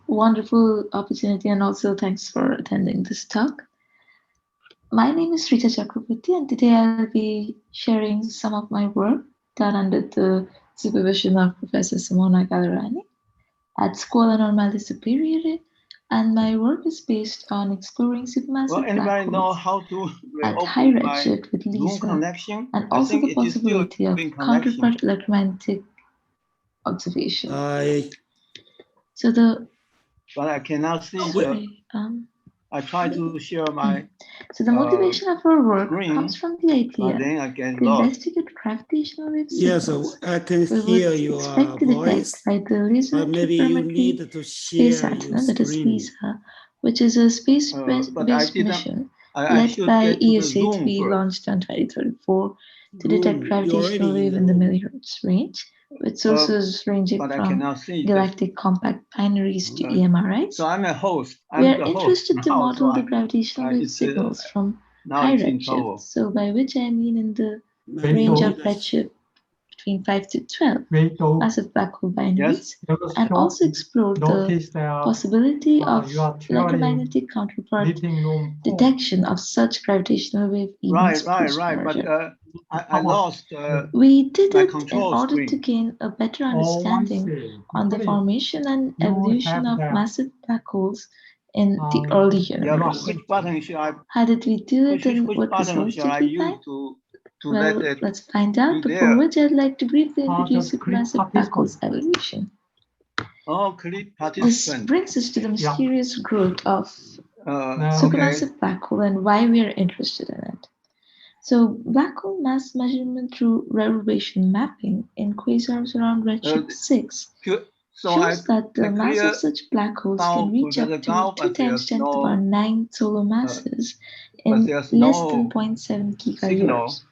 wonderful opportunity, and also thanks for attending this talk. My name is Rita Chakraborty, and today I'll be sharing some of my work done under the supervision of Professor Simona Gallerani at Scuola Normale Superiore, and my work is based on exploring supermassive black holes how to at high reopen my redshift with Zoom LISA, connection? and I also think the it is still possibility of in connection. counterpart electromagnetic observation. I So the But I cannot see I try to share my So the motivation of our work screen, comes from the idea but then I get to lost. investigate gravitational wave yes, signals I can we hear would your expect to detect voice, by the laser but maybe you interferometry need to space share your antenna, that is screen. LISA, which is a space-based mission led by ESA to be launched in 2034 to detect gravitational wave in the millihertz range, with sources ranging from galactic compact binaries to EMRIs. So I'm a host. We are interested to model the gravitational wave signals from high redshift, so by which I mean in the range of redshift between 5 to 12 massive black hole binaries, and also explore the possibility of electromagnetic counterpart detection of such gravitational wave events post-merger. I lost. We did it in order to gain a better understanding on the formation and evolution of massive black holes in the early universe. Which button should I? How did we do it, and what results did we find? Well, let's find out, before which I'd like to briefly introduce supermassive black holes evolution. This brings us to the mysterious growth of supermassive black hole and why we are interested in it. So, black hole mass measurement through reverbation mapping in quasars around redshift 6 shows that the mass of such black holes can reach up to 2 times 10 to the power 9 solar masses in less than 0.7 gigayears,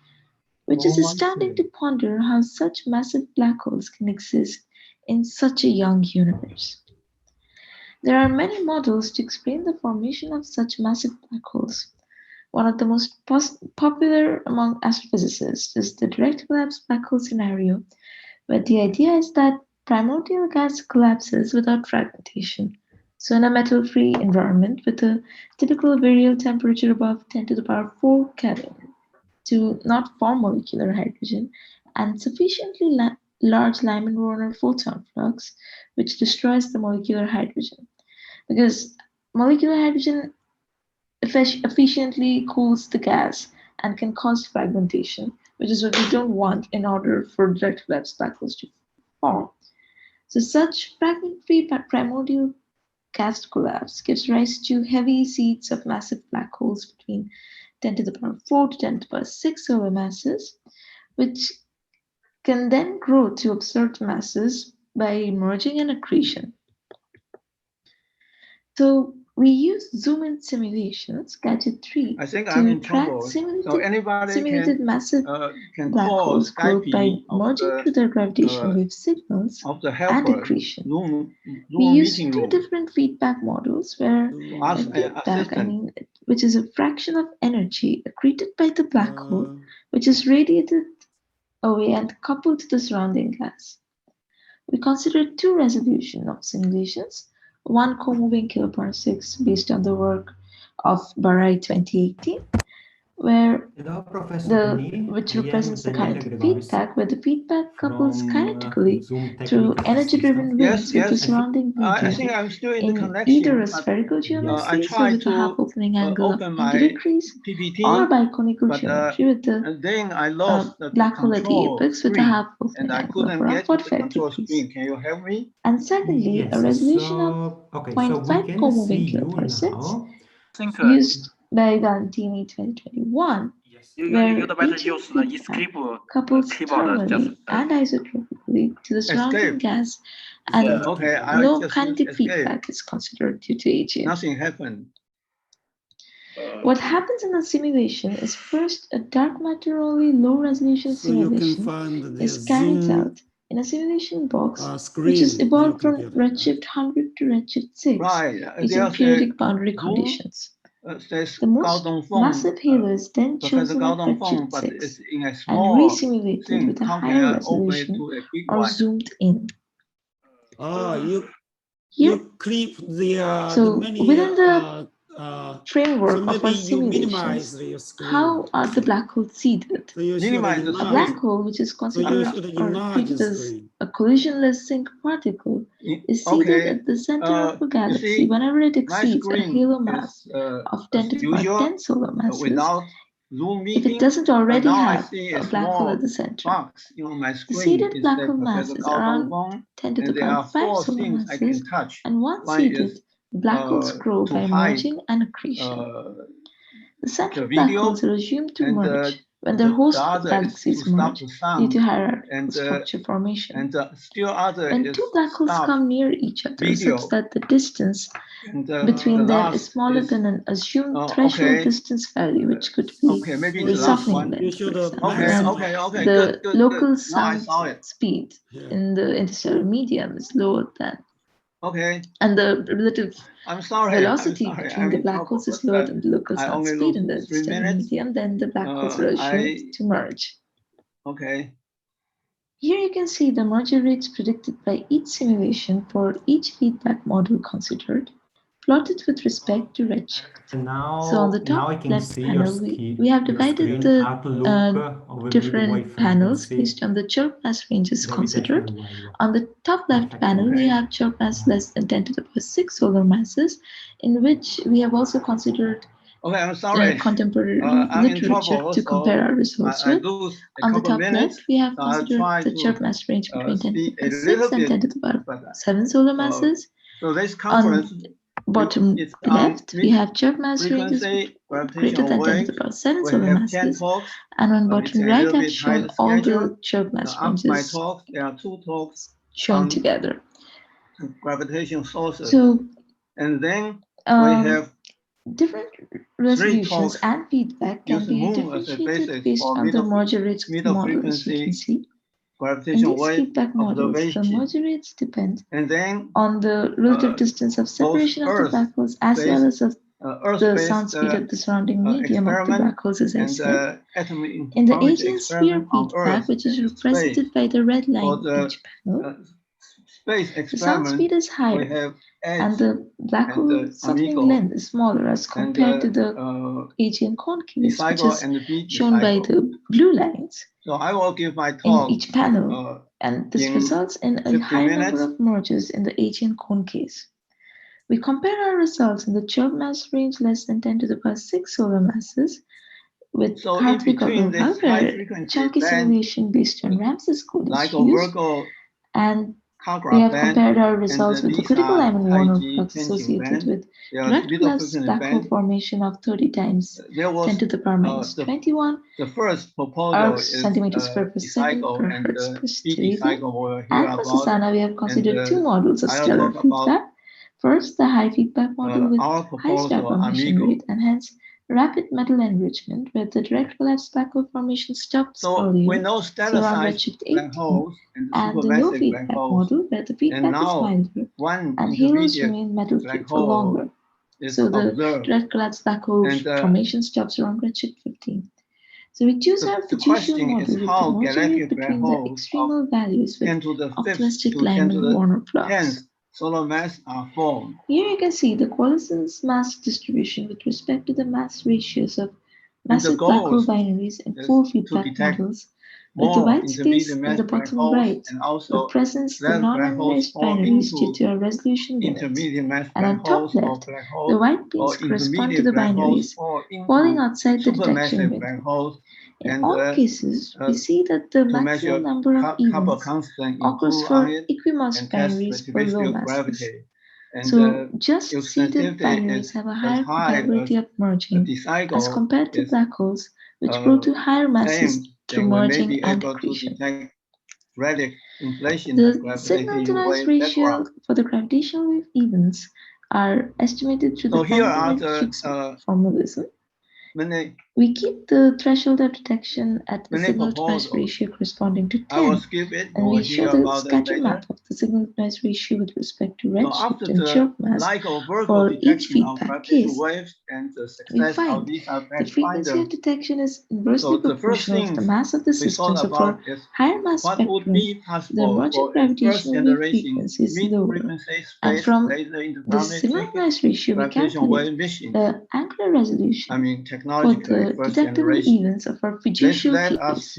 which is astounding to ponder how such massive black holes can exist in such a young universe. There are many models to explain the formation of such massive black holes. One of the most popular among astrophysicists is the direct collapse black hole scenario, where the idea is that primordial gas collapses without fragmentation. So, in a metal free environment with a typical virial temperature above 10 to the power 4 Kelvin, to not form molecular hydrogen, and sufficiently large Lyman-Warner photon flux, which destroys the molecular hydrogen. Because molecular hydrogen efficiently cools the gas and can cause fragmentation, which is what we don't want in order for direct collapse black holes to form. So such fragment-free primordial gas collapse gives rise to heavy seeds of massive black holes between 10 to the power 4 to 10 to the power 6 solar masses, which can then grow to absurd masses by merging and accretion. So we use zoom-in simulations, Gadget 3, to track simulated massive black holes growth by merging to their gravitational wave signals and accretion. We use two different feedback models where feedback, which is a fraction of energy accreted by the black hole, which is radiated away and coupled to the surrounding gas. We considered two resolutions of simulations, one co-moving kiloparsecs based on the work of Barai 2018, which represents the kinetic feedback, where the feedback couples kinetically through energy-driven winds with the surrounding medium in either a spherical geometry, so with a half opening angle of angular degrees, or by conical geometry with the black hole at the apex with a half opening angle of around 45 degrees. And secondly, a resolution of 0.5 co-moving kiloparsecs used by Valentini 2021, where each feedback couples thermally and isotropically to the surrounding gas, and no kinetic feedback is considered due to AGN. Nothing happened. What happens in a simulation is first a dark matter only low resolution simulation is carried out in a simulation box, which is evolved from redshift 100 to redshift 6 using periodic boundary conditions. The most massive halo is then chosen at redshift 6 and re-simulated with a higher resolution or zoomed in. Here, you clip the within the framework of our simulations, how are the black holes seeded? A black hole, which is considered or treated as a collisionless single particle, is seeded at the center of a galaxy whenever it exceeds a halo mass of 10 to the power 10 solar masses. If it doesn't already have a black hole at the center. The seeded black hole mass is around 10 to the power 5 solar masses, and once seeded, black holes grow by merging and accretion. The central black holes are assumed to merge when their host galaxies merge due to hierarchical structure formation. When two black holes come near each other such that the distance between them is smaller than an assumed threshold distance value, which could be the softening length, for example, and the local sound speed in the interstellar medium is lower than. And the relative velocity between the black holes is lower than the local sound speed in the interstellar medium, then the black holes are assumed to merge. Here you can see the merger rates predicted by each simulation for each feedback model considered, plotted with respect to redshift. So on the top left panel, we have divided the different panels based on the chirp mass ranges considered. On the top left panel, we have chirp mass less than 10 to the power 6 solar masses, in which we have also considered contemporary literature to compare our results with. On the top left, we have considered the chirp mass range between 10 to the power 6 and 10 to the power 7 solar masses. On bottom left, we have chirp mass ranges greater than 10 to the power 7 solar masses. And on bottom right, I've shown all the chirp mass ranges shown together. Gravitational sources. So, and then we have different resolutions and feedback can be differentiated based on the merger rates of the model, as you can see. In these feedback models, the merger rates depend on the relative distance of separation of the black holes as well as of the sound speed of the surrounding medium of the black holes, as I said. In the AGN sphere feedback, which is represented by the red line in each panel, the sound speed is higher, and the black hole softening length is smaller as compared to the AGN concase, which is shown by the blue lines. So I will give my talk in each panel, and this results in a high number of mergers in the AGN concase. We compare our results in the chirp mass range less than 10 to the power 6 solar masses with Hartwig-Obel, where chunky simulation based on Ramsey's code is used, and we have compared our results with the critical Lyman-Warner flux associated with direct collapse black hole formation of 30 times 10 to the power minus 21 arcs centimeters per second per hertz per stereo. And for Susanna, we have considered two models of stellar feedback. First, the high feedback model with high star formation rate and hence rapid metal enrichment, where the direct collapse black hole formation stops earlier, so around redshift 18, and the low feedback model, where the feedback is milder and halos remain metal free for longer. So the direct collapse black hole formation stops around redshift 15. So we choose our fiducial model with the merger rate between the extremal values with optimistic Lyman-Warner flux. Solar mass are formed. Here you can see the coalescence mass distribution with respect to the mass ratios of massive black hole binaries in full feedback models, with the white space in the bottom right represents the non-linearized binaries due to our resolution limits. And on top left, the white beams correspond to the binaries falling outside the detection window. In all cases, we see that the maximum number of events occurs for equimass binaries for low masses. So just seeded binaries have a higher probability of merging as compared to black holes, which grow to higher masses through merging and accretion. The signal-to-noise ratio for the gravitational wave events are estimated through the Van formalism. We keep the threshold of detection at a signal-to-noise ratio corresponding to 10, and we show the scatter map of the signal-to-noise ratio with respect to redshift and chirp mass for each feedback case. and the success of these the frequency of detection is inversely proportional to the mass of the system. So for higher mass spectrum, the emergent gravitational wave frequency is lower. And from the signal-to-noise ratio, we calculate the angular resolution for the detectable events of our fiducial case.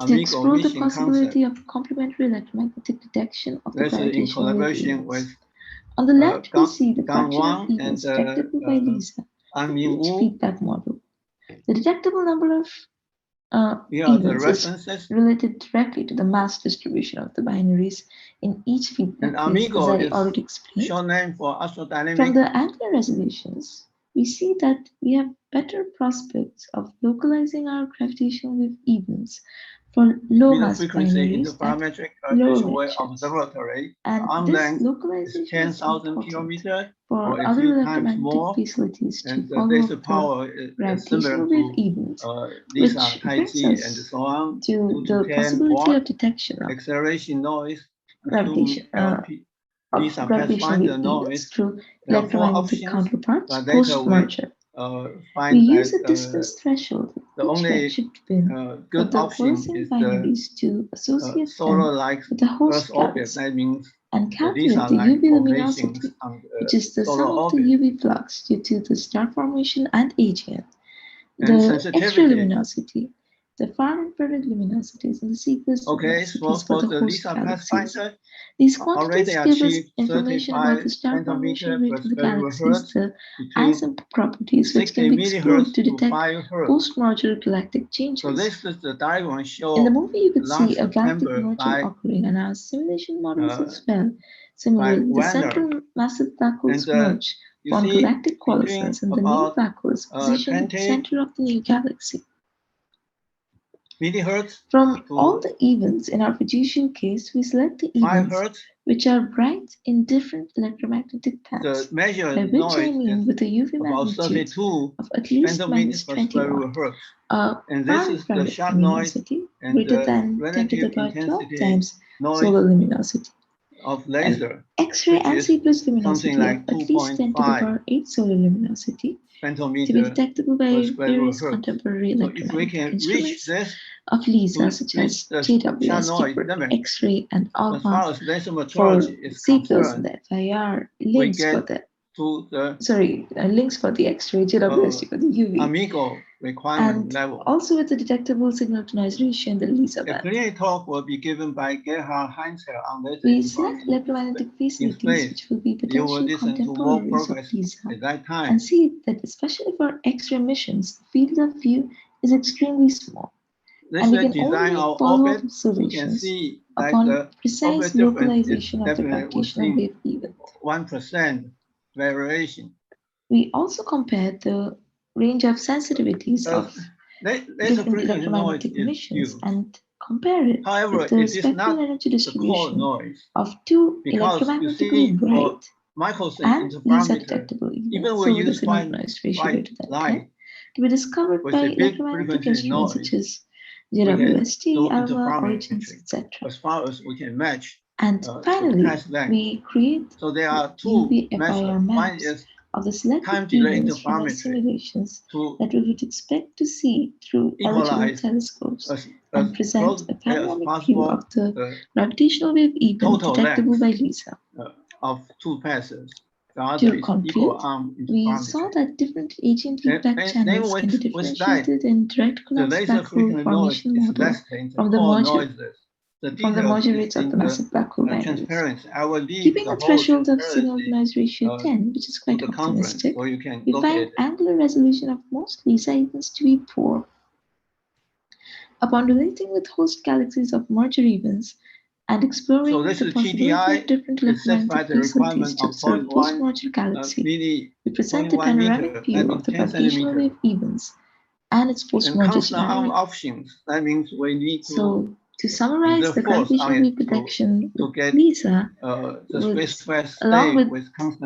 To explore the possibility of complementary electromagnetic detection of the gravitational wave events. On the left, we see the collection of events detectable by LISA in each feedback model. The detectable number of events is related directly to the mass distribution of the binaries in each feedback case, as I already explained. From the angular resolutions, we see that we have better prospects of localizing our gravitational wave events for low mass binaries at low ratios. And this localization is important for other electromagnetic facilities to follow the gravitational wave events, which brings us to the possibility of detection of acceleration noise, gravitation wave events through electromagnetic counterparts post-merger. We use a distance threshold with each redshift bin for the Polarization binaries to associate them with the host galaxy and calculate the UV luminosity, which is the sum of the UV flux due to the star formation and aging, the X-ray luminosity, the far-infrared luminosities, and the CPS luminosities for the host galaxies. These quantities give us information about the star formation rate of the galaxies, the isotope properties, which can be explored to detect post-merger galactic changes. In the movie, you could see a galactic merger occurring, and our simulation models as well. Similarly, the central massive black holes merge, form galactic coalescence, and the new black hole is positioned at the center of the new galaxy. From all the events in our fiducial case, we select the events which are bright in different electromagnetic paths, by which I mean with a UV magnitude of at least -20 watt, a far-infrared luminosity greater than 10 to the power 12 times solar luminosity, of laser, X-ray and CPS luminosity of at least 10 to the power 8 solar luminosity, to be detectable by various contemporary electromagnetic instruments of LISA, such as GW2 for X-ray and ALMA for CPS and the FIR, links for the X-ray, GW2 for the UV, and also with the detectable signal-to-noise ratio in the LISA band. A plenary talk will be given by Gerhard Heinzel on this. We select electromagnetic facilities which will be potential contemporaries of LISA and see that especially for X-ray missions, the field of view is extremely small. And we can only make follow-up observations upon precise localization of the gravitational wave event. 1% variation. We also compare the range of sensitivities of different electromagnetic emissions and compare it with the spectral energy distribution of two electromagnetically bright and LISA detectable events, so with a signal-to-noise ratio greater than 10, to be discovered by electromagnetic instruments such as GW2, ALMA, origins, etc. As far as we can match. And finally, we create UV FIR maps of the selected events from our simulations that we would expect to see through orbital telescopes and present a panoramic view of the gravitational wave event detectable by LISA. Of two passes. To conclude, we saw that different agent feedback channels can be differentiated in direct collapse black hole formation model from the merger rates of the massive black hole binaries. Keeping a threshold of signal-to-noise ratio 10, which is quite optimistic, we find angular resolution of most LISA events to be poor. Upon relating with host galaxies of merger events, and exploring the possibility of different electromagnetic facilities to observe post-merger galaxy, we present a panoramic view of the gravitational wave events and its post-merger scenario. That means we need to. So, to summarize, the gravitational wave detection with LISA, along with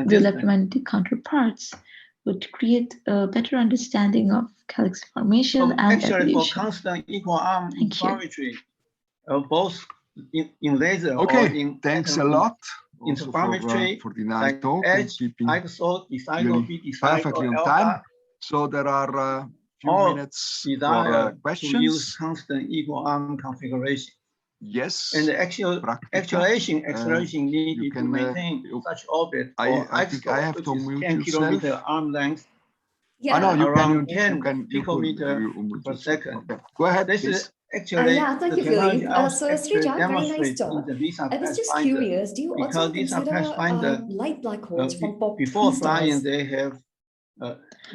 the electromagnetic counterparts, would create a better understanding of galaxy formation and evolution. For constant equal arm spectrometry, both in laser or in thanks a lot. interferometry, for the nice like talk and keeping perfectly on time. So there are a few minutes for questions. To use constant equal arm configuration. Yes. And the acceleration needed to maintain such orbit. I think I have to mute 10 yourself. kilometer arm length. Yeah. Oh, no, you around can 10 picometer per second. Okay. Go ahead, this please. is actually yeah, thank you, Philippe. So Srija, very nice talk. I was just curious, do you also consider light black holes from before flying, they have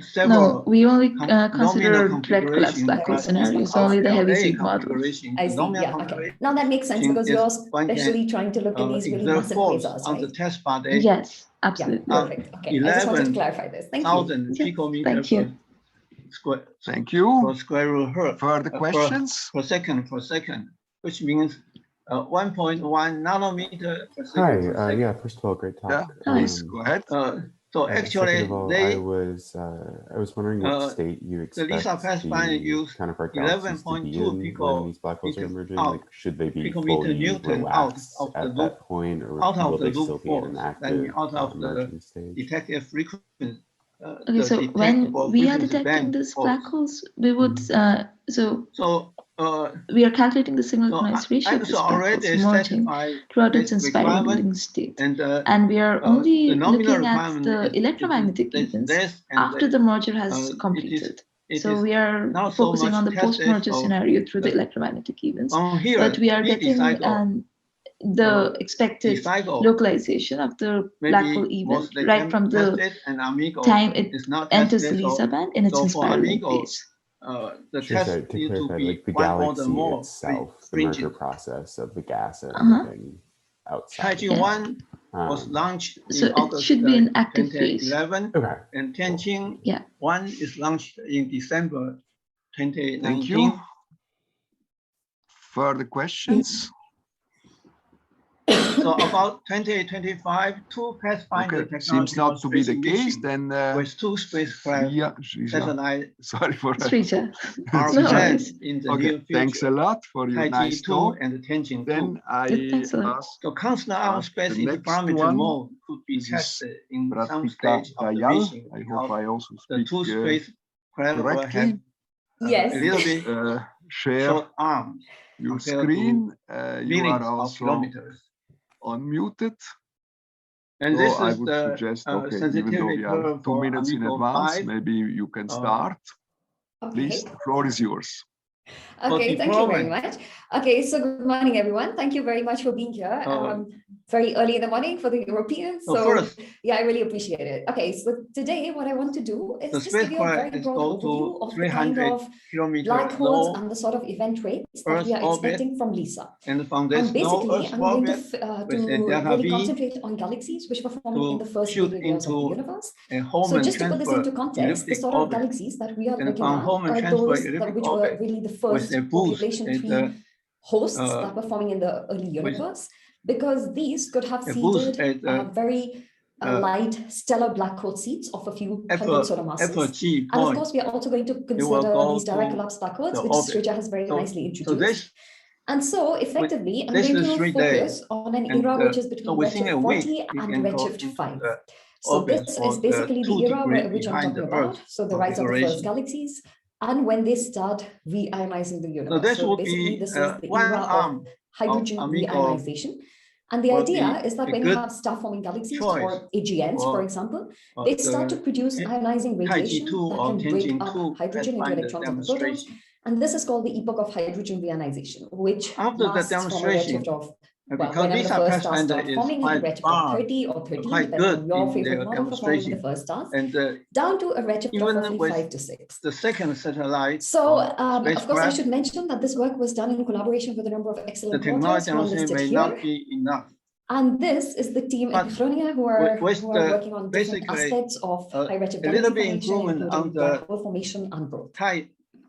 several. No, we only consider red collapse black hole scenarios, only the heavy sigma model. I see, yeah, okay. Now that makes sense because you're especially trying to look at these really massive quasars, right? The test part, yes, absolutely. Yeah, perfect. Okay, I just wanted to clarify this. Thank you. Thank you. Thank you. Per square root hertz. Further questions? Per second, which means 1.1 nanometer per second. Hi, yeah, first of all, great talk. Yeah, please go ahead. So actually, second of all, I was wondering what state you expect the counterpart galaxies to be in when these black holes are emerging. Like, should they be fully relaxed at that point, or will they still be in an active emerging stage? Detected frequency. Okay, so when we are detecting these black holes, we would we are calculating the signal to noise ratio of this black holes emerging throughout its inspiring state, and we are only looking at the electromagnetic events after the merger has completed. So we are focusing on the post-merger scenario through the electromagnetic events, but we are getting the expected localization of the black hole event right from the time it enters the LISA band in its inspiring phase. To clarify, like the galaxy itself, the merger process of the gas and everything outside. Taiji-1 was launched so it should be an active phase. 2011, okay. And Tianqing-1 is launched in December 2019. Thank you. Further questions? So about 2025, two Pathfinder technology seems not to be the case. Then with two spacecraft satellite. Sorry for that. Are planned in the near future. Thanks a lot for your nice talk. And Tianjin then I ask so constant arm space interferometer mode could be tested in some stage of the mission. I hope I also speak the two spacecraft will have yes. a little bit share short arms. Your screen. You are also kilometers. Unmuted. And so this I is would the suggest, okay, even though we are 2 minutes in advance, maybe you can start. Please, the floor is yours. Okay, thank you very much. Okay, so good morning, everyone. Thank you very much for being here. Very early in the morning for the Europeans. So yeah, I really appreciate it. Okay, so today what I want to do is just give you a very broad overview of the kind of black holes and the sort of event rates that we are expecting from LISA. And basically, I'm going to really concentrate on galaxies which were forming in the first million years of the universe. So just to put this into context, the sort of galaxies that we are looking at are those which were really the first population-free hosts that were forming in the early universe, because these could have seeded very light stellar black hole seeds of a few hundred solar masses. And of course, we are also going to consider these direct collapse black holes, which Srija has very nicely introduced. And so effectively, I'm going to focus on an era which is between redshift 40 and redshift 5. So this is basically the era which I'm talking about. So the rise of the first galaxies, and when they start reionizing the universe. So basically, this is the era of hydrogen reionization. And the idea is that when you have star-forming galaxies or AGNs, for example, they start to produce ionizing radiation that can break up hydrogen into electrons and protons. And this is called the epoch of hydrogen reionization, which lasts from a redshift of, well, whenever the first stars start forming in a redshift of 30 or 13, depending on your favorite model for forming the first stars, down to a redshift of roughly 5 to 6. The second satellite. So, of course, I should mention that this work was done in collaboration with a number of excellent authors who are listed here. Not be enough. And this is the team at ICRANet who are working on different aspects of high redshift galaxy formation, including black hole formation and growth.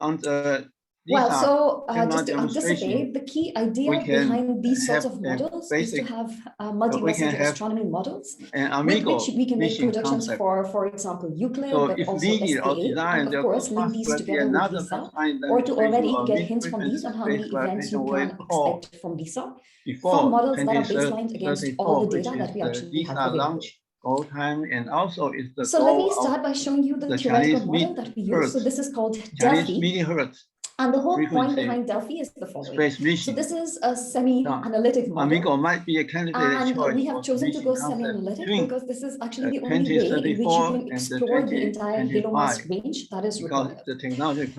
On the Well, so just to anticipate, the key idea behind these sorts of models is to have multi-messenger astronomy models with which we can make projections for example, Euclid, but also SPA, and of course link these together with LISA, or to already get hints from these on how many events you can expect from LISA, from models that are baselined against all the data that we actually have available. And also is the so let me start by showing you the theoretical model that we use. So this is called Delphi. And the whole point behind Delphi is the following. So this is a semi-analytic model. Might be a candidate and we have chosen to go semi-analytic because this is actually the only way in which you can explore the entire halo mass range that is required.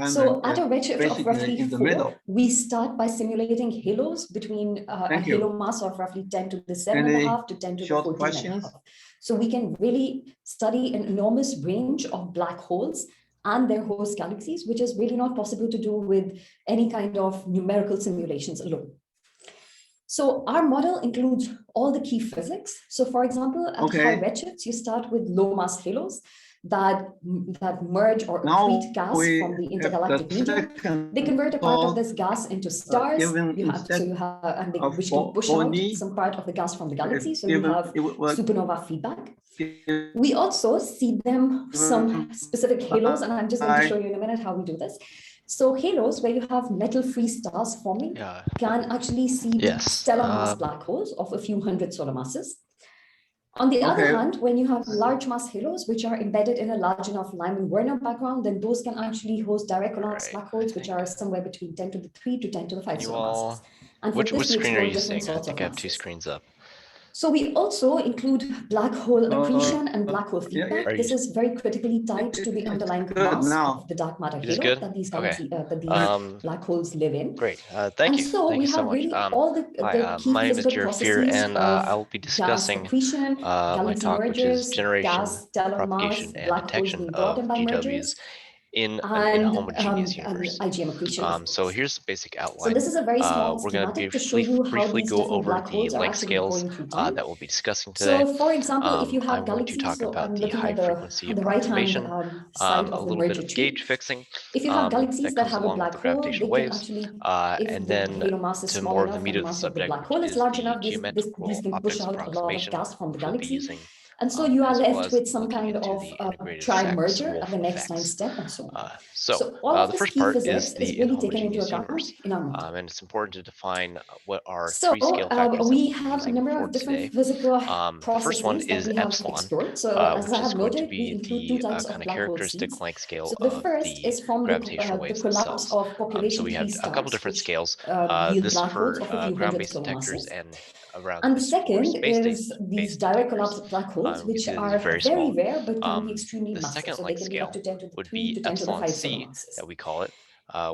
So at a redshift of roughly 4, we start by simulating halos between a halo mass of roughly 10 to the 7.5 to 10 to the 14.5. So we can really study an enormous range of black holes and their host galaxies, which is really not possible to do with any kind of numerical simulations alone. So our model includes all the key physics. So for example, at high redshifts, you start with low mass halos that merge or accrete gas from the intergalactic medium. They convert a part of this gas into stars. Which can push out some part of the gas from the galaxy. So you have supernova feedback. We also see them some specific halos, and I'm just going to show you in a minute how we do this. So halos where you have metal-free stars forming can actually see stellar mass black holes of a few hundred solar masses. On the other hand, when you have large mass halos, which are embedded in a large enough Lyman-Werner background, then those can actually host direct collapse black holes, which are somewhere between 10 to the 3 to 10 to the 5 solar masses. And which screen are you seeing? I think I have 2 screens up. So we also include black hole accretion and black hole feedback. This is very critically tied to the underlying mass of the dark matter halo that these black holes live in. Great, thank you. So thank we you so have much. really all the key my name is physical processes and I'll be discussing accretion, my talk, which is generation, gas, stellar propagation, mass, and black holes detection being brought of in by GWs mergers, in an inhomogeneous universe. IgM accretion. So here's the basic outline. So this is a very small we're going to to show you how briefly these go different over black the holes are length actually scales going through time. that we'll be discussing today. So for example, if you have I'm going to galaxies, talk about the looking high at frequency the right-hand side a of the little bit merger of tree. gauge fixing. If you have galaxies that have a along with black the hole, gravitational they can waves, actually, and then halo mass is to small more of enough the meat and of the mass of the subject, black hole which is large the enough, geometrical these can push optics out a lot of approximation, gas from the which we'll be galaxy. using, And so you are as well left as with some looking kind into of the integrated tri-merger Sachs-Wolf at the next effects. time step and so on. So all of the this first key part physics is the really taken into inhomogeneous account universe, in our model. and it's important to define what are So 3 scale factors we that have a we're number using of for different today. physical The first one processes that is we have epsilon, explored. So as which I is have going to noted, we be include 2 the types kind of of black hole characteristic seeds. length scale So the of first the is from gravitational the waves collapse themselves. of population So we have a couple different scales. yield This black holes for of a few hundred ground-based solar detectors masses. and around And the this for second is space-based these direct detectors. collapse black holes, We which can see are very very small. rare, but can be extremely The massive. second So they length can be up to scale 10 to the would 3 be to 10 to the epsilon 5 solar c, masses. that we call it,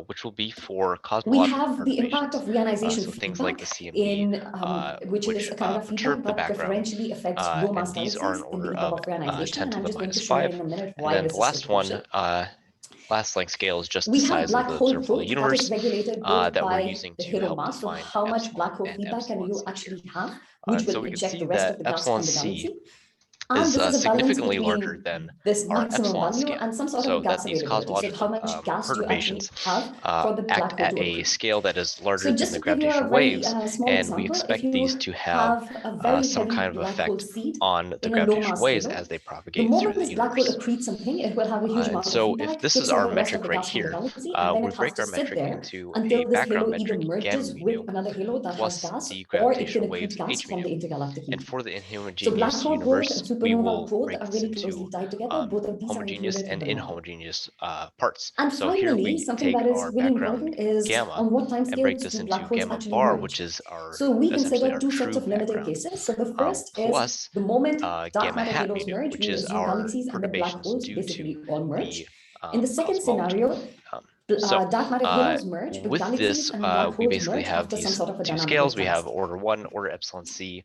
which will be for We cosmological have the impact of reionization so things feedback like the CMB, which is a kind of perturb feedback the that background, preferentially affects low mass and these are in galaxies in order the above of reionization. 10 And to I'm the just going to minus show you 5. in a minute And why then this the is last so one, crucial. last length scale is just the We have size black of the hole observable growth universe that is regulated both that we're by using the to halo help mass, so define how much black hole and feedback can you epsilon c actually here. have, which So will we can eject see the rest that of the gas epsilon from the c galaxy. And is this is a balance significantly larger between than this our maximum epsilon value scale, and some sort so of gas that these availability. So how cosmological much gas do you perturbations actually have for the black act hole at to a accrete? scale that is larger So than just the to give you a gravitational very waves, small and we example, if expect you these to have a very some heavy kind of black hole effect seed on the in a low gravitational mass waves halo, as they the propagate moment through the this black hole universe. accretes something, it will have a huge And amount of so if feedback, this kicks is out our the rest of metric the right gas from the here, galaxy, and then we it has break to our sit metric there into until a this background halo either metric, gamma merges mu with nu, another halo that has plus gas, the or it can gravitational accrete waves gas h mu from the nu. intergalactic And medium. for the So black inhomogeneous hole growth and universe, we supernova will growth break are this really into closely tied together. Both of these are homogeneous included in and the model. inhomogeneous parts. And So here finally, we something take that is our really background important is gamma on what time and break scales this do into black holes gamma actually bar, merge. which is our So we essentially consider our 2 sets true of limiting background, cases. So the first is plus the moment dark gamma matter hat mu halos nu, merge, which we is assume our galaxies and then black perturbations holes due basically to all merge. the In the second cosmology. scenario, So dark matter halos merge, but with galaxies this, and black we holes basically merge have after some these sort of a 2 dynamical scales. We have task. order 1, order epsilon c,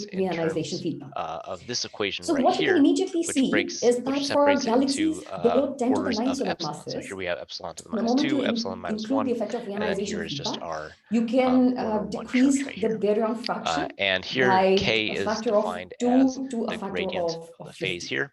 this in reionization terms feedback. of this equation So right what you can here, immediately which see breaks, is which that for separates it into galaxies below 10 to the orders 9 of solar epsilon. So masses, here we have epsilon to the the minus moment 2, you epsilon minus include 1, the effect of and then reionization here is just feedback, our you can order 1 decrease charge right the here. baryon fraction And here by K a is factor of defined 2 as to a the factor gradient of of the phase 50. here.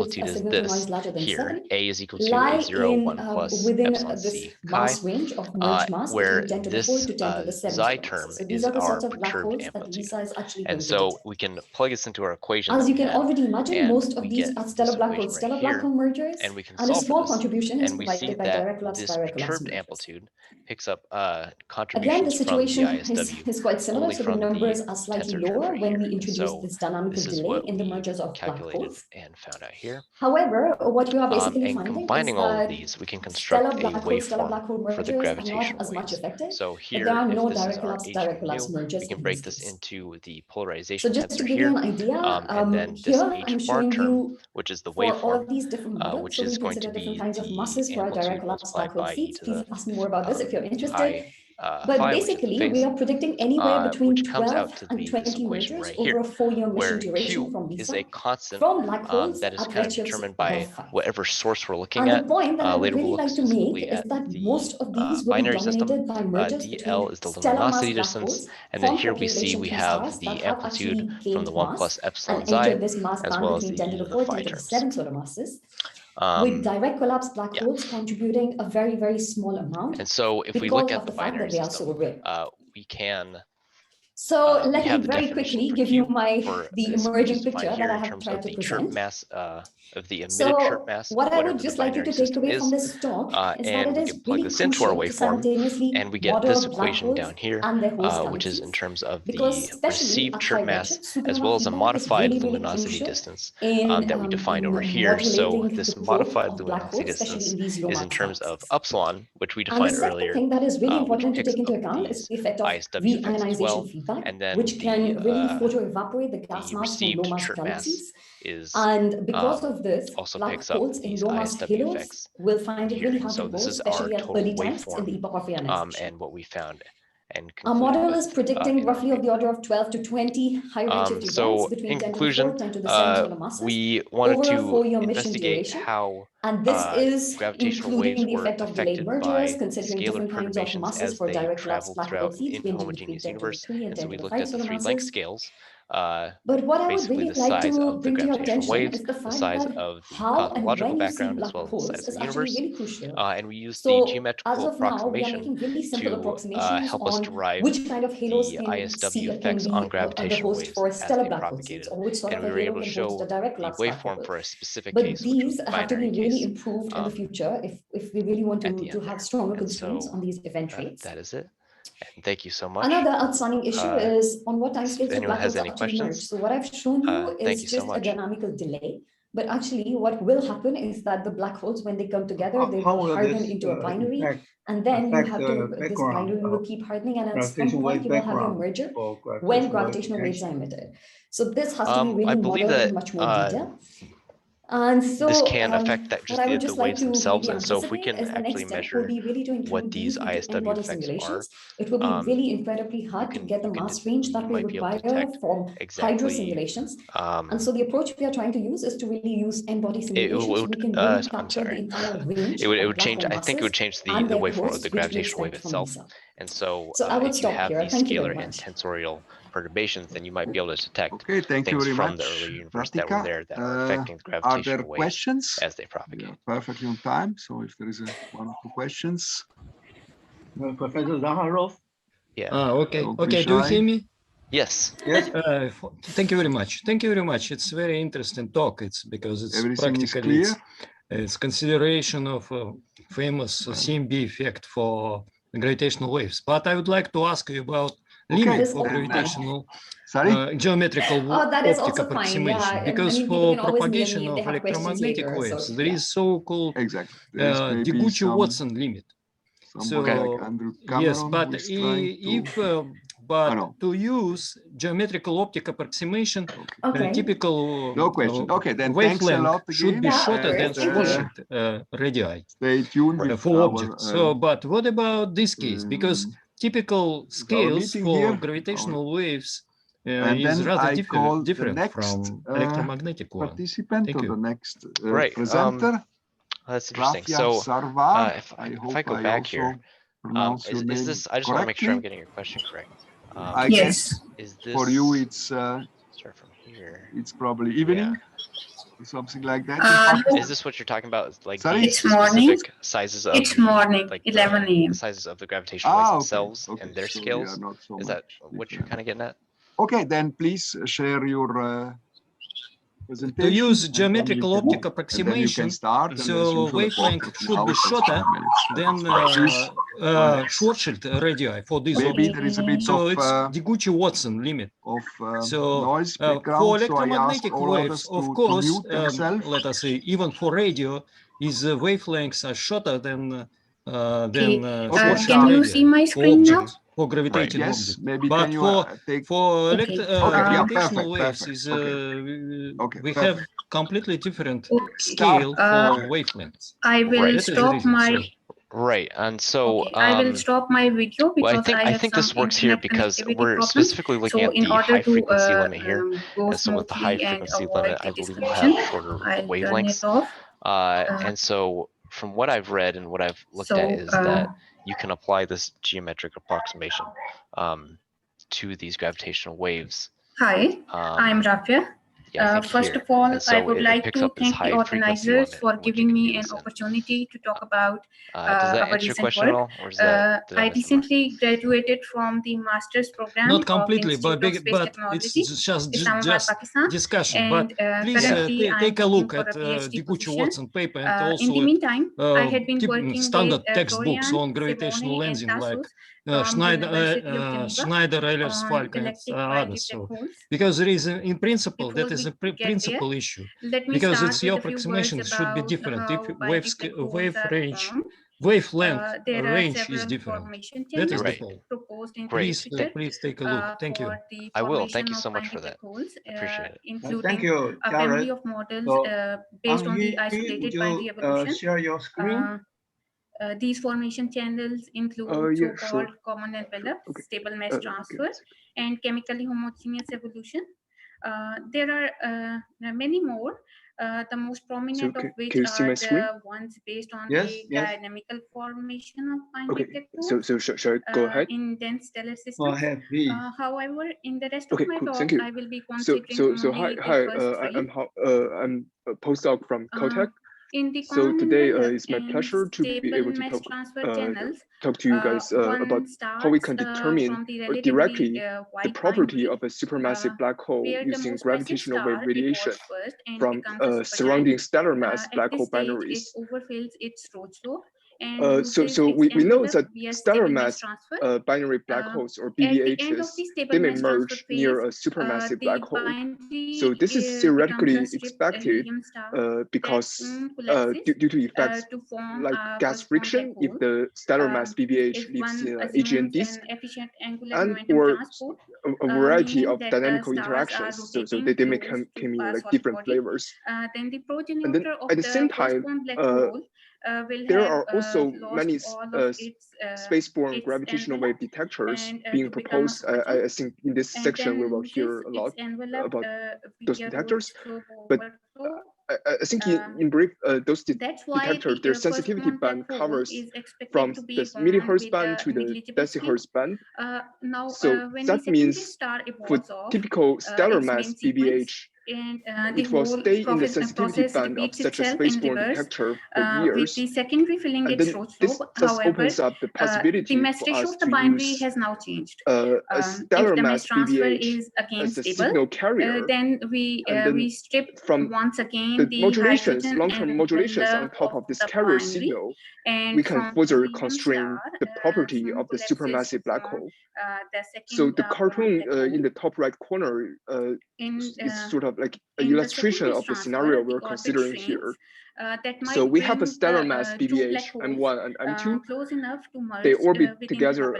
amplitude is sigma to noise this larger than here. 7 A is equal to lie A0, 1 in plus within epsilon this c chi, mass range of merged mass where between 10 to the 4 this to 10 to the 7 xi gigamasses. term So these is are the our sorts of black perturbed holes that amplitude. LISA is actually And going to so detect. we can plug this into our equation As that you we can had, already imagine, and most of we these get are stellar this black equation holes, right stellar black here, hole mergers, and we can and a solve for small this. contribution is And we see provided by that direct collapse, this direct collapse perturbed mergers. amplitude picks up Again, the contributions from the situation ISW is quite similar, only so the from numbers the are slightly tensor terms lower right when here. we And introduce so this dynamical this is delay what in the we mergers of black calculated holes. and found out here. However, what we are basically And finding is combining all of that these, we can stellar construct a black hole waveform mergers for the are not gravitational as much waves. affected. So But there here, are if no this is our direct h collapse mu, mergers we can in break this this case. into the So polarization just tensor to give you here, an idea, and then this here h I'm bar showing term, you which is the for all waveform, of these different models. which So is we going to consider different be kinds of the masses for our direct amplitude collapse black multiplied hole by e seeds. to Please the ask me more about this if you're interested. But But basically, we are predicting anywhere between 12 and 20 mergers right over here, a 4-year mission where duration Q from is LISA, a constant from black holes that is at kind of redshifts determined above by 5. whatever source we're looking And at. the point that I would Later really we'll look like to make specifically is at that the most of these will be binary system. dominated by mergers DL between is the stellar mass luminosity black distance, holes and then from here we see population we Q have stars the that have amplitude actually from gained the 1 mass plus epsilon and xi, entered this mass as band well as between the 10 e to to the the 4, phi 10 to the terms. 7 solar masses, with direct collapse black holes contributing a very, very small amount. And so if we because look at of the the fact binary that they are so system, rare. we can So let we have me the very definition quickly for give Q you which the is emerging defined picture here that I in have terms tried of to the chirp present. mass of the emitted chirp So mass, what I whatever would the just like you binary to take system away is, from this talk is that and it we is can plug really this into our crucial to waveform, simultaneously and we get model this black equation holes down here, and their host which is galaxies. in terms of Because the especially received at chirp high mass, redshift, as well as a supernova feedback is modified really, really luminosity crucial distance in, that we defined over here. modulating So this the flow modified of black luminosity holes, especially distance in these zero is in mass terms of galaxies. epsilon, which we And the defined second earlier, thing that is really which important to picks take into up account is these the effect of ISW effects as well. reionization feedback, And then which can really photoevaporate the gas the mass from low received mass chirp mass galaxies. is And because of this, also black picks up holes in these low mass ISW halos effects will find it here. really And hard so to this pose, is our especially at total early times in the waveform, epoch of ionization. and what we found and Our concluded model with, is predicting in our roughly of the paper. order of 12 to 20 high redshift events So between in 10 to the conclusion, 4, 10 to the 7 solar masses we wanted over a to 4-year mission investigate duration. how And this is gravitational including waves the were effect of delayed affected mergers, by considering scalar different kinds of perturbations masses as for they direct collapse traveled black throughout hole an seeds ranging between inhomogeneous 10 to the universe. 3 and And 10 so we to the looked 5 at the solar 3 length masses. scales, But what I would basically really the like size to of the bring to your gravitational attention waves, is the the fact size that of the how and cosmological when you see background, as black well as the holes size of is the actually universe. really crucial. And we used the So as geometrical of now, we are approximation making really simple to approximations help us on derive which kind of halos the can ISW effects be on the gravitational host waves for as stellar they black hole seeds, propagated. or which sort And of we a were halo able to can host show a direct the collapse black waveform hole. for a specific But case, which was these the have to be binary really case, improved in the future if we really want at the to end have there. stronger And constraints so on these event rates. that is it. And thank you so much. Another outstanding issue is on what timescales If do anyone black has holes any actually merge. questions, So what I've shown you thank is you so just a much. dynamical delay. But actually what will happen is that the black holes, when they come together, they will harden into a binary. And then you have to, this binary will keep hardening. And at some point you will have your merger when gravitational waves are emitted. So this has to be really modeled in much more detail. And so this can affect that just what I would the just like waves to themselves. maybe And so if we anticipate can is the next actually step will measure be really to what include these these into ISW n-body effects simulations. are, It will be really incredibly hard to get the mass range that we might be able to require detect from hydro exactly, simulations. And so the approach we are trying to use is to really use n-body simulations. So we can really capture the entire range it would of black change. hole I think it would masses change and the their waveform of hosts, the which we gravitational wave expect from itself. LISA. And so I would if you stop have here. these Thank you scalar very and much. tensorial perturbations, then you might be able to detect Thank you things very from much, the early universe that Ratika. were there that are affecting the Are there gravitational waves questions? as they propagate. We are perfectly on time. So if there is one or two questions. Professor Zaharov? Yeah. Okay. Okay. Do you hear me? Yes. Yes. Thank you very much. Thank you very much. It's very interesting talk. It's because it's Everything practically is clear. it's consideration of famous CMB effect for gravitational waves. But I would like to ask you about limit for gravitational geometrical optic approximation. Because for propagation of electromagnetic waves, there is so-called Deguchi-Watson limit. So yes, but to use geometrical optic approximation, typical then wavelength should be shorter than Schwarzschild radii for objects. So, but what about this case? Because typical scales for gravitational waves is rather different from electromagnetic one. Thank you. Right. That's interesting. So if I go back here, is this, I just want to make sure I'm getting your question correct. Yes. Is this, for you, it's start from here. It's probably evening, or something like that. Is this what you're talking about? Like it's morning. Sizes of it's morning, like 11 a.m. The sizes of the gravitational waves themselves and their so scales. Is that what different. you're kind of getting at? Okay, then please share your presentation. To use geometrical optic approximation, so wavelength should be shorter than Schwarzschild radii for this object. There is a bit so it's Deguchi-Watson limit. So noise for electromagnetic waves, of course, let us say, even for radio, is wavelengths are shorter than can you see my screen now? For gravitating objects. But for gravitational waves, we have completely different scale for wavelengths. I will stop my Right, and so Okay, I will stop my video because well, I think this works here because we're specifically looking at the high frequency limit here. Go And so with the high smoothly and frequency avoid limit, the I believe we'll disconnection, have shorter I'll turn it wavelengths. off. And so from what I've read and what I've looked at is that you can apply this geometric approximation to these gravitational waves. Hi, I'm Rafia. Yeah, I think first here. of all, And so I would like picks to up this thank the high frequency organizers limit for in which giving you can me do an this in. opportunity to talk about Does that our answer your recent question at work. all? Or is that, I recently graduated from the master's program Not of completely, Institute of Space but Technology, it's just Islamabad, Pakistan. discussion. And But please currently I'm take a looking look for at a PhD Deguchi position. Watson paper and also In the meantime, I had been working standard with textbooks Florian, on gravitational Simone, and lensing like Tassos from the University of Geneva Schneider, Ehlers, on Falk, and galactic wildlife others. black So, holes. because there is, in principle, Before that is a we get principal there, issue. let me Because start it's with your a few approximation words should be about different. If how wave are range, formed. wavelength There are range is several different. formation That is channels the point. proposed in Great. the literature Please take a look. Thank you. for the I will. formation Thank you of so much binary for black that. holes, Appreciate it. including Thank you, a family Jared. of models So, based on the Yi, isolated would binary you evolution. share your screen? These formation channels include so-called common envelope, stable mass transfer, and chemically homogeneous evolution. There are many more, the most prominent of which are the ones based on the dynamical formation of binary black holes. Shall I go ahead? In dense stellar systems. Go ahead, please. However, in the rest of my talk, Thank you. I will be considering only the first three. I'm a postdoc from Caltech. In the So today common it's my pleasure to be able to talk to you guys about how we can determine directly the property of a supermassive black hole using gravitational wave radiation from surrounding stellar mass black hole binaries. It overfills its Roche law. And so we know that stellar mass binary black holes or BBHs, they may merge near a supermassive black hole. So this is theoretically expected because due to effects like gas friction if the stellar mass BBH lives in an AGN disk, and or a variety of dynamical interactions. So they may come in like different flavors. Then the progenitor and then at the same time, there are also many spaceborne gravitational wave detectors being proposed. I think in this section we will hear a lot about those detectors. But I think in brief, those detectors, their sensitivity band covers from the millihertz band to the decihertz band. So that means for typical stellar mass BBH, it will stay in the sensitivity band of such a spaceborne detector for years. The secondary filling and then this thus opens up the possibility the mass for ratio us of the to binary use has now changed. A stellar mass BBH is again as a stable, signal carrier. then we strip from once again the modulations, hydrogen long-term and modulations the on top of this the carrier binary, signal, and we can from further helium constrain star, the property some of the collapses supermassive black form, hole. the second, So the cartoon black hole. in the top right corner is sort of like an illustration of the scenario we're considering here. So we have a stellar mass BBH M1 and M2. Close enough to merge, they orbit within together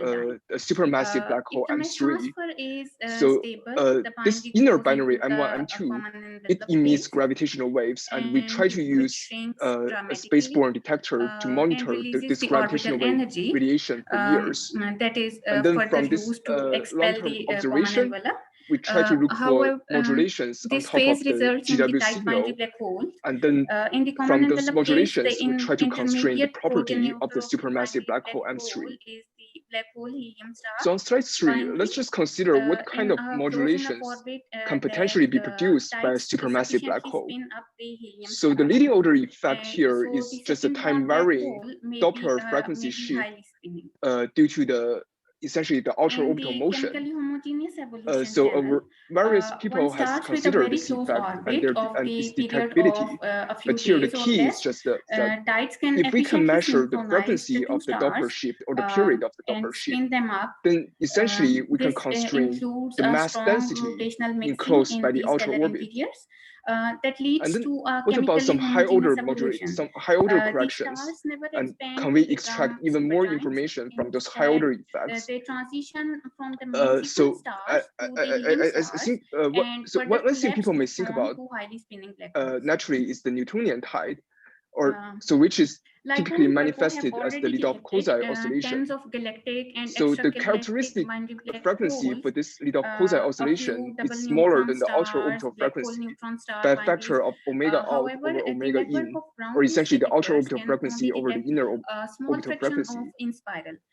the a supermassive black hole if the mass M3. transfer is So stable, this inner binary M1 M2, it emits gravitational waves, and we try to use a spaceborne detector to monitor this gravitational wave radiation for years. That is and then further from this used to expel long-term the observation, common envelope. we try to look However, for modulations on this top of phase the results in the GW tight signal. binary black hole. And then in the from common those envelope modulations, case, we try to constrain the intermediate property of the progenitor supermassive black hole hole M3. is the black hole helium star. So on slide 3, binary, let's just consider what kind of modulations can potentially be produced by a supermassive black hole. So the leading order effect here is just a time-varying Doppler frequency shift due to the essentially the ultra-orbital motion. So various people has considered this effect and its detectability. But here the key is just that if we can measure the frequency of the Doppler shift or the period of the Doppler shift, then essentially we can constrain the mass density enclosed by the outer orbit. That leads to what about some high-order corrections? And can we extract even more information from those high-order effects? They transition from the main so stars to the I think one thing people may think about naturally is the Newtonian tide, or so which is typically manifested as the Lidov-Kozai oscillation. So the characteristic frequency for this Lidov-Kozai oscillation is smaller than the outer orbital frequency by a factor of omega out over omega in, or essentially the outer orbital frequency over the inner orbital frequency.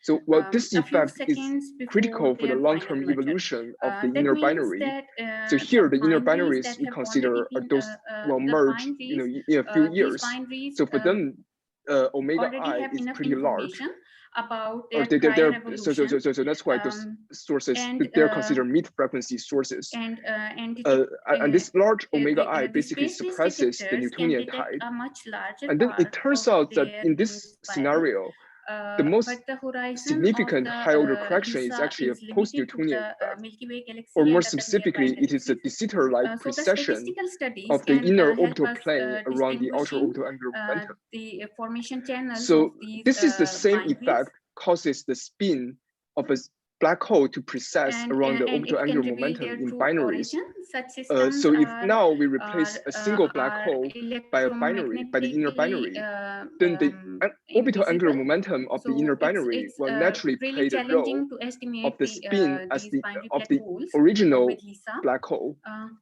So this effect is critical for the long-term evolution of the inner binary. So here, the inner binaries we consider are those will merge, in a few years. So for them, omega I is pretty large. So that's why those sources, they're considered mid-frequency sources. And this large omega I basically suppresses the Newtonian tide. And then it turns out that in this scenario, the most significant high-order correction is actually a post-Newtonian effect, or more specifically, it is a de Sitter-like precession of the inner orbital plane around the outer orbital angular momentum. So this is the same effect causes the spin of a black hole to precess around the orbital angular momentum in binaries. So if now we replace a single black hole by a binary, by the inner binary, then the orbital angular momentum of the inner binary will naturally play the role of the spin as the original black hole.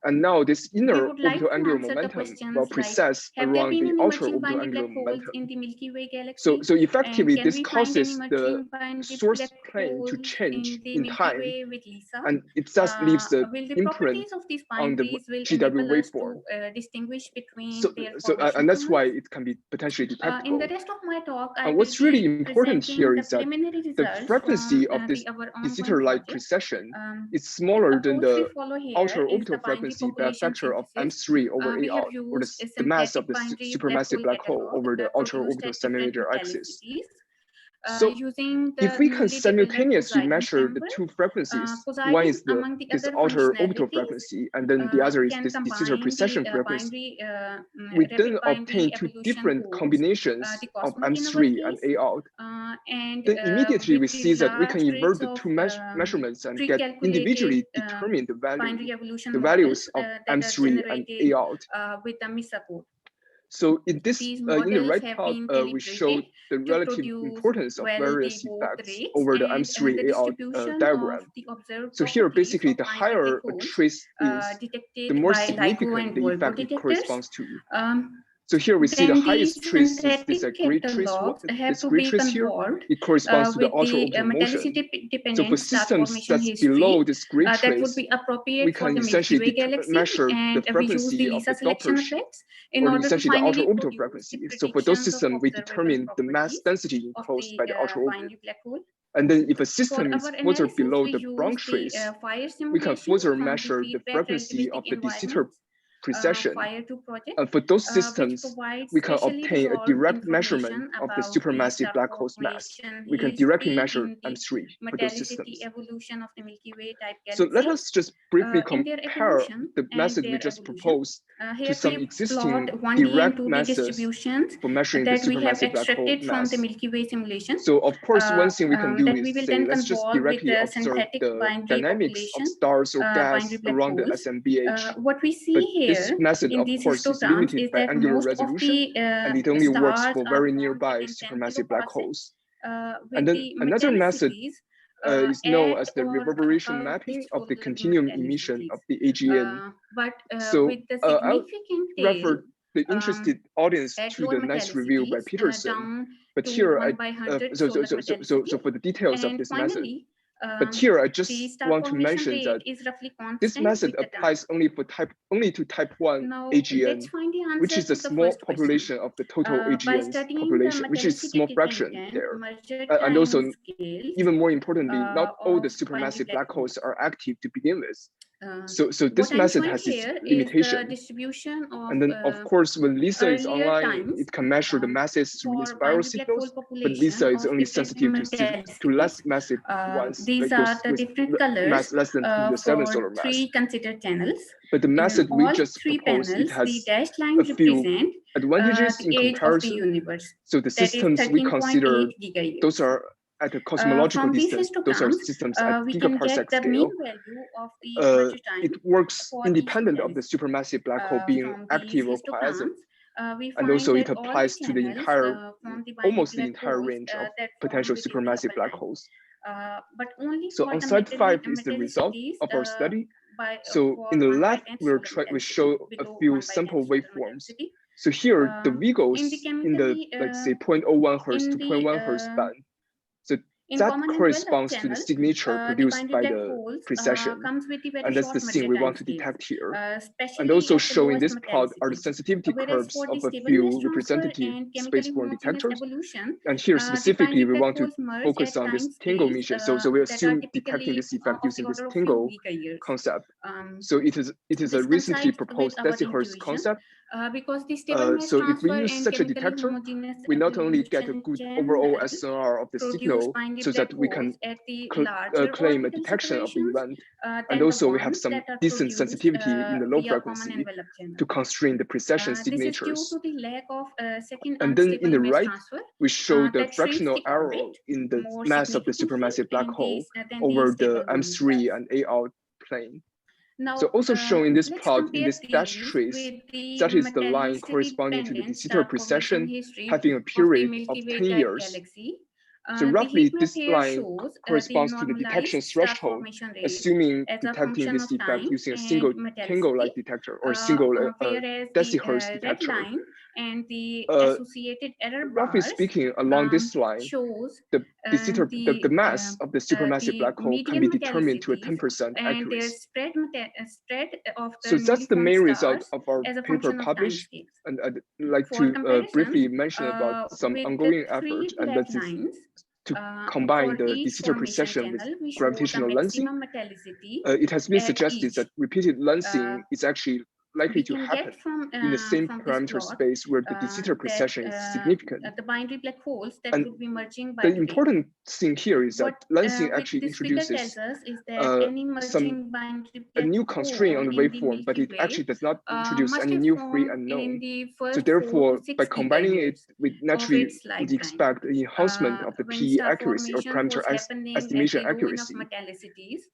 And now this inner orbital angular momentum will precess around the outer orbital angular momentum. So effectively, this causes the source plane to change in time, and it just leaves the imprint on the GW waveform. And that's why it can be potentially detectable. In the rest of my talk, and what's really important here is that the frequency of this de Sitter-like precession is smaller than the outer orbital frequency by a factor of M3 over A out, or the mass of the supermassive black hole over the outer orbital semi-major axis. So if we can simultaneously measure the two frequencies, one is this outer orbital frequency, and then the other is this de Sitter precession frequency, we then obtain two different combinations of M3 and A out. Then immediately we see that we can invert the two measurements and get individually determine the values of M3 and A out. So in this, in the right part, we showed the relative importance of various effects over the M3 A out diagram. So here, basically, the higher a trace is, the more significant the effect it corresponds to. So here we see the highest trace is this gray trace. This gray trace here, it corresponds to the outer orbital motion. So for systems that's below this gray trace, we can essentially measure the frequency of the Doppler shift, or essentially the outer orbital frequency. So for those systems, we determine the mass density enclosed by the outer orbit. And then if a system is further below the brown trace, we can further measure the frequency of the de Sitter precession. And for those systems, we can obtain a direct measurement of the supermassive black hole's mass. We can directly measure M3 for those systems. So let us just briefly compare the method we just proposed to some existing direct methods for measuring the supermassive black hole mass. So of course, one thing we can do is say, let's just directly observe the dynamics of stars or gas around the SMBH. What we see here this method, of course, is limited by angular resolution, and it only works for very nearby supermassive black holes. And then another method is known as the reverberation mapping of the continuum emission of the AGN. So I'll refer the interested audience to the next review by Peterson. But here, so for the details of this method. But here, I just want to mention that this method applies only to type 1 AGN, which is a small population of the total AGN population, which is a small fraction there. And also, even more importantly, not all the supermassive black holes are active to begin with. So this method has its limitation. And then, of course, when LISA is online, it can measure the masses through spiral signals, but LISA is only sensitive to less massive ones, like those with mass less than 10 to the 7 solar mass. But the method we just proposed, it has a few advantages in comparison. So the systems we consider, those are at a cosmological distance, those are systems at gigaparsec scale. It works independent of the supermassive black hole being active or quiescent. And also it applies to the entire, almost the entire range of potential supermassive black holes. But only so on slide 5 is the result of our study. So in the left, we show a few sample waveforms. So here, the Vigos in the, let's say, 0.01 Hertz to 0.1 Hertz band. So that corresponds to the signature produced by the precession. And that's the thing we want to detect here. And also shown in this plot are the sensitivity curves of a few representative spaceborne detectors. And here specifically, we want to focus on this Tingle mission. So we assume detecting this effect using this Tingle concept. So it is a recently proposed decihertz concept. So if we use such a detector, we not only get a good overall SNR of the signal so that we can claim a detection of the event, and also we have some decent sensitivity in the low frequency to constrain the precession signatures. And then in the right, we show the fractional error in the mass of the supermassive black hole over the M3 and A out plane. Now, so also shown in this plot, in this dash trace, that is the line corresponding to the de Sitter precession having a period of 10 years. So roughly this line corresponds to the detection threshold, assuming detecting this effect using a single Tingle-like detector or a single decihertz detector. And the associated error bars, roughly speaking, along this line, shows the mass of the supermassive black hole can be determined to a 10% accuracy. Spread of the so that's the main result of our paper published. And I'd like to briefly mention about some ongoing effort, and that is to combine the de Sitter precession with gravitational lensing. It has been suggested that repeated lensing is actually likely to happen in the same parameter space where the de Sitter precession is significant. The binary black holes that would be merging by the important thing here is that lensing actually introduces a new constraint on the waveform, but it actually does not introduce any new free unknown. So therefore, by combining it, we naturally would expect an enhancement of the PE accuracy or parameter estimation accuracy.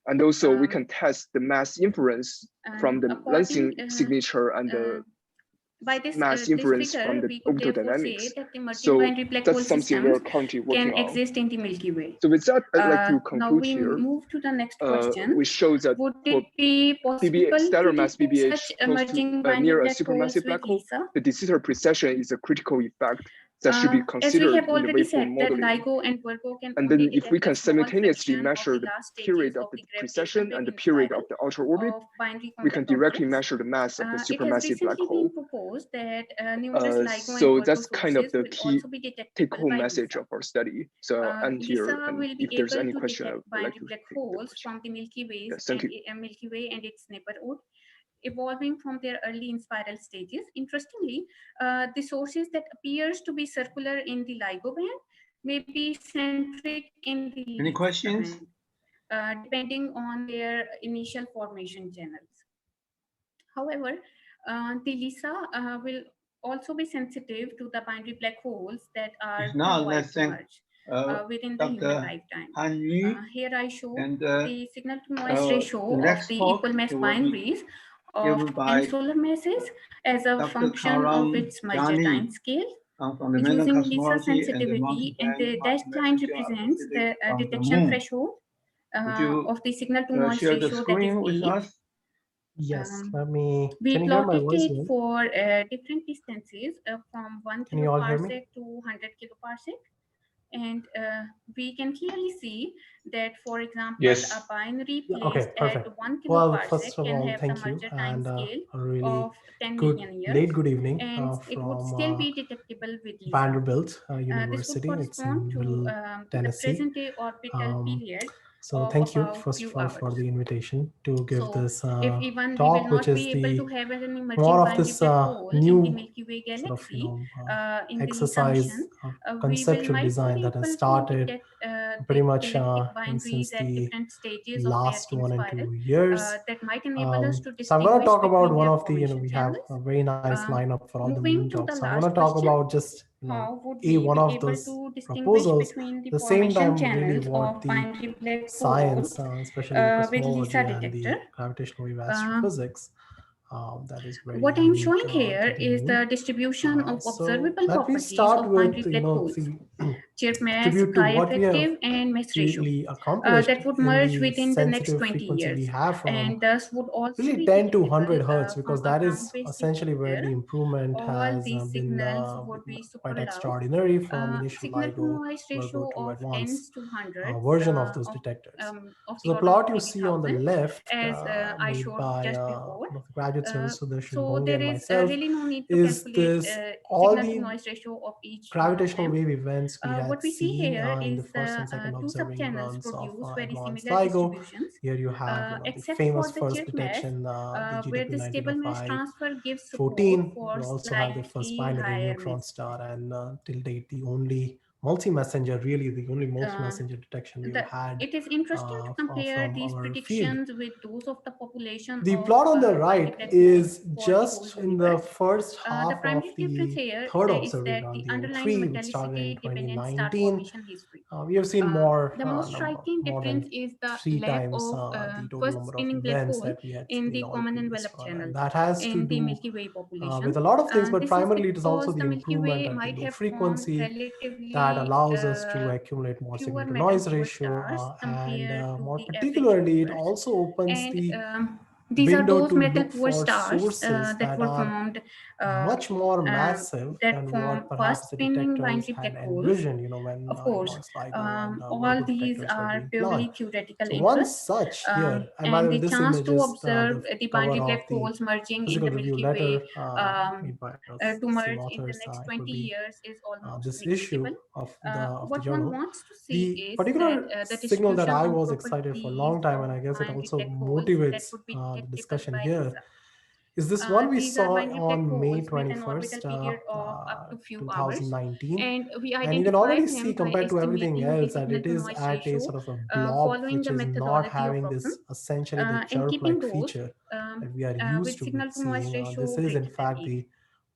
And also we can test the mass inference from the lensing signature and the mass inference from the orbital dynamics. So that's something we're currently working on. Exist in the Milky Way. So with that, I'd like to conclude now we here. Move to the next question. We show that would it be possible stellar mass BBH close to near a supermassive black hole, the de Sitter precession is a critical effect that should be considered in the waveform modeling. And then if we can simultaneously measure the period of the precession and the period of the outer orbit, we can directly measure the mass of the supermassive black hole. So that's kind of the key take-home message of our study. So I'll end here, and if there's any question, I would like to take the question. From the Milky Way, yes, thank you. Milky Way and its neighborhood, evolving from their early in spiral stages. Interestingly, the sources that appears to be circular in the LIGO band may be centric in the any questions? Depending on their initial formation channels. However, the LISA will also be sensitive to the binary black holes that are within the human lifetime. Here I show the signal to noise ratio of the equal mass binaries of n solar masses as a function of its merger time scale. Using LISA sensitivity, and the dashed line represents the detection threshold of the signal to noise ratio, that is 8. Yes, let me. We can you hear my plotted voice? it for different distances from 1 kiloparsec to 100 kiloparsec. And we can clearly see that, for example, a binary placed at 1 kiloparsec well, first of can all, have thank the you, merger and time scale a really of 10 good million years. late good evening and from it would still be detectable with LISA. Vanderbilt University. This would It's in Middle Tennessee. The present day orbital period. So thank you first of all for the invitation to give this talk, which is the more of this new sort of exercise conceptual design that has started pretty much since the last 1 and 2 years. So I'm going to talk about one of the we have a very nice lineup for all the moon jobs. So I want to talk about just one of those proposals. At the same time, really what the science, especially the cosmology and the gravitational wave astrophysics, that is very what I'm showing unique here to the is moon. the distribution of observable So let me properties start of with, binary black holes. Chirp mass, tribute to chi what we have effective, and mass ratio really accomplished that would in merge the within the next sensitive 20 frequency we years, have from and thus would also really be 10 to visible 100 hertz, because from a that is ground-based essentially where the detector. improvement All has these been signals would be super quite loud. extraordinary from initial Signal to LIGO, noise Virgo ratio to of tens advanced to hundreds version of those detectors. of So the the order of plot you maybe see on the 1000, left, as I made showed by just before. one of the graduate students, Sudarshan So Bongi there and is myself, really no need to is calculate this all signal to the noise ratio of each gravitational one of them. wave events we had What we see seen here in the is first and second the two observing subchannels runs of produce very advanced similar LIGO. distributions, Here you have the except famous for the first chirp mass, detection, the where the stable mass GW2 transfer gives support 14. for You also have the first slightly binary higher neutron mass. star, and till date the only multi-messenger, really the only multi-messenger detection we've had It is interesting to compare from these our field. predictions with those of the population The of plot on the right black is holes for the whole just in the universe. first The half of primary difference the here third is observing that run, the the underlying O3, which started in metallicity-dependent star 2019. formation history. We have seen more The most striking more difference than is the 3 lack times of the total first number of spinning black events hole that we had in seen the in all common previous envelope run. channel And that has to in the do Milky Way population. with a lot of things, but This primarily is it is also because the the Milky Way improvement of the might low have formed frequency relatively that allows us to accumulate more fewer signal to metal noise poor ratio, stars and compared to more the average particularly, it universe. also opens And the these are window those to metal look poor for stars sources that that were are formed much more massive that than form what first perhaps the spinning detectors binary had black holes. envisioned, when Of course, advanced LIGO and all Virgo these detectors were are being purely planned. theoretical So one interest, such here, and by and the way, the this chance image to is observe the the cover binary of black the holes merging in physical the review Milky Way letter made by to the same merge in the authors. next It 20 would be years is almost this issue negligible. of the What one journal. wants to see The is that particular the signal that distribution I of was excited for a long properties time, and of I guess it binary also black holes that motivates would be the detectable discussion by here, NASA. is this one we These are saw binary black on May holes with an orbital 21st, period of up to few hours, 2019. and we And you can already identified them see, by compared to everything estimating the else, that signal it to is noise at a ratio sort of a blob, following which the is not methodology of having this Rossum, essentially the and keeping chirp-like those feature that we are with used to signal to noise seeing. This ratio is in greater than fact 8. the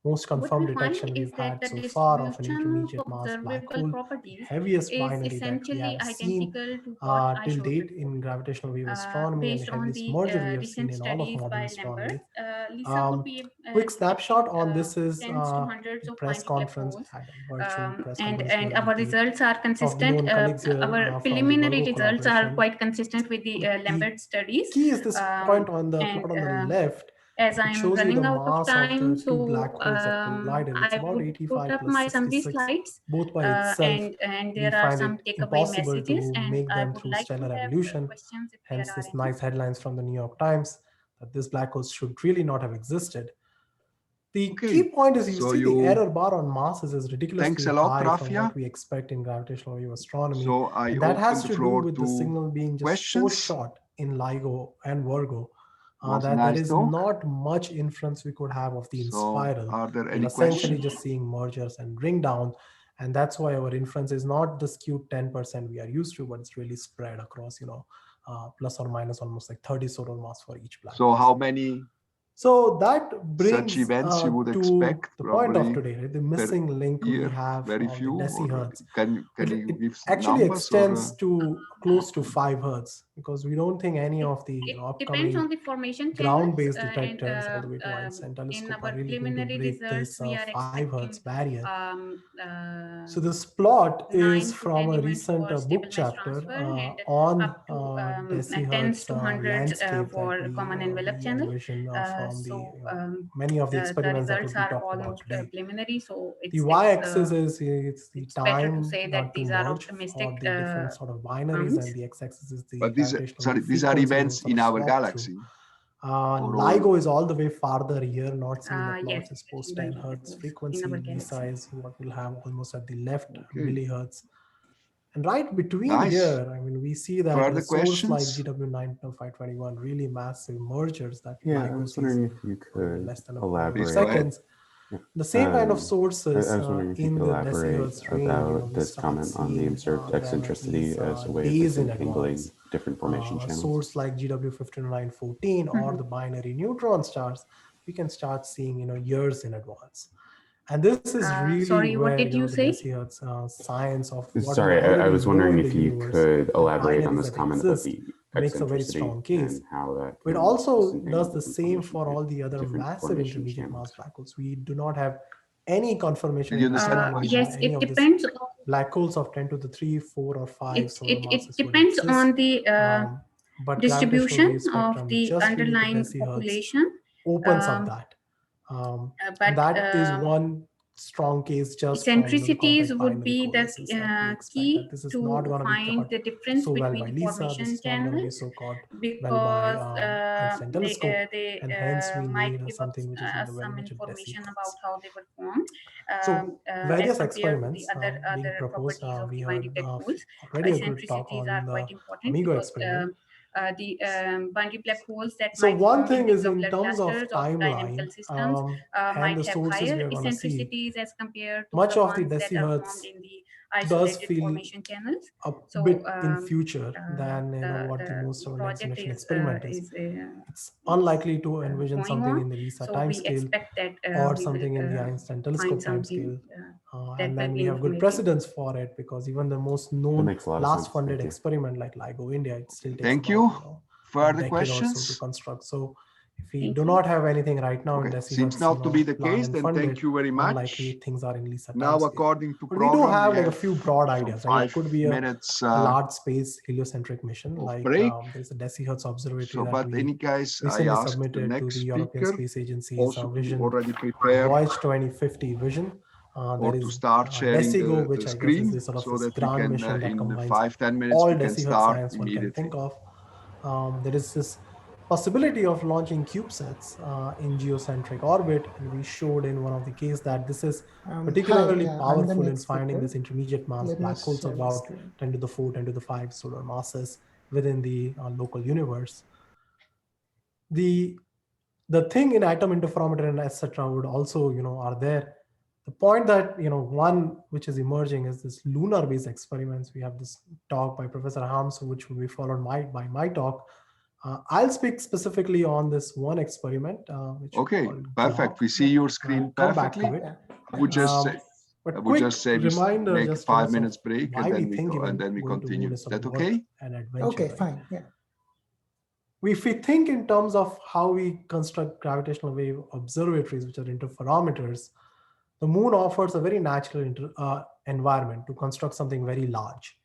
most What confirmed we find detection is we've that had the so far of an distribution intermediate of mass black observable hole, the properties heaviest is binary that we essentially have seen identical to what I till showed date before. in gravitational wave astronomy, and the Based on heaviest the merger we have seen recent in all of studies modern by astronomy. Lambert, Lisa would be Quick snapshot detecting on this is tens to hundreds of press binary black conference. holes, I had a virtual press and conference here our with the results are of the consistent. known colleagues here Our from the preliminary Virgo results are collaboration. quite consistent with the Lambert studies. Key is this point on the And plot on the left. as It I'm shows you the running out of mass of time, the two so black holes that collided. It's I about would 85 put up plus my summary 66, slides, both by itself. and We there are find some it takeaway impossible messages, to and make I them would through like to stellar have evolution. questions if Hence, there are this any. nice headlines from the New York Times that this black hole should really not have existed. The key point is you see the error bar on masses is ridiculously high from what we expect in gravitational wave astronomy. And that has to do with the signal being just so short in LIGO and Virgo that there is not much inference we could have of the inspiral. We're essentially just seeing mergers and ring down. And that's why our inference is not the skewed 10% we are used to, but it's really spread across, plus or minus almost like 30 solar mass for each planet. So how many so that brings such events you would to expect? the point of today, right? The missing link we have very of few, the decihertz. Can you give actually numbers extends to close to 5 hertz, because we don't think any of the depends on upcoming the formation ground-based channels, detectors all the way to Einstein in telescope our are really going to preliminary break results, this we are 5 hertz expecting barrier. So this plot 9 is to from 10 a events recent for book stable mass chapter transfer, and on up to tens decihertz to hundreds landscape for that common envelope we channel. envision from So many of the the experiments that will results be are talked about almost today. preliminary. So The y-axis is it's the better to time say that not to these are merge optimistic for the different sort of binaries, and the x-axis is the gravitational these are events in our galaxy. LIGO is all the way farther here, not seen in the plots. Yes, It's post 10 hertz frequency. Lisa is what we'll have almost at the left, millihertz. And right between here, I mean, we see that a source like GW9521, really massive mergers that I was wondering if you could less than elaborate. seconds. The same kind of sources I was wondering if you in could the elaborate decihertz range. about this comment on the observed eccentricity as a way of disentangling different formation channels. Source like GW5914 or the binary neutron stars, we can start seeing years in advance. And this is really sorry, where what did you the say? decihertz science of what Sorry, I was wondering if you could elaborate on this comment about the makes a very strong case. It also does the same for all the other massive intermediate mass black holes. We do not have any confirmation. Yes, it depends. Black holes of 10 to the 3, 4, or 5 solar masses. It depends on the distribution of the underlying population. Opens up that. But that is one strong case just eccentricities from, would be the key to find the difference so well between by Lisa, formation channels, so because and hence we might need give something which is in the some very information about how they were formed. So various experiments the other proposed, properties of we divine heard detectors. already a good talk on Eccentricities are the quite important Amigo because experiment. the boundary black holes that So might one form thing in is in nuclear terms of clusters timeline dynamical systems and might the have sources higher we are going to see, eccentricities as compared to much the of the ones that are formed in the isolated formation channels. A bit in future than what the most of the next generation experiment is. It's unlikely to envision something in the Lisa timescale or something in the Einstein telescope timescale. And then we have good precedents for it, because even the most known last funded experiment like LIGO India, it still takes further questions or so to construct. So if we do not have anything right now in Desi, seems not to be the case, then thank you very much. Unlikely things are in Lisa now timescale. According to but program, we do have like a few broad ideas, right? It could be a large space heliocentric mission, like there's a decihertz observatory that we recently submitted to the European Space Agency's vision, already prepared Voyage 2050 vision. There is to start sharing which the I screen, guess is this so that we grand can mission that in combines 5-10 minutes all we can decihertz start science one immediately. can think of. There is this possibility of launching CubeSats in geocentric orbit, and we showed in one of the cases that this is particularly powerful in finding this intermediate mass black holes of about 10 to the 4, 10 to the 5 solar masses within the local universe. The thing in atom interferometer and etc. would also, are there. The point that, one which is emerging is this lunar-based experiments. We have this talk by Professor Hams, which will be followed by my talk. I'll speak specifically on this one experiment. Okay, perfect. We see your screen perfectly. I would just say we make a 5 minutes break and then we go, and then we continue. Is that okay? Okay, fine. Yeah. If we think in terms of how we construct gravitational wave observatories, which are interferometers, the moon offers a very natural environment to construct something very large,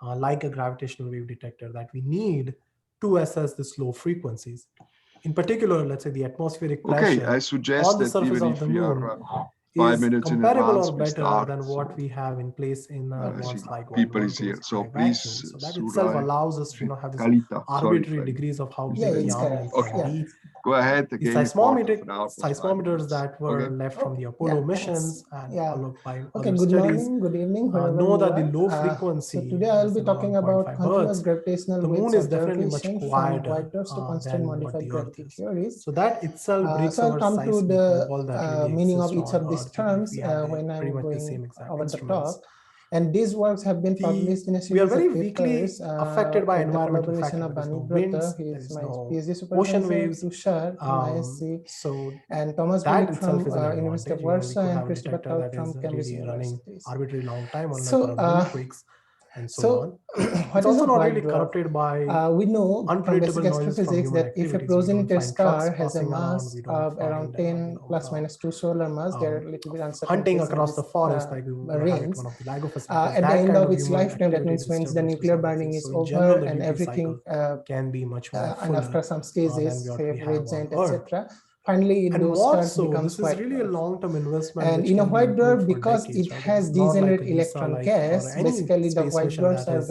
like a gravitational wave detector that we need to assess the low frequencies. In particular, let's say the atmospheric pressure I suggest on the surface of the moon is comparable or better than what we have in place in ones like people is here. So please, so that itself allows us to have this arbitrary degrees of how big the arm length can be. Go ahead. The seismometers that were left from the Apollo missions and followed by other studies good evening, know that the low frequency. So today I'll be talking about continuous gravitational the moon is definitely much quieter white dwarfs to constant modified gravity theories. So that itself breaks so I'll come to the meaning of each of these terms when I'm going over the top. And these works have been published in a series of papers affected by environmental collaboration of Bani Brota, he is my PhD supervisor, Tushar, ISC, and Thomas Bullock from University of Warsaw, and Christopher Taub from Cambridge University. Arbitrary long time on and so on. What is also a not white really dwarf? corrupted by we know from basic astrophysics that if a progenitor star has a mass of around 10 plus minus 2 solar mass, there are a little bit uncertain hunting across the forest like range. At the end of its lifetime, that means when the nuclear burning is over and everything can be much more and after some stages, say red giant, etc. Finally, those stars becomes white really a long-term investment. And in a white dwarf, because it has degenerate electron gas, basically the white dwarfs are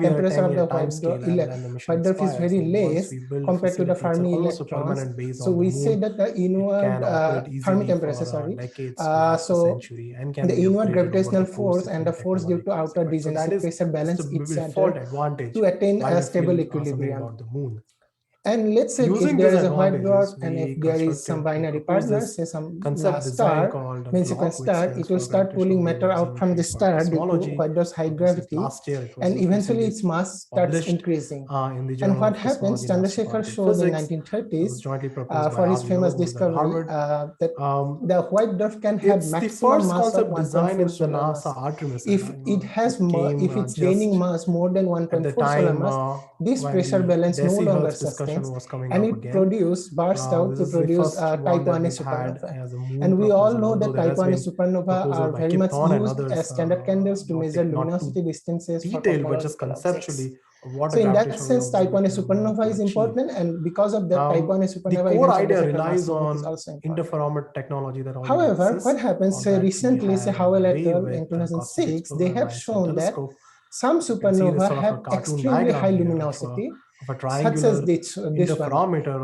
temperature of the white dwarf is very less compared to the Fermi electrons. So we say that the inward Fermi temperature, so the inward gravitational force and the force due to outer degeneration pressure balance itself to attain a stable equilibrium. And let's say if there is a white dwarf and if there is some binary partner, say some star, main sequence star, it will start pulling matter out from the star due to white dwarf's high gravity, and eventually its mass starts increasing. And what happens, Chandrasekhar showed in 1930s for his famous discovery that the white dwarf can have maximum mass of 1.4 solar mass. If it has if it's gaining mass more than 1.4 solar mass, this pressure balance no longer sustains, and it bursts out to produce type 1a supernova. And we all know that type 1a supernova are very much used as standard candles to measure luminosity distances for cosmological objects. So in that sense, type 1a supernova is important, and because of that, type 1a supernova the core idea relies on interferometer technology that already However, exists, what happens, say recently, say Howell et al. In 2006, they have shown that some supernova have extremely high luminosity, such as this one.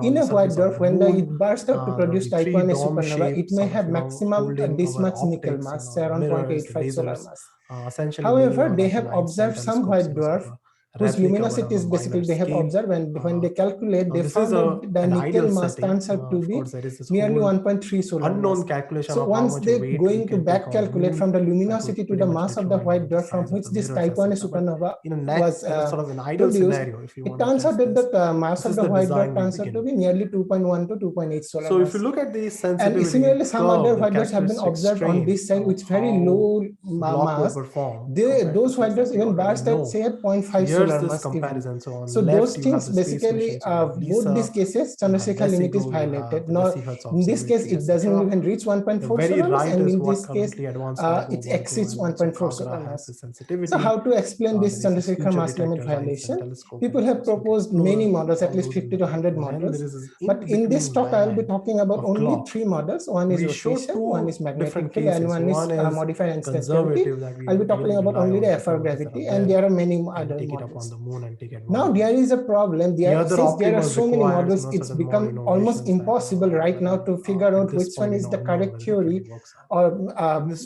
In a white dwarf, when it bursts out to produce type 1a supernova, it may have maximum this much nickel mass, say around 0.85 solar mass. However, they have observed some white dwarf whose luminosity is basically they have observed, and when they calculate, they found that the nickel mass turns out to be nearly 1.3 solar mass. So once they going to back calculate from the luminosity to the mass of the white dwarf from which this type 1a supernova was produced, it turns out that the mass of the white dwarf turns out to be nearly 2.1 to 2.8 solar mass. So if you look at the sensitivity, and similarly some other white dwarfs have been observed on this side with very low mass. Those white dwarfs even burst at say at 0.5 solar mass. So those things basically, both these cases, Chandrasekhar limit is violated. Now, in this case, it doesn't even reach 1.4 solar mass, and in this case, it exceeds 1.4 solar mass. So how to explain this Chandrasekhar mass limit violation? People have proposed many models, at least 50 to 100 models. But in this talk, I will be talking about only 3 models. One is rotation, one is magnetic field, and one is modified Einstein's gravity. I'll be talking about only the FR gravity, and there are many other models. Now there is a problem. Since there are so many models, it's become almost impossible right now to figure out which one is the correct theory, or and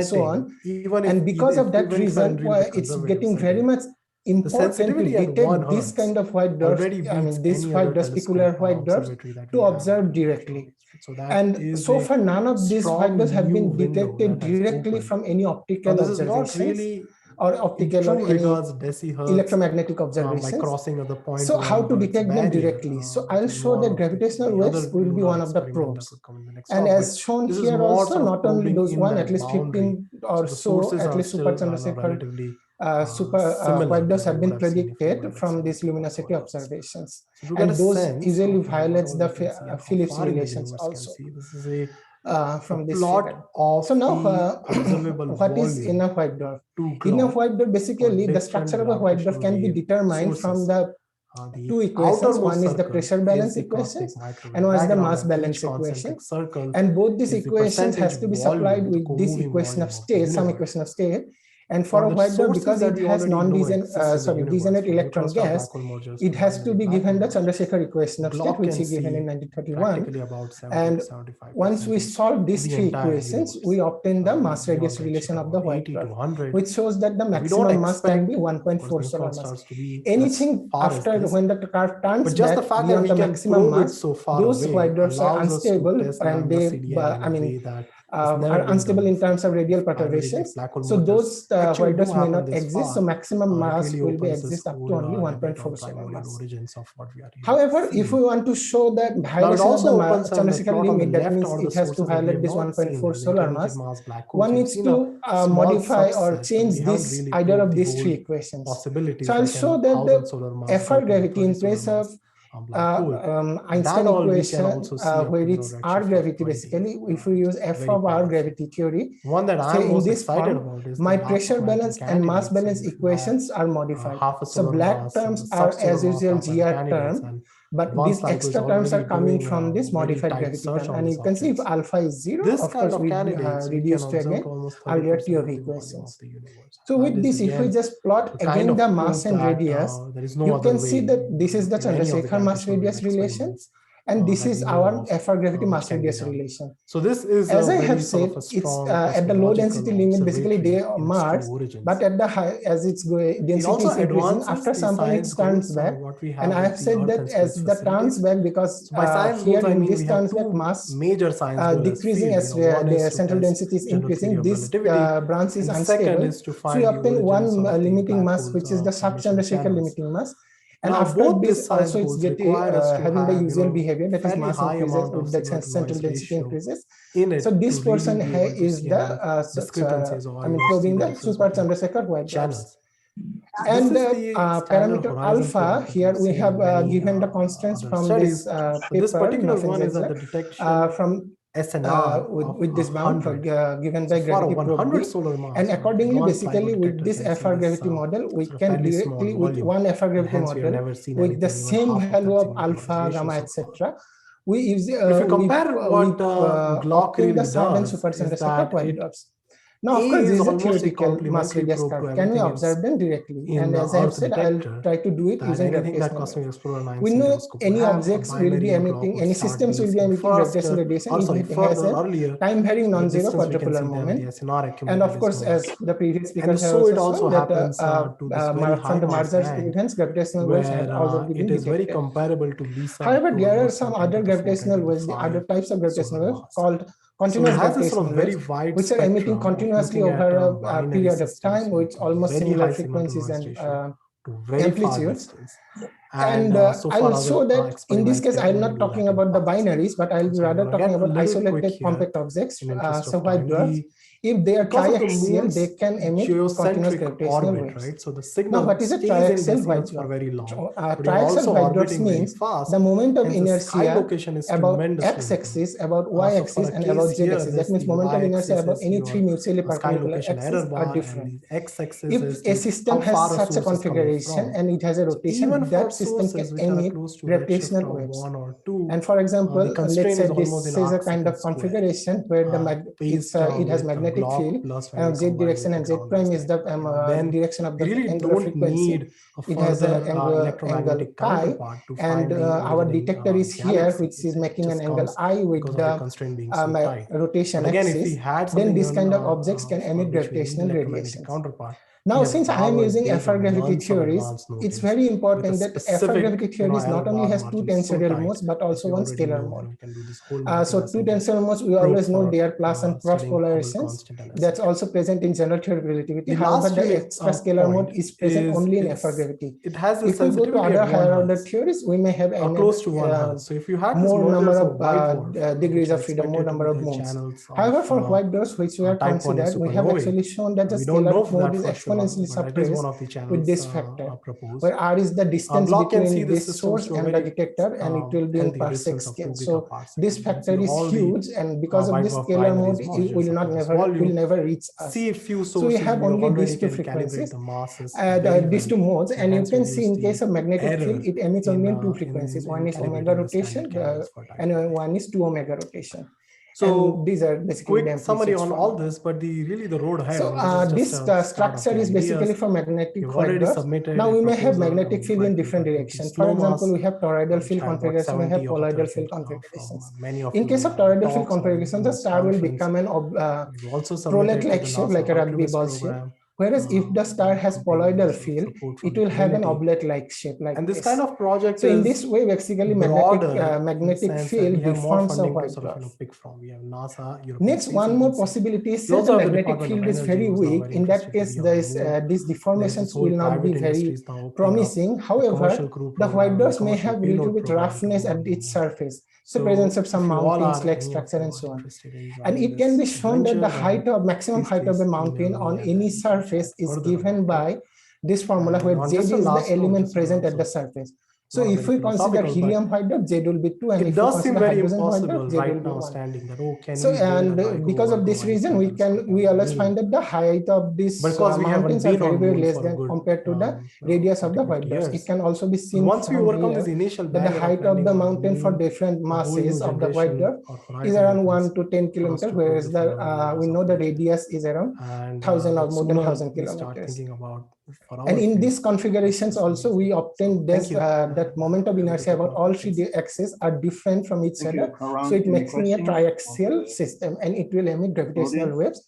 so on. And because of that reason, it's getting very much important to detect this kind of white dwarf, this white dwarf, specular white dwarfs, to observe directly. And so far, none of these white dwarfs have been detected directly from any optical observations or optical or any electromagnetic observations. By crossing of the point. So how to detect them directly? So I'll show that gravitational waves will be one of the probes. And as shown here also, not only those one, at least 15 or so, at least super Chandrasekhar white dwarfs have been predicted from these luminosity observations. And those easily violates the Phillips relations also. From this figure. So now, what is in a white dwarf? In a white dwarf, basically, the structure of a white dwarf can be determined from the 2 equations. One is the pressure balance equation, and one is the mass balance equation. And both these equations has to be supplied with this equation of state, some equation of state. And for a white dwarf, because it has degenerate electron gas, it has to be given the Chandrasekhar equation of state, which he given in 1931. And once we solve these 3 equations, we obtain the mass radius relation of the white dwarf, which shows that the maximum mass can be 1.4 solar mass. Anything after when the curve turns back beyond the maximum mass, those white dwarfs are unstable, and they are unstable in terms of radial perturbations. So those white dwarfs may not exist. So maximum mass will be exist up to only 1.4 solar mass. However, if we want to show that violation of the Chandrasekhar limit, that means it has to violate this 1.4 solar mass, one needs to modify or change this either of these 3 equations. So I'll show that the FR gravity in place of Einstein equation, where it's R gravity basically, if we use F of R gravity theory, say in this form, my pressure balance and mass balance equations are modified. So black terms are as usual GR term, but these extra terms are coming from this modified gravity term. And you can see if alpha is 0, of course we reduce to again earlier theory equations. So with this, if we just plot again the mass and radius, you can see that this is the Chandrasekhar mass radius relation, And this is our FR gravity mass radius relation. So this is, as I have said, it's at the low density limit, basically they merge, but at the high, as its density is increasing, after some point it turns back. And I have said that as the turns back, because here in this turns back mass decreasing as the central density is increasing, this branch is unstable. So we obtain one limiting mass, which is the sub-Chandrasekhar limiting mass. And now, after this also it's getting having the usual behavior, that is mass increases with the central density increases. So this portion is the probing the super Chandrasekhar white dwarfs. And parameter alpha, here we have given the constraints from this paper. This particular one is at the detection from SNR with this bound given by gravity probe solar mass, and accordingly, basically with this FR gravity model, we can directly with one FR gravity model with the same value of alpha, gamma, etc. We use if you compare what Glock really does, super Chandrasekhar white dwarfs. Now, of course, this is a theoretical mass radius curve. Can we observe them directly? And as I have said, I'll try to do it using gravitational. We know any objects will be emitting, any systems will be emitting gravitational radiation if it has a time-varying non-zero quadrupolar moment. And of course, as the previous speakers have also shown, that from the Marzer's events, gravitational waves have already been detected. Very comparable to Lisa. However, there are some other gravitational waves, the other types of gravitational waves called continuous gravitational waves, which are emitting continuously over a period of time with almost similar frequencies and amplitudes. And I will show that in this case, I'm not talking about the binaries, but I'll be rather talking about isolated compact objects. So white dwarfs, if they are triaxial, they can emit continuous gravitational waves. Right? So the signal now, what is a triaxial white dwarf? Very long. Triaxial white dwarfs means the moment of inertia about x-axis, about y-axis, and about z-axis. That means moment of inertia about any three mutually perpendicular axes are different. If a system has such a configuration and it has a rotation, that system can emit gravitational waves. And for example, let's say this is a kind of configuration where it has magnetic field, z direction and z prime is the direction of the angular frequency. It has an angle pi, and our detector is here, which is making an angle I with the rotation axis. Then this kind of objects can emit gravitational radiation. Now, since I am using FR gravity theories, it's very important that FR gravity theories not only has two tensorial modes, but also one scalar mode. So two tensorial modes, we always know they are plus and cross polarizations. That's also present in general theoretical relativity. However, the extra scalar mode is present only in FR gravity. If we go to other higher order theories, we may have close to 100. So if you had more number of degrees of freedom, more number of modes. However, for white dwarfs, which we have considered, we have actually shown that the scalar mode is exponentially suppressed with this factor, where R is the distance between this source and the detector, and it will be in parsec scale. So this factor is huge, and because of this scalar mode, it will never reach us. So we have only these two frequencies, these two modes, and you can see in case of magnetic field, it emits only in two frequencies. One is omega rotation, and one is 2 omega rotation. So these are basically quick summary on all this, but the road ahead. So this structure is basically for magnetic white dwarfs. Now we may have magnetic field in different directions. For example, we have toroidal field configuration, we have colloidal field configurations. In case of toroidal field configuration, the star will become an prolet-like shape, like a rugby ball shape. Whereas if the star has poloidal field, it will have an oblate-like shape like this. Kind of project. So in this way, basically magnetic field deforms a white dwarf. Next, one more possibility is say the magnetic field is very weak. In that case, these deformations will not be very promising. However, the white dwarfs may have a little bit roughness at its surface. So presence of some mountains-like structure and so on. And it can be shown that the maximum height of a mountain on any surface is given by this formula where Z is the element present at the surface. So if we consider helium white dwarf, Z will be 2, and if we consider hydrogen white dwarf, Z will be 1. So and because of this reason, we always find that the height of these mountains are very less than compared to the radius of the white dwarfs. It can also be seen once we overcome this initial that the height of the mountain for different masses of the white dwarf is around 1 to 10 kilometers, whereas we know the radius is around 1,000 or more than 1,000 kilometers. And in these configurations also, we obtain this that moment of inertia about all three axes are different from each other. So it makes me a triaxial system, and it will emit gravitational waves.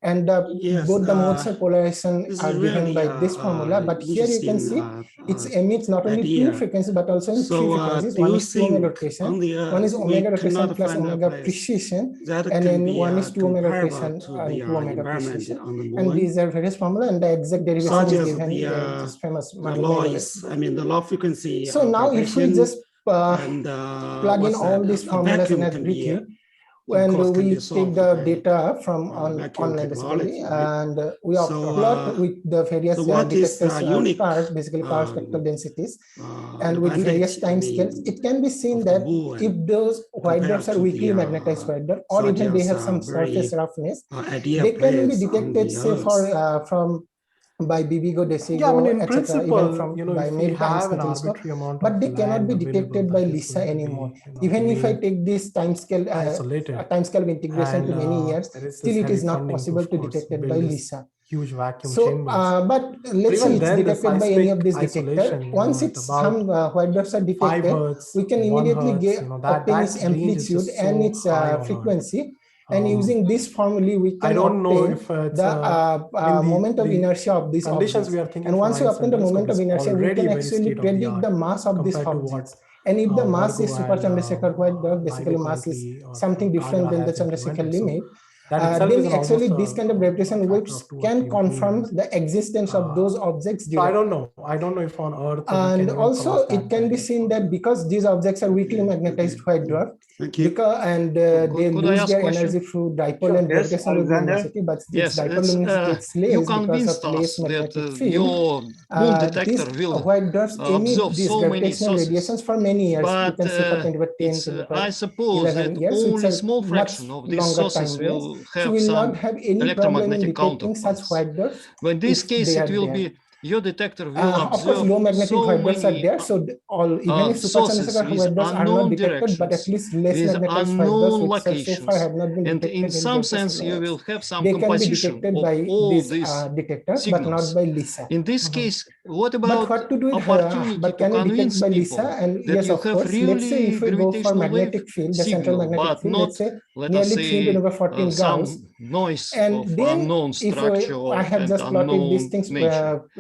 And both the modes of polarization are given by this formula, but here you can see it emits not only two frequencies but also in three frequencies. One is 2 omega rotation, one is omega rotation plus omega precision, and then one is 2 omega rotation and 2 omega precision. And these are various formula, and the exact derivation is given in this famous the law of frequency. So now if we just plug in all these formulas in as briefly, and we take the data from online basically, and we plot with the various detectors curves, basically power spectral densities, and with various time scales, it can be seen that if those white dwarfs are weakly magnetized white dwarf, or even they have some surface roughness, they can be detected, say, from by BBGO, DESIGO, etc., even from by many times telescope, but they cannot be detected by LISA anymore. Even if I take this time scale of integration to many years, still it is not possible to detect it by LISA. Huge vacuum so, chambers. But let's say it's detected by any of these detectors. Once it's some white dwarfs are detected, we can immediately obtain its amplitude and its frequency. And using this formula, we can obtain the moment of inertia of these objects. And once we obtain the moment of inertia, we can actually predict the mass of these objects. And if the mass is super Chandrasekhar white dwarf, basically mass is something different than the Chandrasekhar limit, then actually this kind of gravitational waves can confirm the existence of those objects directly. I don't know if on Earth. And also it can be seen that because these objects are weakly magnetized white dwarf, and they lose their energy through dipole and gravitational luminosity, but this dipole luminosity gets less because of less magnetic field. These white dwarfs emit these gravitational radiations for many years. You can say for 10 to 11 years, which are small fraction of these sources will have will not have any problem in detecting such white dwarfs. But in this case, it will be your detector will observe of course, low magnetic white dwarfs are there, so even if super Chandrasekhar white dwarfs are not detected, but at least less magnetized white dwarfs, which so far have not been detected. And in some sense, you will have some they can be composition detected by these detectors, signals. but not by LISA. In this case, what about what to do with opportunity but can to we detect convince by people LISA? And that yes, you of have course, really let's say if we go for magnetic field, the central magnetic field, let's say nearly 3 to the power 14 Gauss, noise and of then unknown structure I have just plotted these things,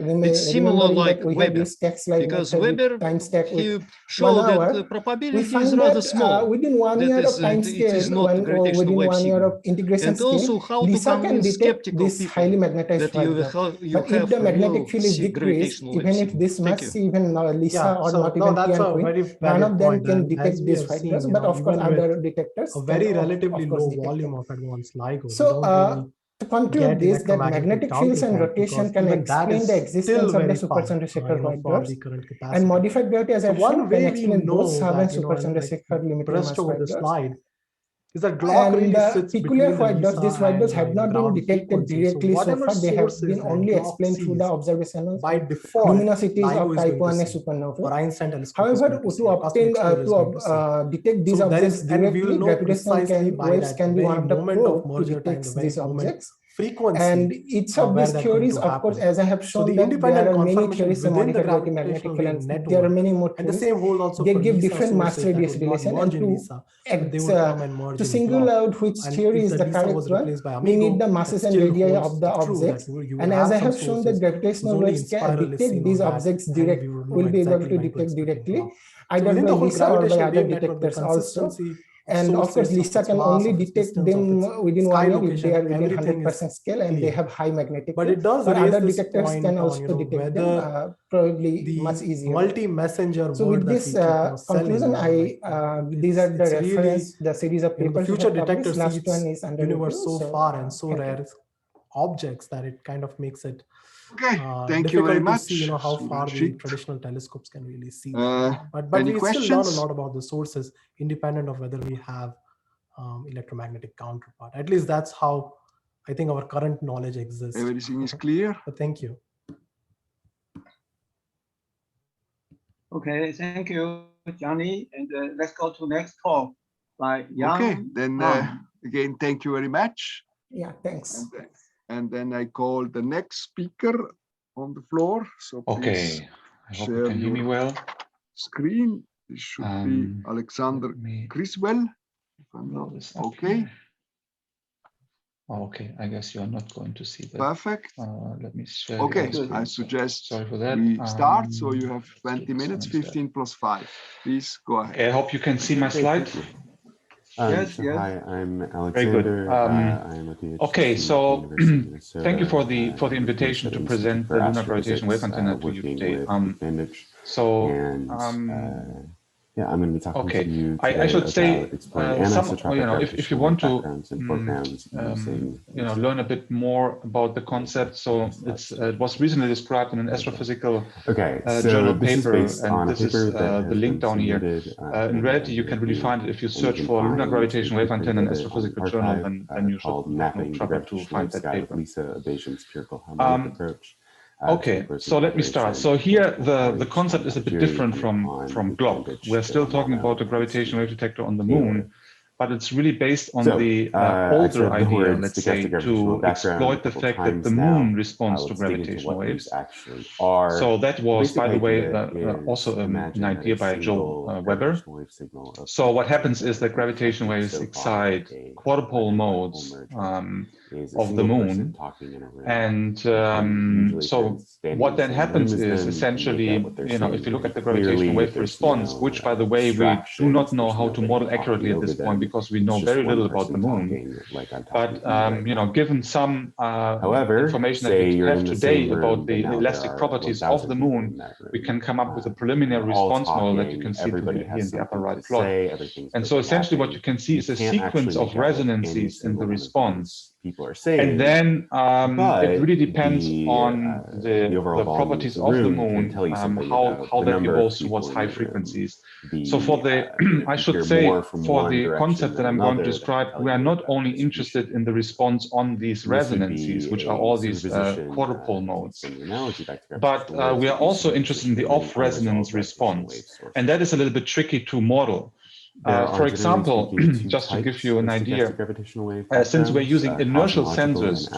it's similar like we Weber, have this stack slide because method Weber time stack he with showed 1 hour. that the probability We is find rather that small. within 1 year of time scale, within 1 year of integration and scale, also how LISA to can detect this highly magnetized white dwarf. But if the magnetic field is decreased, even if this much, even LISA or not even Queen, none of them can detect this white dwarfs. But of course, other detectors a very relatively low volume of advanced LIGO. So to conclude this, that magnetic fields and rotation can explain the existence of the super Chandrasekhar white dwarfs, and modified gravity, as I've shown, can explain both sub and super Chandrasekhar limited mass white dwarfs. Is that Glock really sits peculiar white dwarfs, these white dwarfs have not been detected frequency. directly so far. They have been only explained through the observational by default luminosities of type 1a supernovae. However, to obtain detect these objects directly, gravitational waves can be one of the probes to detect these objects. And each of these theories, of course, as I have shown, that there are many theories in modified gravity magnetic field, and there are many more theories. They give different mass radius relation, and to single out which theory is the correct one, we need the masses and radii of the objects. And as I have shown, that gravitational waves can detect these objects directly, will be able to detect directly, either by LISA or by other detectors also. And of course, LISA can only detect them within 1 year if they are within 100% scale and they have high magnetic field. But other detectors can also detect them probably much easier. Multi-messenger. So with this conclusion, these are the reference, the series of papers. The future detector last one is under universe so far and so rare objects that it kind of makes it thank you very much. To see, how far the traditional telescopes can really see. But we questions? Still learn a lot about the sources, independent of whether we have electromagnetic counterpart. At least that's how I think our current knowledge exists. Everything is clear. But thank you. Okay, thank you, Johnny. And let's go to next talk by Yang. Okay, then again, thank you very much. Yeah, thanks. And then I call the next speaker on the floor. So okay, I hope you can hear me well. screen. This should be Alexander Criswell. If I'm not okay. Okay, I guess you are not going to see that. Perfect. Let me share. Okay, I suggest we start. So you have 20 minutes, 15 plus 5. Please go ahead. Okay, I hope you can see my slide. Yes. Hi, I'm Alexander. Very good. Okay, so thank you for the invitation to present the lunar gravitational wave antenna to you today. Yeah, I'm going to be talking to you today I should say if you want to learn a bit more about the concept, so it was recently described in an astrophysical journal paper, and this is the link down here. In reality, you can really find it if you search for lunar gravitational wave antenna in astrophysical journal, and you should have no trouble to find that paper. Okay, so let me start. So here the concept is a bit different from GLOB. We're still talking about the gravitational wave detector on the moon, but it's really based on the older idea, let's say, to exploit the fact that the moon responds to gravitational waves. So that was, by the way, also an idea by Joe Weber. So what happens is that gravitational waves excite quadrupole modes of the moon, and so what then happens is essentially, if you look at the gravitational wave response, which, by the way, we do not know how to model accurately at this point because we know very little about the moon. But given some information that we have today about the elastic properties of the moon, we can come up with a preliminary response model that you can see here in the upper right plot. And so essentially what you can see is a sequence of resonances in the response. And then it really depends on the properties of the moon, how that evolves towards high frequencies. So for the, I should say, for the concept that I'm going to describe, we are not only interested in the response on these resonances, which are all these quadrupole modes, but we are also interested in the off-resonance response. And that is a little bit tricky to model. For example, just to give you an idea, since we're using inertial sensors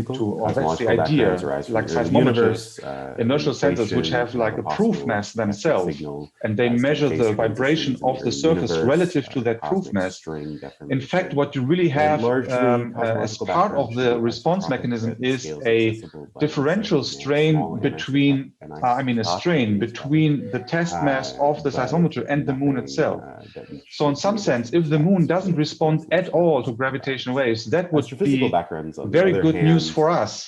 or that's the idea, like seismometers, inertial sensors which have like a proof mass themselves, and they measure the vibration of the surface relative to that proof mass. In fact, what you really have as part of the response mechanism is a differential strain between, a strain between the test mass of the seismometer and the moon itself. So in some sense, if the moon doesn't respond at all to gravitational waves, that would be very good news for us,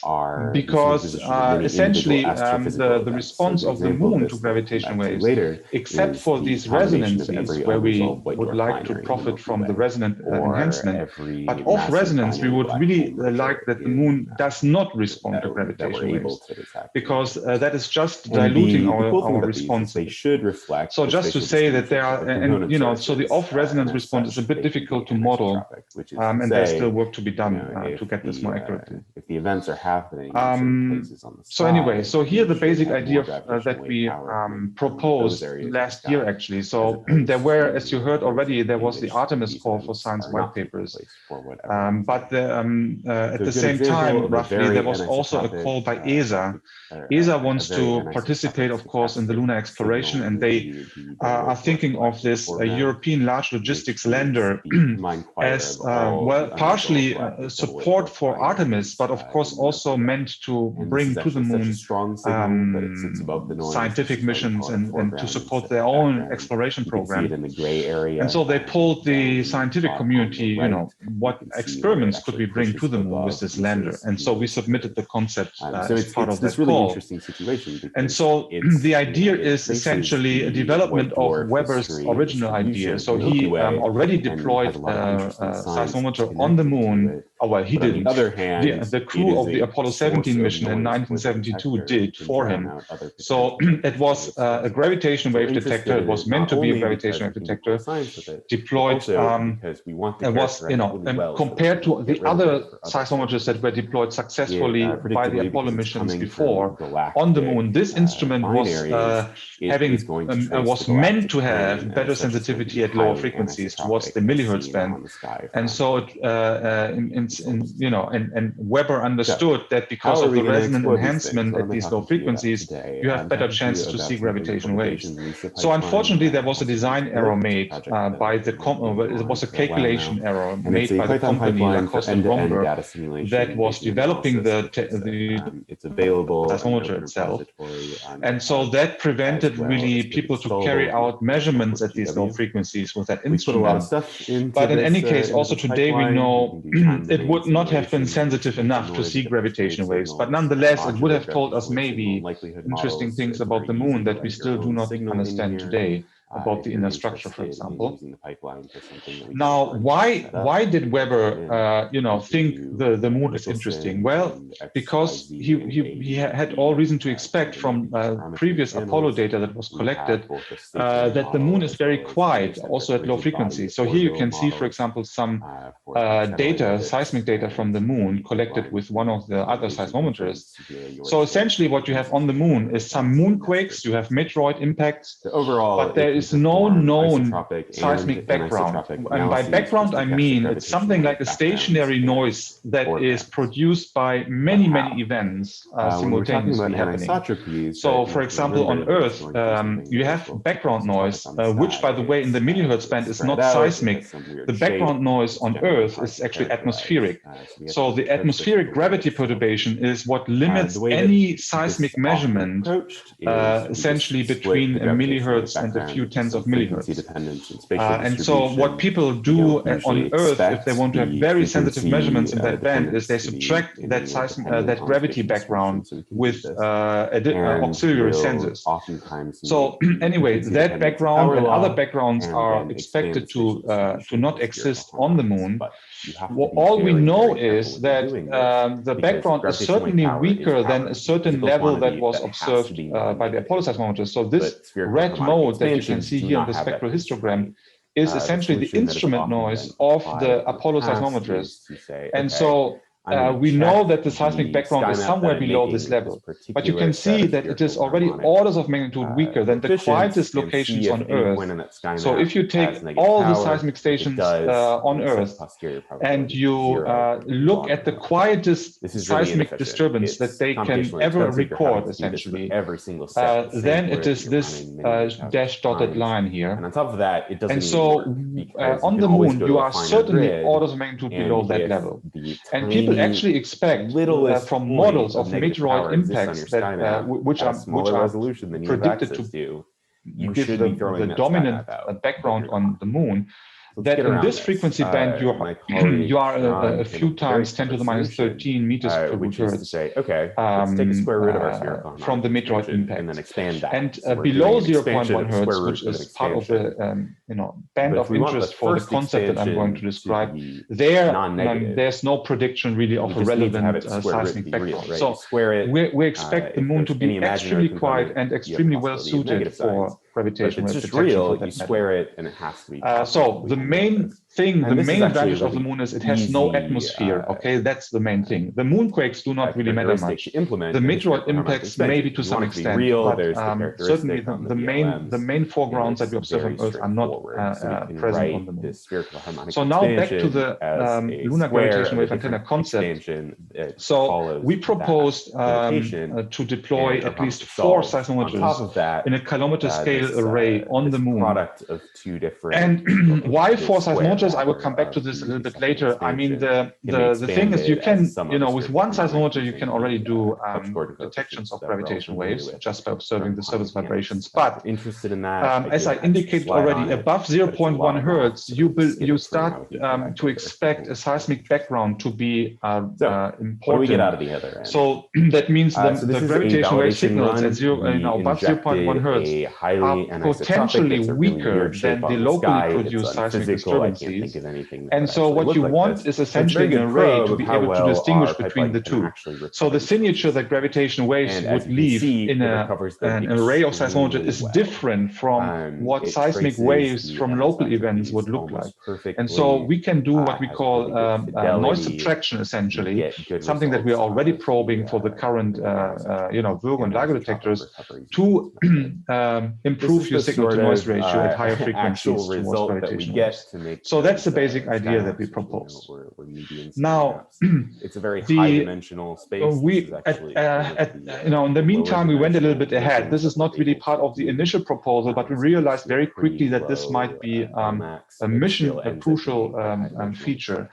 because essentially the response of the moon to gravitational waves, except for these resonances where we would like to profit from the resonant enhancement, but off resonance, we would really like that the moon does not respond to gravitational waves, because that is just diluting our response. So just to say that there are, so the off-resonance response is a bit difficult to model, and there's still work to be done to get this more accurately. If the events are happening, so anyway, so here the basic idea that we proposed last year, actually. So there were, as you heard already, there was the Artemis call for science white papers, but at the same time, roughly, there was also a call by ESA. ESA wants to participate, of course, in the lunar exploration, and they are thinking of this European large logistics lender as well, partially support for Artemis, but of course also meant to bring to the moon scientific missions and to support their own exploration program. And so they polled the scientific community, what experiments could we bring to the moon with this lander? And so we submitted the concept as part of that call. And so the idea is essentially a development of Weber's original idea. So he already deployed a seismometer on the moon. Oh, well, he didn't. The crew of the Apollo 17 mission in 1972 did for him. So it was a gravitational wave detector. It was meant to be a gravitational wave detector deployed. It was, compared to the other seismometers that were deployed successfully by the Apollo missions before on the moon, this instrument was was meant to have better sensitivity at lower frequencies towards the millihertz band. And so it, in resonance, and Weber understood that because of the resonant enhancement at these low frequencies, you have better chances to see gravitational waves. So unfortunately, there was a design error made by the it was a calculation error made by the company Lacoste and Romberg that was developing the seismometer itself, and so that prevented really people to carry out measurements at these low frequencies with that instrument. But in any case, also today we know it would not have been sensitive enough to see gravitational waves, but nonetheless it would have told us maybe interesting things about the moon that we still do not understand today, about the inner structure, for example. Now, why did Weber, think the moon is interesting? Well, because he had all reason to expect from previous Apollo data that was collected that the moon is very quiet, also at low frequencies. So here you can see, for example, some seismic data from the moon collected with one of the other seismometers. So essentially what you have on the moon is some moonquakes, you have meteoroid impacts, but there is no known seismic background. And by background, I mean it's something like a stationary noise that is produced by many, many events simultaneously happening. So for example, on Earth, you have background noise, which by the way, in the millihertz band is not seismic. The background noise on Earth is actually atmospheric. So the atmospheric gravity perturbation is what limits any seismic measurement essentially between a millihertz and a few tenths of millihertz. And so what people do on Earth, if they want to have very sensitive measurements in that band, is they subtract that gravity background with auxiliary sensors. So anyway, that background and other backgrounds are expected to not exist on the moon. All we know is that the background is certainly weaker than a certain level that was observed by the Apollo seismometers. So this red mode that you can see here in the spectral histogram is essentially the instrument noise of the Apollo seismometers. And so we know that the seismic background is somewhere below this level, but you can see that it is already orders of magnitude weaker than the quietest locations on Earth. So if you take all the seismic stations on Earth and you look at the quietest seismic disturbance that they can ever record, essentially, then it is this dashed dotted line here. And on top of that, it doesn't. And so on the moon, you are certainly orders of magnitude below that level. And people actually expect from models of meteoroid impacts that which are predicted to give the dominant background on the moon, that in this frequency band you are a few times 10 to the minus 13 meters per root hertz let's take a square root of our spherical from the meteoroid impact and then expand that. And below 0.1 hertz, which is part of the band of interest for the concept that I'm going to describe, there's no prediction really of a relevant seismic background. So we expect the moon to be extremely quiet and extremely well suited for gravitational wave detection. Real, you square it and it has to be. So the main thing, the main advantage of the moon is it has no atmosphere. Okay, that's the main thing. The moonquakes do not really matter much. The meteoroid impacts maybe to some extent, but certainly the main foregrounds that we observe on Earth are not present on the moon. So now back to the lunar gravitational wave antenna concept. So we proposed to deploy at least 4 seismometers in a kilometer scale array on the moon. And why 4 seismometers? I will come back to this a little bit later. I mean, the thing is, you can, with one seismometer, you can already do detections of gravitational waves just by observing the surface vibrations. But as I indicated already, above 0.1 hertz, you start to expect a seismic background to be important. So that means the gravitational wave signals at above 0.1 hertz are potentially weaker than the locally produced seismic disturbances. And so what you want is essentially an array to be able to distinguish between the two. So the signature that gravitational waves would leave in an array of seismometers is different from what seismic waves from local events would look like. And so we can do what we call noise subtraction, essentially, something that we are already probing for the current Virgo and LIGO detectors to improve your signal-to-noise ratio at higher frequencies towards gravitational waves. So that's the basic idea that we propose. Now, it's a very high-dimensional space. In the meantime, we went a little bit ahead. This is not really part of the initial proposal, but we realized very quickly that this might be a crucial feature.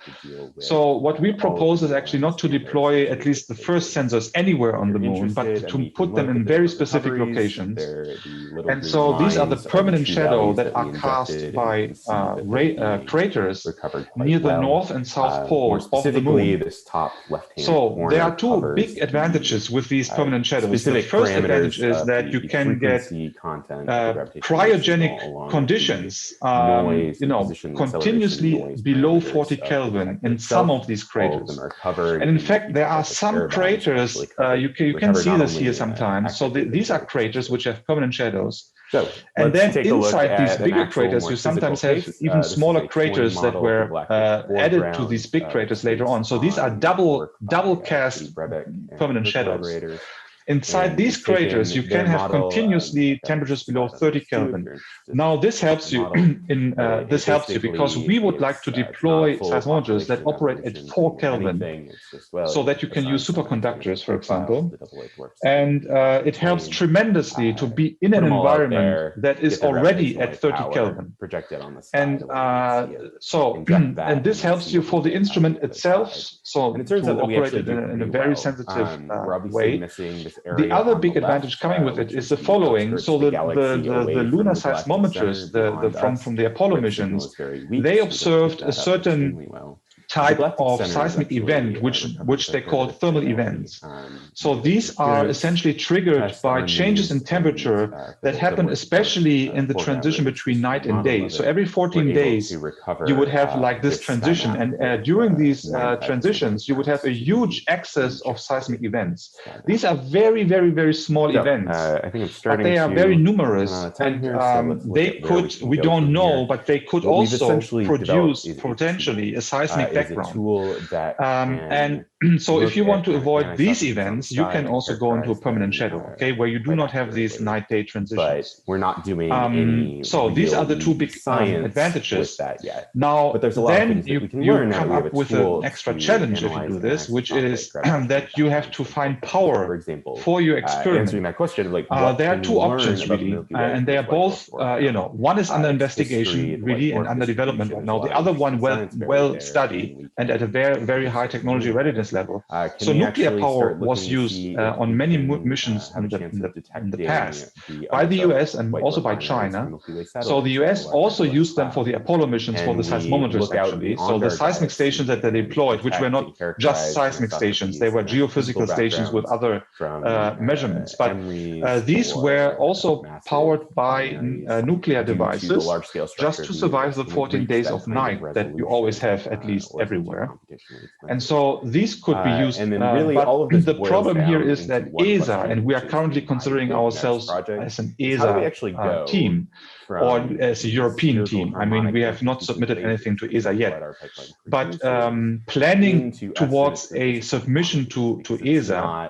So what we propose is actually not to deploy at least the first sensors anywhere on the moon, but to put them in very specific locations. And so these are the permanent shadow that are cast by craters near the north and south pole of the moon. So there are two big advantages with these permanent shadows. The first advantage is that you can get cryogenic conditions, continuously below 40 Kelvin in some of these craters. And in fact, there are some craters, you can see this here sometimes. So these are craters which have permanent shadows. And then inside these bigger craters, you sometimes have even smaller craters that were added to these big craters later on. So these are double cast permanent shadows. Inside these craters, you can have continuously temperatures below 30 Kelvin. Now, this helps you because we would like to deploy seismometers that operate at 4 Kelvin, so that you can use superconductors, for example. And it helps tremendously to be in an environment that is already at 30 Kelvin. And and this helps you for the instrument itself, so to operate it in a very sensitive way. The other big advantage coming with it is the following. So the lunar seismometers, from the Apollo missions, they observed a certain type of seismic event, which they call thermal events. So these are essentially triggered by changes in temperature that happen especially in the transition between night and day. So every 14 days, you would have like this transition. And during these transitions, you would have a huge excess of seismic events. These are very, very, very small events, but they are very numerous. And we don't know, but they could also produce potentially a seismic background. And so if you want to avoid these events, you can also go into a permanent shadow, where you do not have these night-day transitions. But we're not doing any so these are the two big advantages. Now, then you come up with an extra challenge if you do this, which is that you have to find power for your experiment. Answering that question, there are two options really, and they are both, one is under investigation really and under development right now. The other one well studied and at a very, very high technology readiness level. So nuclear power was used on many missions in the past by the US and also by China. So the US also used them for the Apollo missions for the seismometers actually. So the seismic stations that they deployed, which were not just seismic stations, they were geophysical stations with other measurements. But these were also powered by nuclear devices just to survive the 14 days of night that you always have at least everywhere. And so these could be used, and then really all of the problem here is that ESA, and we are currently considering ourselves as an ESA team, or as a European team. I mean, we have not submitted anything to ESA yet, but planning towards a submission to ESA,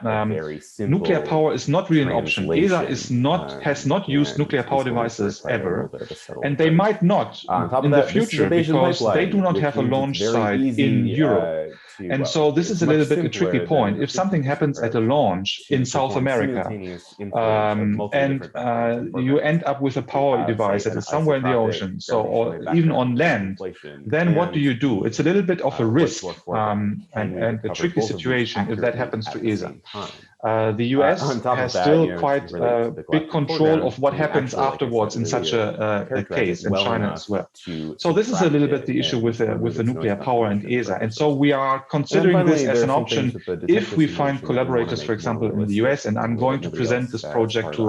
nuclear power is not really an option. ESA has not used nuclear power devices ever, and they might not in the future because they do not have a launch site in Europe. And so this is a little bit a tricky point. If something happens at a launch in South America, and you end up with a power device that is somewhere in the ocean, or even on land, then what do you do? It's a little bit of a risk and a tricky situation if that happens to ESA. The US has still quite big control of what happens afterwards in such a case, in China as well. So this is a little bit the issue with the nuclear power and ESA. And so we are considering this as an option if we find collaborators, for example, in the US, and I'm going to present this project to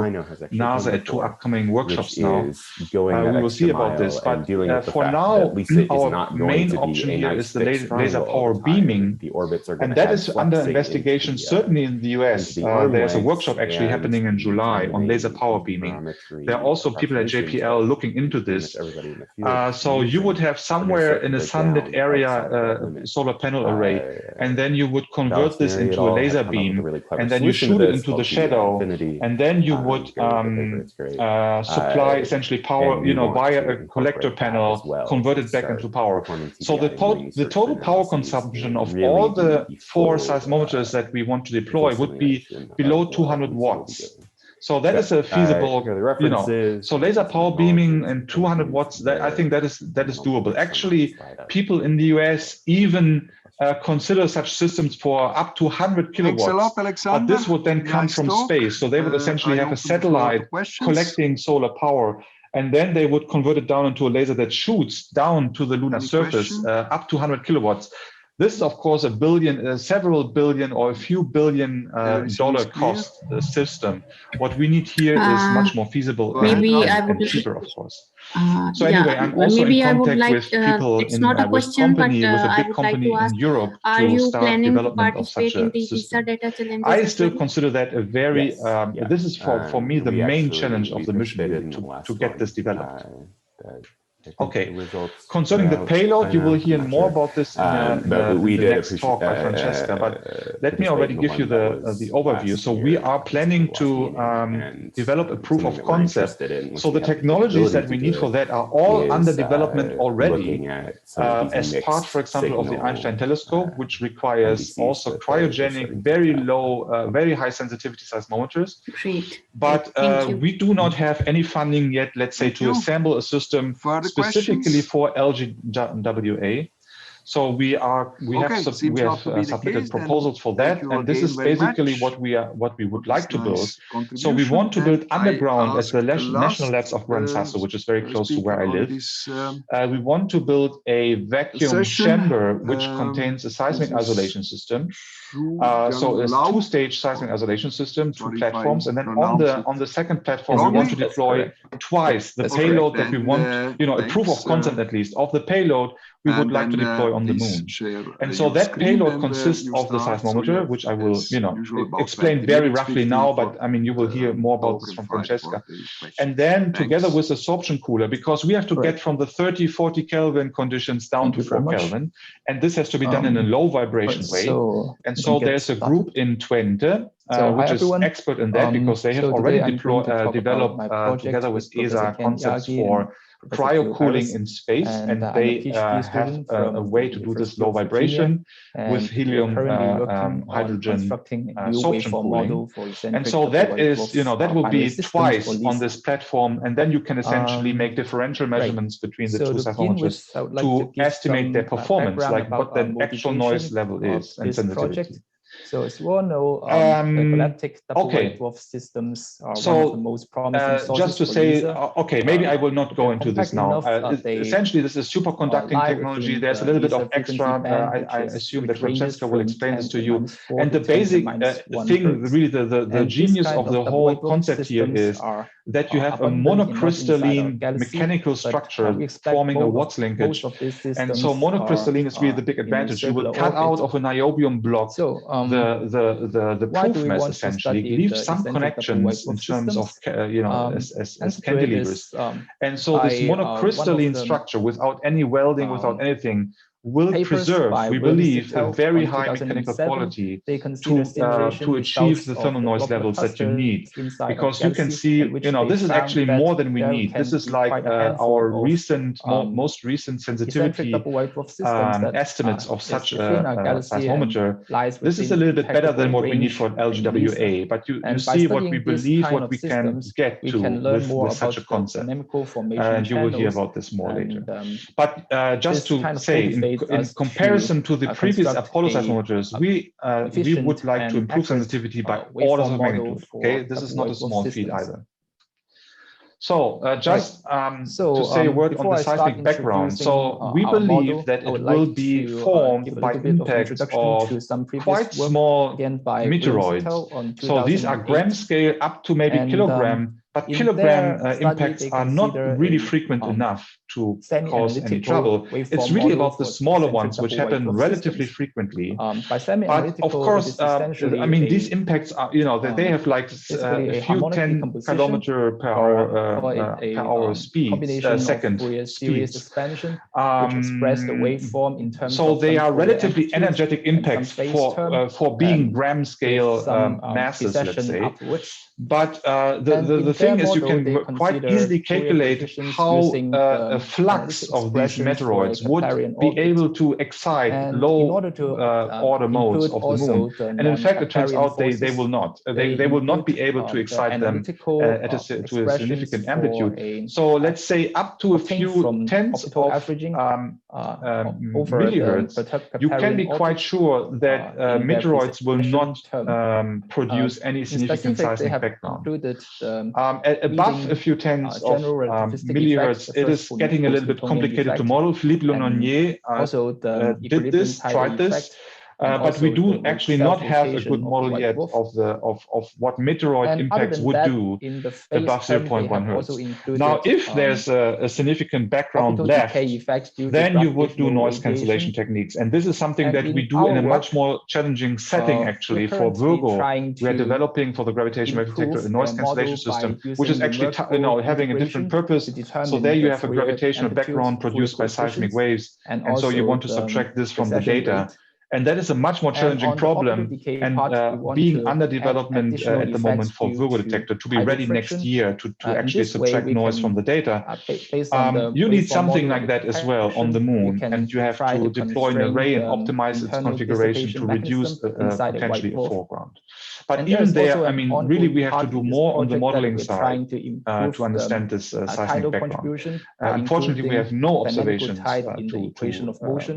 NASA at 2 upcoming workshops now. We will see about this, but for now, our main option here is the laser power beaming, and that is under investigation, certainly in the US. there's a workshop actually happening in July on laser power beaming. There are also people at JPL looking into this. So you would have somewhere in a sunlit area a solar panel array, and then you would convert this into a laser beam, and then you shoot it into the shadow, and then you would supply essentially power, via a collector panel, convert it back into power. So the total power consumption of all the 4 seismometers that we want to deploy would be below 200 watts. So that is a feasible, so laser power beaming and 200 watts, I think that is doable. Actually, people in the US even consider such systems for up to 100 kilowatts. But this would then come from space. So they would essentially have a satellite collecting solar power, and then they would convert it down into a laser that shoots down to the lunar surface up to 100 kilowatts. This is, of course, several billion or a few billion dollar cost system. What we need here is much more feasible and cheaper, of course. So anyway, I'm also in contact with people with a big company in Europe to start development of such a system. I still consider that a very, this is for me the main challenge of the mission, to get this developed. Okay, concerning the payload, you will hear more about this in the next talk by Francesca, but let me already give you the overview. So we are planning to develop a proof of concept. So the technologies that we need for that are all under development already, as part, for example, of the Einstein telescope, which requires also cryogenic, very low, very high sensitivity seismometers. Great. But we do not have any funding yet, let's say, to assemble a system specifically for LGWA. So we have submitted proposals for that, and this is basically what we would like to build. So we want to build underground at the National Labs of Gran Sasso, which is very close to where I live. We want to build a vacuum chamber which contains a seismic isolation system. So a 2-stage seismic isolation system, 2 platforms, and then on the second platform we want to deploy twice the payload that we want, a proof of concept at least of the payload we would like to deploy on the moon. And so that payload consists of the seismometer, which I will, explain very roughly now, but I mean, you will hear more about this from Francesca. And then together with the sorption cooler, because we have to get from the 30, 40 Kelvin conditions down to 4 Kelvin. And this has to be done in a low vibration way. And so there's a group in Twente, which is expert in that, because they have already developed together with ESA concepts for cryo cooling in space, and they have a way to do this low vibration with helium, hydrogen sorption cooling. And so that is, that will be twice on this platform, and then you can essentially make differential measurements between the two seismometers to estimate their performance, like what the actual noise level is and sensitivity. So as you all know, the galactic double systems are one of the most promising sources. Just to say, okay, maybe I will not go into this now. Essentially, this is superconducting technology. There's a little bit of extra. I assume that Francesca will explain this to you. And the basic thing, really the genius of the whole concept here is that you have a monocrystalline mechanical structure forming a Watts linkage. And so monocrystalline is really the big advantage. You will cut out of a niobium block the proof mass, essentially, leave some connections in terms of, as cantilevers. And so this monocrystalline structure, without any welding, without anything, will preserve, we believe, a very high mechanical quality to achieve the thermal noise levels that you need. Because you can see, this is actually more than we need. This is like our most recent sensitivity estimates of such a seismometer. This is a little bit better than what we need for LGWA, but you see what we believe, what we can get to with such a concept. And you will hear about this more later. But just to say, in comparison to the previous Apollo seismometers, we would like to improve sensitivity by orders of magnitude. Okay, this is not a small feat either. So just to say a word on the seismic background. So we believe that it will be formed by impacts of quite small meteoroids. So these are gram scale up to maybe kilogram but kilogram impacts are not really frequent enough to cause any trouble. It's really about the smaller ones, which happen relatively frequently. But of course, I mean, these impacts are, you know, they have like a few 10 kilometer per hour speeds, second speeds. So they are relatively energetic impacts for being gram scale masses, let's say. But the thing is, you can quite easily calculate how a flux of these meteoroids would be able to excite low order modes of the moon. And in fact, it turns out they will not. They will not be able to excite them to a significant amplitude. So let's say up to a few tenths of millihertz, you can be quite sure that meteoroids will not produce any significant seismic background. Above a few tens of millihertz, it is getting a little bit complicated to model. Philippe Lenonier tried this. But we do actually not have a good model yet of what meteoroid impacts would do above 0.1 hertz. Now, if there's a significant background left, then you would do noise cancellation techniques. And this is something that we do in a much more challenging setting, actually, for Virgo. We are developing for the gravitational wave detector a noise cancellation system, which is actually having a different purpose. So there you have a gravitational background produced by seismic waves. And so you want to subtract this from the data. And that is a much more challenging problem, and being under development at the moment for Virgo detector to be ready next year to actually subtract noise from the data. You need something like that as well on the moon, and you have to deploy an array and optimize its configuration to reduce potentially a foreground. But even there, I mean, really we have to do more on the modeling side to understand this seismic background. Unfortunately, we have no observations to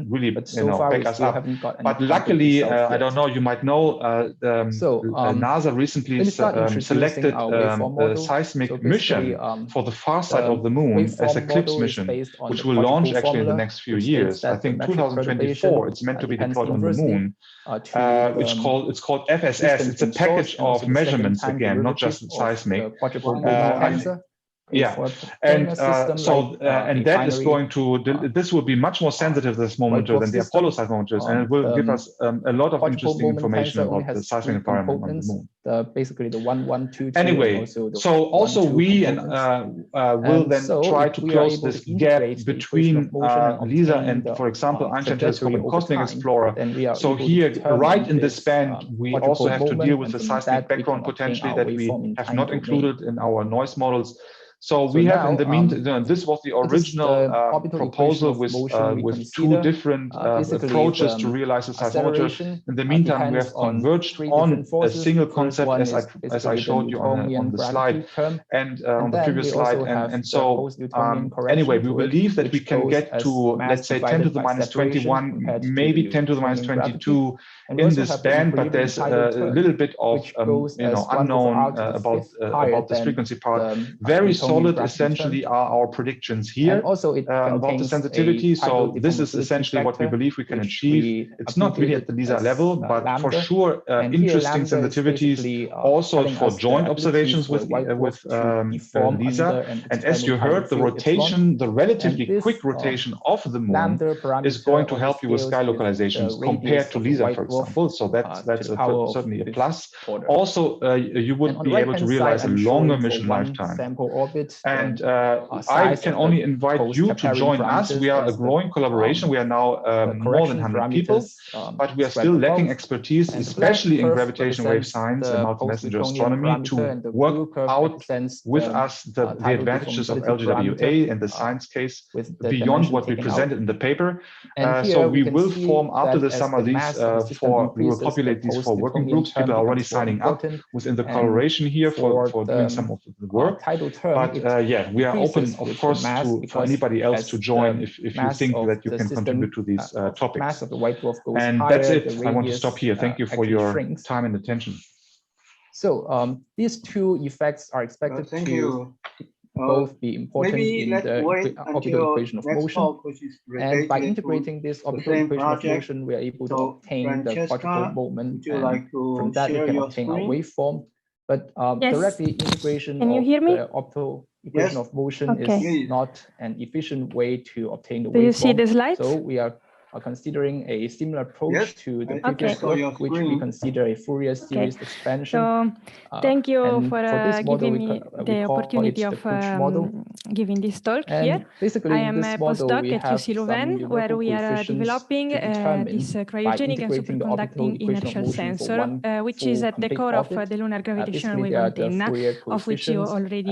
really back us up. But luckily, I don't know, you might know, NASA recently selected the Seismic Mission for the far side of the moon as a CLIPS mission, which will launch actually in the next few years. I think 2024, it's meant to be deployed on the moon, it's called FSS. It's a package of measurements again, not just seismic. Yeah, and and that is going to, this will be much more sensitive this momentary than the Apollo seismometers, and it will give us a lot of interesting information about the seismic environment on the moon. Basically the 1, 1, 2, 2. Anyway, so also we will then try to close this gap between LISA and, for example, Einstein Telescope and Cosmic Explorer. So here, right in this band, we also have to deal with the seismic background potentially that we have not included in our noise models. So we have in the meantime, this was the original proposal with two different approaches to realize the seismometer. In the meantime, we have converged on a single concept as I showed you on the slide and on the previous slide. And so anyway, we believe that we can get to, let's say, 10 to the minus 21, maybe 10 to the minus 22 in this band, but there's a little bit of unknown about this frequency part. Very solid essentially are our predictions here about the sensitivity. So this is essentially what we believe we can achieve. It's not really at the LISA level, but for sure interesting sensitivities also for joint observations with LISA. And as you heard, the rotation, the relatively quick rotation of the moon is going to help you with sky localizations compared to LISA, for example. So that's certainly a plus. Also, you would be able to realize a longer mission lifetime. And I can only invite you to join us. We are a growing collaboration. We are now more than 100 people, but we are still lacking expertise, especially in gravitational wave science and multi-messenger astronomy, to work out with us the advantages of LGWA and the science case beyond what we presented in the paper. So we will form after the summer these we will populate these 4 working groups. People are already signing up within the collaboration here for doing some of the work. But yeah, we are open, of course, for anybody else to join if you think that you can contribute to these topics. And that's it. I want to stop here. Thank you for your time and attention. So these 2 effects are expected to both be important in the orbital equation of motion. And by integrating this orbital equation of motion, we are able to obtain the particle moment. And from that, we can obtain a waveform. But directly integration Can you hear me? the optical equation of motion is not an efficient way to obtain the waveform. Do you see the slides? So we are considering a similar approach to the previous work, which we consider a Fourier series expansion. So thank you for giving me the opportunity of giving this talk here. Basically, I am a postdoc at UC Leuven, where we are developing this cryogenic and superconducting inertial sensor, which is at the core of the lunar gravitational wave antenna, of which you already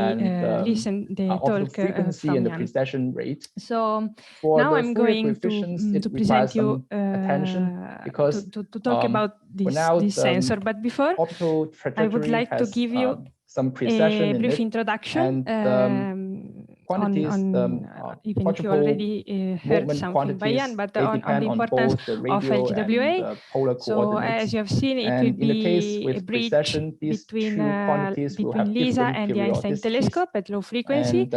listened the talk frequency and the precession rate. So now I'm going to present you because to talk about this sensor. But before, I would like to give you some precision a brief introduction on even if you already heard something by Jan, but on the importance of LGWA. So as you have seen, it will be a bridge between LISA and the Einstein telescope at low frequency.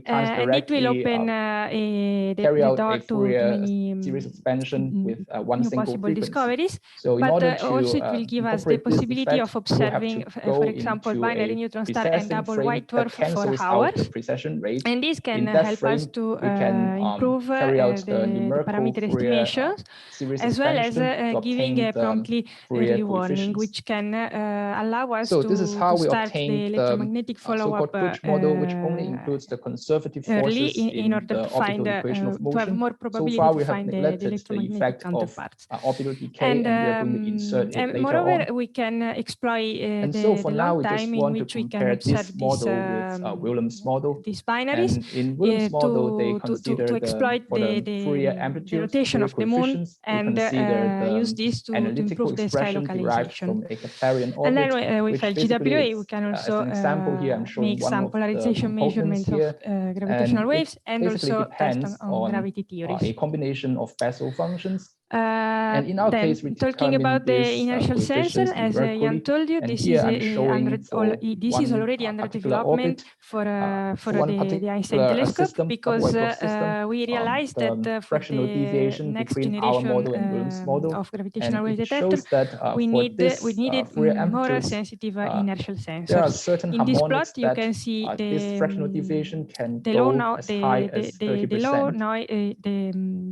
And it will open the door to many series expansion with one single possible frequency. Discoveries. So but also it will give us the possibility of observing, for example, binary neutron star and double white dwarf for hours. And this can help us to improve the parameter estimations, as well as giving promptly early warning, which can allow us to start the electromagnetic follow-up which only includes the conservative early forces in order to find to have more probability to find the electromagnetic counterparts. Optical decay, and moreover, we can exploit the long time in which we can observe these binaries to exploit the rotation of the moon and use this to improve the sky localization. And then with LGWA, we can also make some polarization measurements of gravitational waves and also test on gravity theories. A combination of Bessel functions. And in our case, talking about the inertial sensor, as Jan told you, this is already under development for the Einstein telescope, because we realized that for the next generation of gravitational wave detector, we needed more sensitive inertial sensors. In this plot, you can see the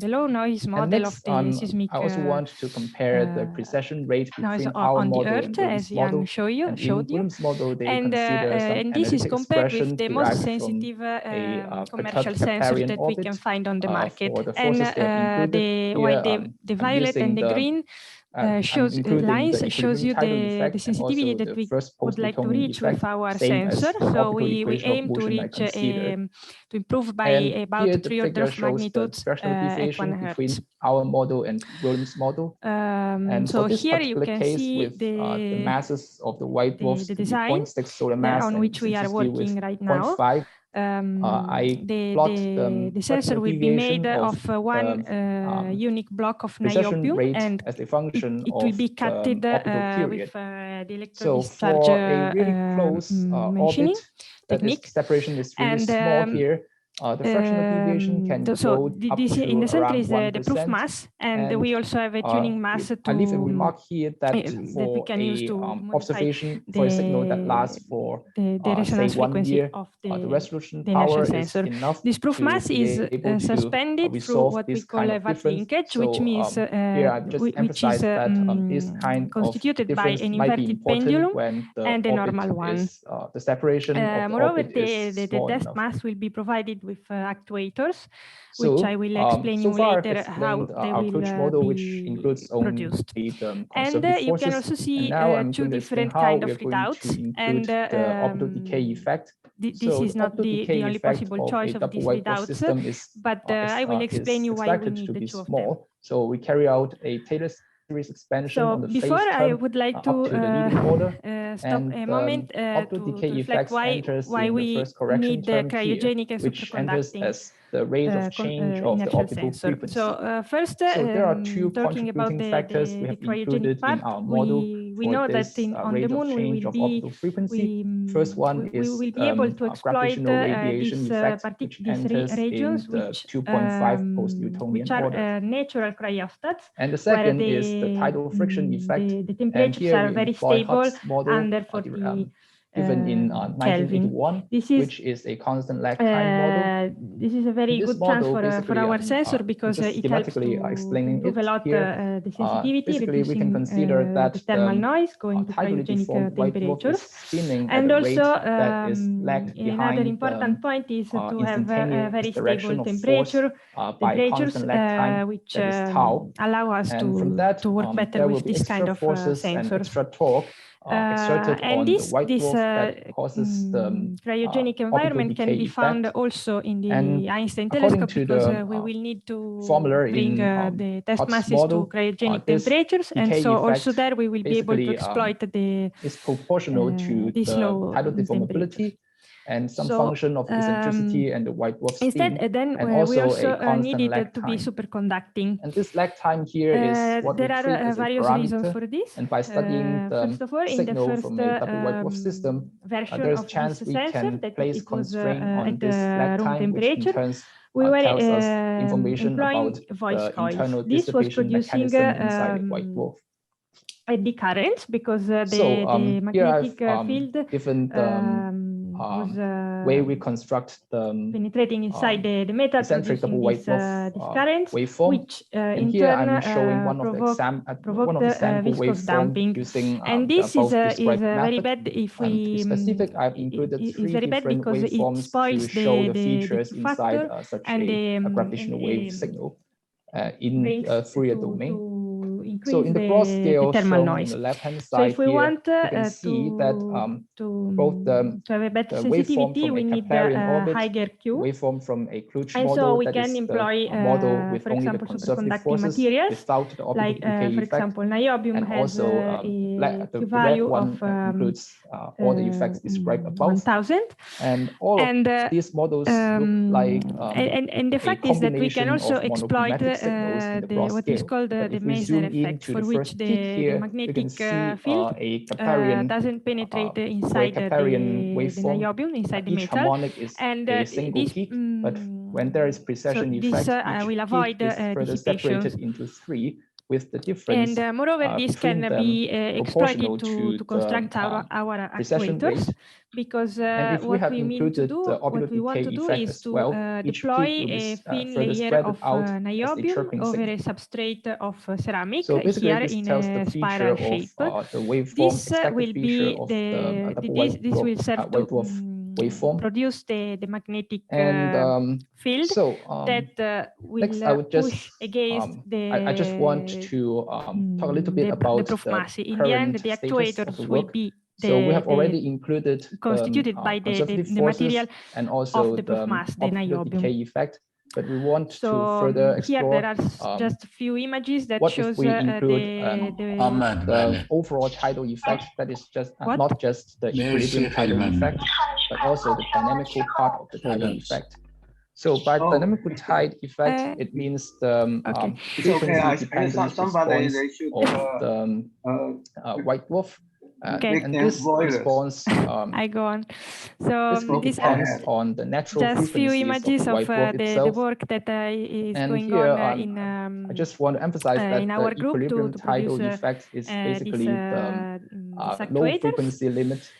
low noise model of the seismic. I also want to compare the precession rate between our on model the Earth, as Jan showed you. Model, and this is compared with the most sensitive commercial sensors that we can find on the market. And the violet and the green lines shows you the sensitivity that we would like to reach with our sensor. So we aim to reach to improve by about 3 orders of magnitudes at 1 hertz. Our model and Williams model. So here you can see the masses of the white dwarfs, the design on which we are working right now. The sensor will be made of one unique block of niobium, and it will be cutted with the electron discharge machining technique. Separation is really small here. The fractional deviation can go up to in the center is the 1%. proof mass, and we also have a tuning mass I leave a remark here that for we can use to observation for a signal that lasts for the resonance say 1 frequency year, of the resolution the power sensor. Is enough. This proof mass is suspended through what we call a Watt linkage, which means which is constituted by an inverted pendulum and a normal one. The separation moreover, the depth mass will be provided with actuators, which I will explain you later how they will be produced. And you can also see 2 different kinds of readouts. And the optical decay effect. This is not the only possible choice of these readouts, but I will explain you why we need the 2 of them. So we carry out a Taylor series expansion on the phase before term, I would like to stop a moment to reflect why we need the cryogenic and superconducting the rate of change of the optical frequency. So first, there are 2 talking about the factors we have cryogenic part, in our model. we we know that on the moon we will be First one is we will be able to exploit these regions which are natural cryostats, and the second is the tidal friction effect. The temperatures are very stable under 40 given in 1981, which is a constant lag time model. This is a very good chance for our sensor because it helps to improve a lot the sensitivity, reducing the thermal noise, going to cryogenic temperatures. And also, another important point is to have a very stable temperature, which allow us to work better with this kind of sensors. And this cryogenic environment can be found also in the Einstein telescope because we will need to bring the test masses to cryogenic temperatures, and so also there we will be able to exploit is proportional to this low tidal deformability and some function of eccentricity and the white dwarf steam. Instead, then we also needed to be superconducting. And this lag time here is what there we treat are as various a reasons parameter. for this. And by studying the signal from a double white dwarf system, there's a chance we can place constraint on this lag time, which in turn tells us information about the internal dissipation mechanism inside a white dwarf. The currents, because the magnetic field given the way we construct the penetrating inside the metal, eccentric double white dwarf currents, waveform. which in here turn I'm showing one of the sample viscous damping. Using and this is very bad if we to be specific. I've included three different waveforms it spoils to show the features inside such a gravitational wave signal in Fourier domain. So in the cross scale thermal shown noise. on the left-hand side, so if we here, want you can see that both to have a better sensitivity, we need a higher Q. Waveform from a Kluge and model, so we that can is employ, model with for only example, the conservative superconducting forces materials, without the optical like, decay for effect. example, niobium And has also, a the Q value red one of includes all the effects described above. 1000. And all of these models look like and the fact is that we can also exploit what is called the Meissner effect, for which the magnetic field doesn't penetrate inside the niobium, inside the metal. And this peak, but when there is precession effect, this will avoid dissipation into three, with the difference. And moreover, this can be exploited to construct our actuators, because what we mean to do, what we want to do is to deploy a thin layer of niobium over a substrate of ceramic, here in a spiral shape. This will be this will serve to produce the magnetic field that will push against the I just want to talk a little bit about the proof mass. In the end, the actuators will be so we have already included constituted by the material and also of the proof mass, the niobium decay effect. But we want to further explore. Here there are just a few images that what shows if we include the overall tidal effect, that is just not just the equilibrium tidal effect, but also the dynamical part of the tidal effect. So by dynamical tide effect, it means the frequency dependent response of the white dwarf. And this response I go on. So this depends on the natural just few images of the work that is and going here, on in I just want to emphasize that in our the group equilibrium to tidal produce effect is basically the low actuators. frequency limit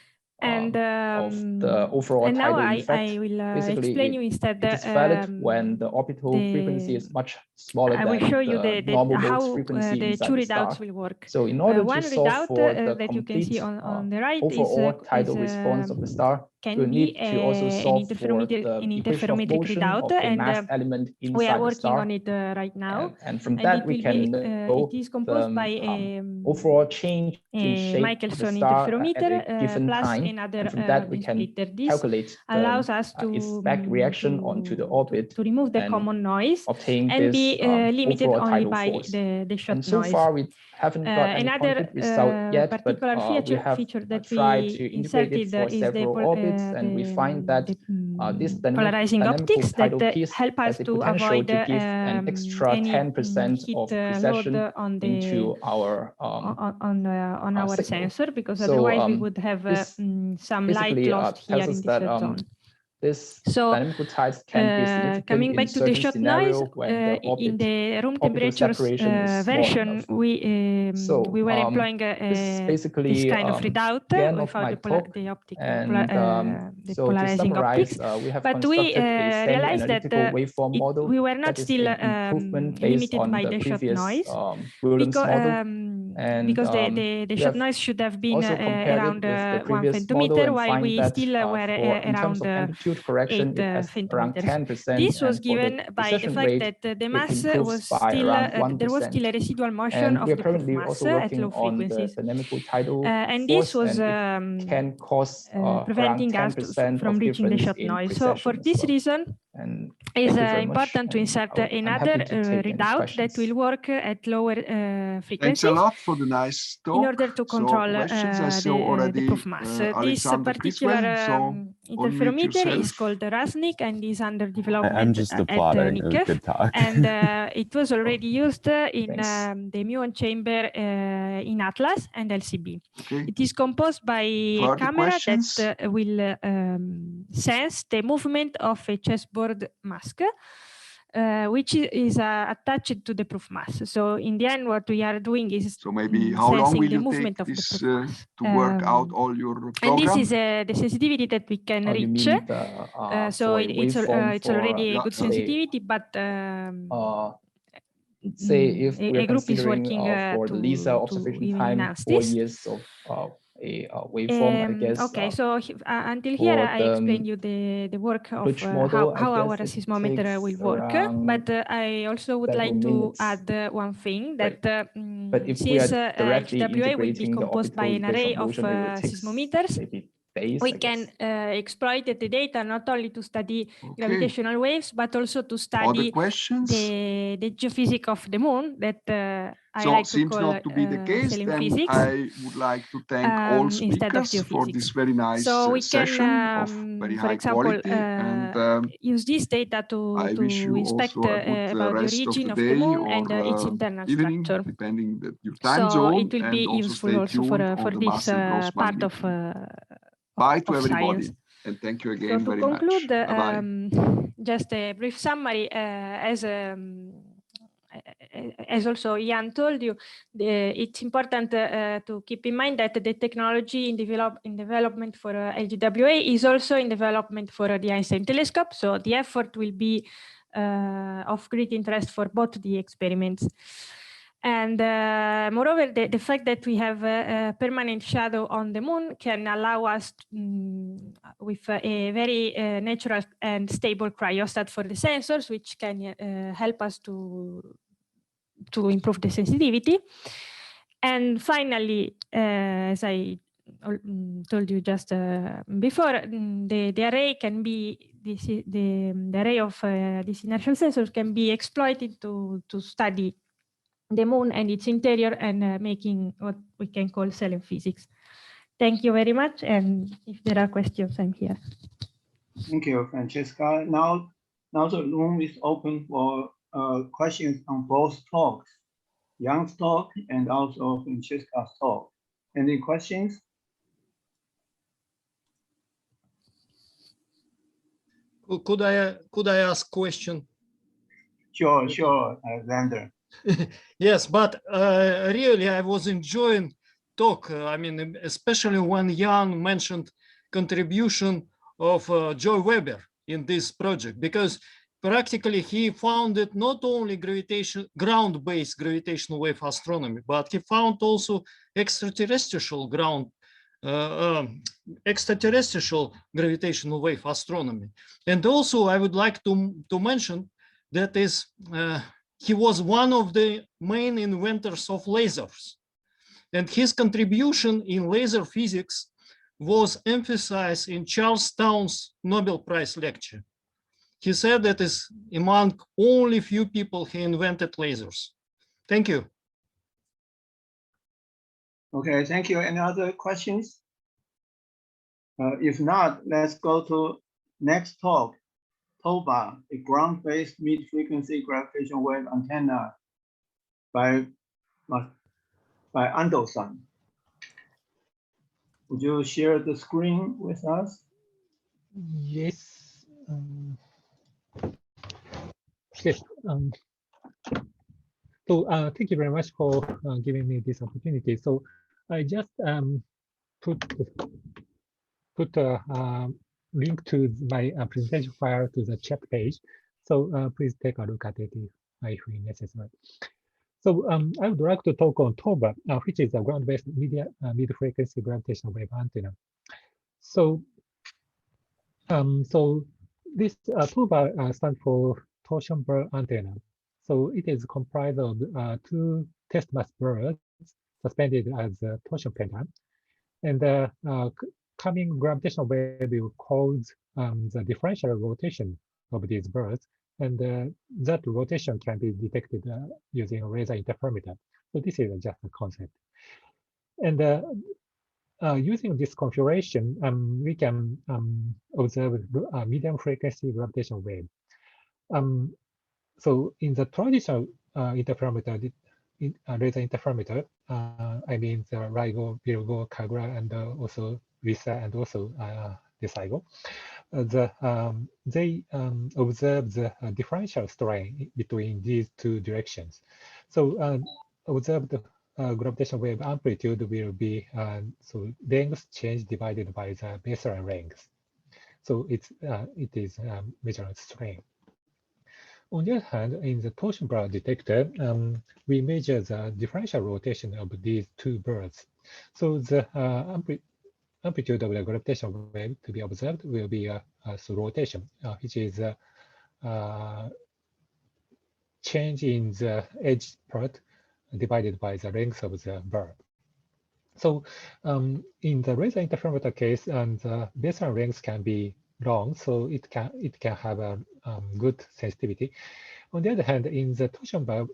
And of the overall and now tidal effect. I will it, explain you instead. It is valid when the orbital frequency is much smaller I will show you normal how frequency the inside two the readouts star. will work. So in order one to solve readout for the that you can see on the right overall tidal response of the star, can need be to also solve for the interferometric readout, of the and mass element inside we are the working star. on it right now. And from that we can know it is composed by overall change in shape Michelson of the star interferometer at a given plus time. another and from that we can splitter. This calculate allows us to back reaction onto the orbit to remove the common noise and be limited only by the shot and so noise. far we haven't got any concrete result yet, particular but we have feature that tried we to integrate it inserted for is several orbits, and we find that polarizing optics that help us to avoid an extra 10% of precision into our on our sensor, because otherwise we would have some light lost here in this zone. So coming back to the shot noise, in the room temperature version, we were employing this kind of redoubt without the polarizing optics, but we realized that we were not still limited by the shot noise, because the shot noise should have been around 1 femtometer, while we still were around 8 femtometers. This was given by the fact that the mass was still, there was still a residual motion of the proof mass at low frequencies. And this was preventing us from reaching the shot noise. So for this reason, it's important to insert another redoubt that will work at lower frequencies. Thanks a lot for the nice talk. In order to control the proof mass. This particular interferometer is called RASNIC and is under development at NICEF. And it was already used in the muon chamber in Atlas and LCB. Okay. It is composed by a camera that will sense the movement of a chessboard mask, which is attached to the proof mass. So in the end, what we are doing is maybe how long will you take this to work out all your program? And this is the sensitivity that we can reach. So it's already a good sensitivity, but say if a group is working for the LISA observation time, 4 years of a waveform, I guess. Okay, so until here I explained you the work of how our seismometer will work, but I also would like to add one thing, that since GW2 will be composed by an array of seismometers, we can exploit the data not only to study gravitational waves, but also to study the geophysics of the moon that I like to seems call not to be the case, then physics. I would like to thank all speakers for this very nice session of very high quality. And use this data to inspect about the origin of the moon and its internal structure. Depending on your time zone. It will be useful also for this part of bye to everybody, science. And thank you again very much. To conclude, just a brief summary, as also Jan told you, it's important to keep in mind that the technology in development for LGWA is also in development for the Einstein telescope. So the effort will be of great interest for both the experiments. And moreover, the fact that we have a permanent shadow on the moon can allow us with a very natural and stable cryostat for the sensors, which can help us to improve the sensitivity. And finally, as I told you just before, the array can be the array of these inertial sensors can be exploited to study the moon and its interior and making what we can cell physics. Thank you very much. And if there are questions, I'm here. Thank you, Francesca. Now the room is open for questions on both talks, Jan's talk and also Francesca's talk. Any questions? Could I ask question? Sure, Alexander. Yes, but really I was enjoying talk. I mean, especially when Jan mentioned contribution of Joy Weber in this project, because practically he founded not only ground-based gravitational wave astronomy, but he found also extraterrestrial gravitational wave astronomy. And also I would like to mention that is he was one of the main inventors of lasers, and his contribution in laser physics was emphasized in Charles Townes' Nobel Prize lecture. He said that is among only few people who invented lasers. Thank you. Okay, thank you. Any other questions? If not, let's go to next talk, TOBA, a ground-based mid-frequency gravitational wave antenna by Ando-san. Would you share the screen with us? Yes. Yes. So thank you very much for giving me this opportunity. So I just put a link to my presentation file to the chat page. So please take a look at it if necessary. So I would like to talk on TOBA, which is a ground-based mid-frequency gravitational wave antenna. So, this TOBA stands for torsion burr antenna. So it is comprised of two test mass burrs suspended as a torsion pendant, and the coming gravitational wave will cause the differential rotation of these burrs, and that rotation can be detected using a laser interferometer. So this is just a concept. And using this configuration, we can observe a medium frequency gravitational wave. So in the traditional interferometer, laser interferometer, I mean the LIGO, Virgo, Kagra, and also Visa, and also DeSigo, they observe the differential strain between these two directions. So observed gravitational wave amplitude will be so length change divided by the baseline length. So it is measured strain. On the other hand, in the torsion burr detector, we measure the differential rotation of these two burrs. So the amplitude of the gravitational wave to be observed will be so rotation, which is change in the edge part divided by the length of the burr. So in the laser interferometer case, the baseline length can be long, so it can have a good sensitivity. On the other hand, in the torsion burr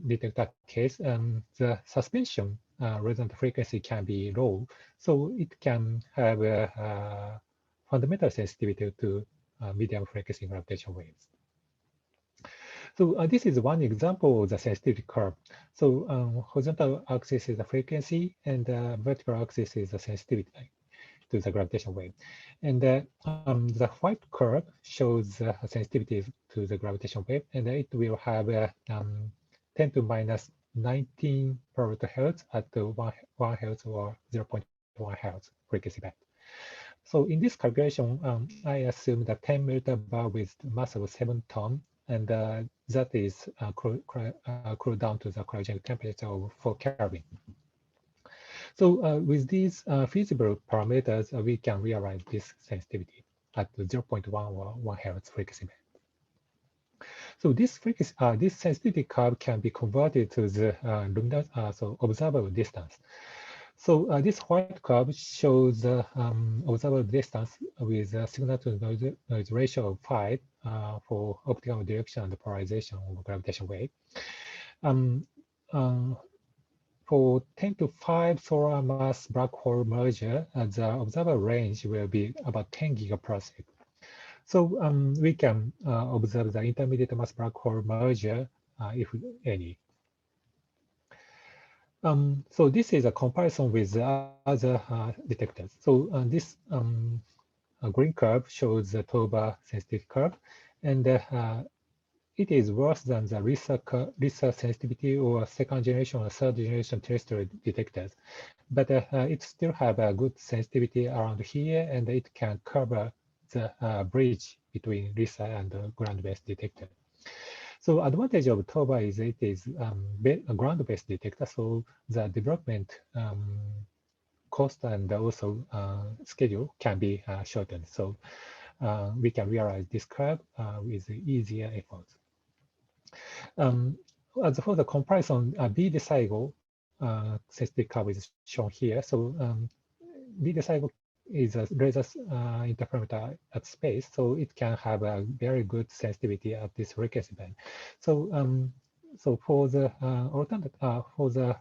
detector case, the suspension resonant frequency can be low, so it can have a fundamental sensitivity to medium frequency gravitational waves. So this is one example of the sensitivity curve. So horizontal axis is the frequency, and the vertical axis is the sensitivity to the gravitational wave. And the white curve shows sensitivity to the gravitational wave, and it will have 10 to minus 19 per hertz at 1 hertz or 0.1 hertz frequency band. So in this calculation, I assume that 10 meter bar with mass of 7 tons, and that is cooled down to the cryogenic temperature of 4 Kelvin. So with these feasible parameters, we can realize this sensitivity at 0.1 or 1 hertz frequency band. So this frequency, this sensitivity curve can be converted to the luminous, so observable distance. So this white curve shows the observable distance with a signal to noise ratio of 5 for optical direction and polarization of gravitational wave. For 10 to 5 solar mass black hole merger, the observable range will be about 10 gigaparsec. So we can observe the intermediate mass black hole merger, if any. So this is a comparison with the other detectors. So this green curve shows the TOBA sensitivity curve, and it is worse than the LISA sensitivity or second generation or third generation terrestrial detectors. But it still have a good sensitivity around here, and it can cover the bridge between LISA and the ground-based detector. So advantage of TOBA is it is a ground-based detector, so the development cost and also schedule can be shortened. So we can realize this curve with easier efforts. As for the comparison, B-DeSigo sensitivity curve is shown here. So B-DeSigo is a laser interferometer at space, so it can have a very good sensitivity at this frequency band. So so for the alternate for the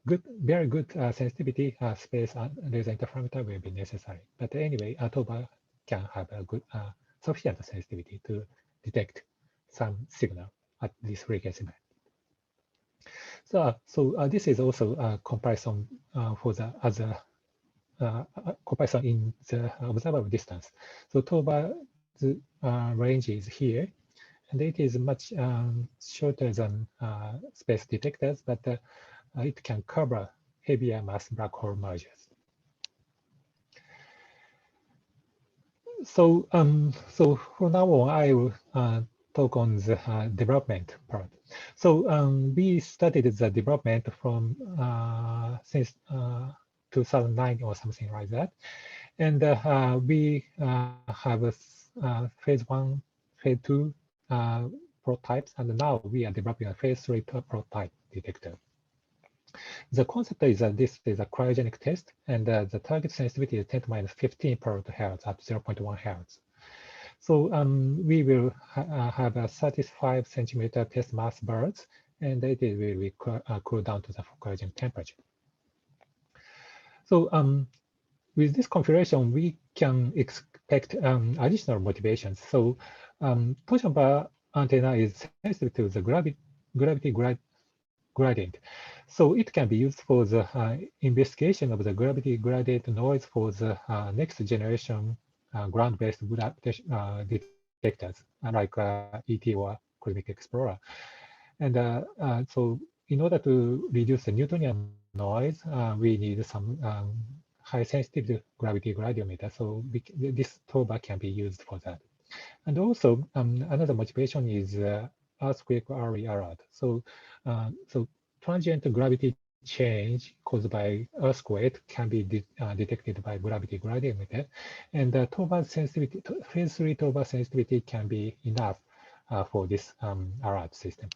very good sensitivity space laser interferometer will be necessary. But anyway, TOBA can have a good sufficient sensitivity to detect some signal at this frequency band. So this is also a comparison for the other comparison in the observable distance. So TOBA's range is here, and it is much shorter than space detectors, but it can cover heavier mass black hole mergers. So, so from now on, I will talk on the development part. So we started the development from since 2009 or something like that, and we have a phase 1, phase 2 prototypes, and now we are developing a phase 3 prototype detector. The concept is that this is a cryogenic test, and the target sensitivity is 10 to minus 15 per hertz at 0.1 hertz. So we will have a 35 centimeter test mass birds, and it will be cooled down to the cryogenic temperature. So with this configuration, we can expect additional motivations. So torsion bar antenna is sensitive to the gravity gradient. So it can be used for the investigation of the gravity gradient noise for the next generation ground-based detectors like ET or Cosmic Explorer. And so in order to reduce the Newtonian noise, we need some high sensitivity gravity gradiometer. So this TOBA can be used for that. And also another motivation is earthquake early alert. So so transient gravity change caused by earthquake can be detected by gravity gradiometer, and TOBA sensitivity, phase 3 TOBA sensitivity can be enough for this alert system.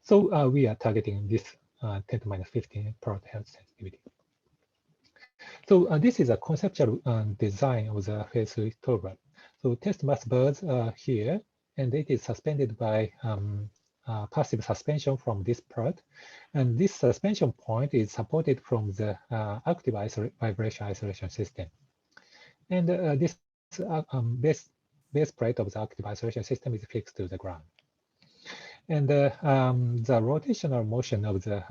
So we are targeting this 10 to minus 15 per hertz sensitivity. So this is a conceptual design of the phase 3 TOBA. So test mass birds are here, and it is suspended by passive suspension from this part. And this suspension point is supported from the active vibration isolation system. And this base plate of the active isolation system is fixed to the ground. And the rotational motion of the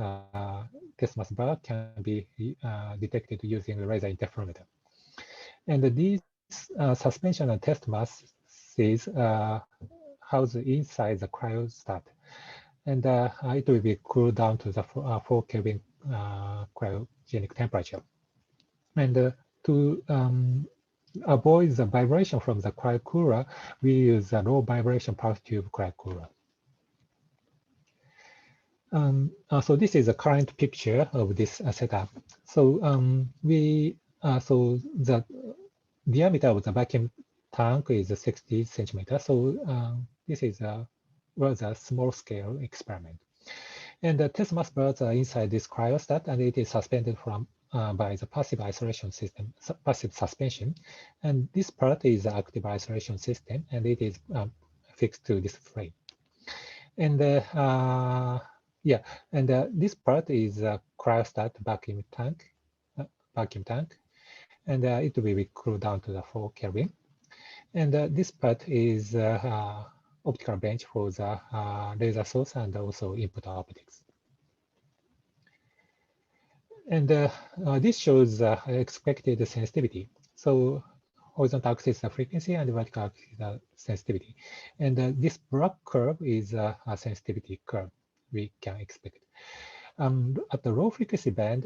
test mass bird can be detected using the laser interferometer. And these suspension and test masses housed inside the cryostat, and it will be cooled down to the 4 Kelvin cryogenic temperature. And to avoid the vibration from the cryocooler, we use a low vibration pulse tube cryocooler. So this is a current picture of this setup. So so the diameter of the vacuum tank is 60 centimeters. So this is a rather small scale experiment. And the test mass birds are inside this cryostat, and it is suspended from by the passive isolation system, passive suspension. And this part is the active isolation system, and it is fixed to this frame. And yeah, and this part is a cryostat vacuum tank, and it will be cooled down to the 4 Kelvin. And this part is optical bench for the laser source and also input optics. And this shows expected sensitivity. So horizontal axis is the frequency and vertical axis is the sensitivity. And this black curve is a sensitivity curve we can expect. At the low frequency band,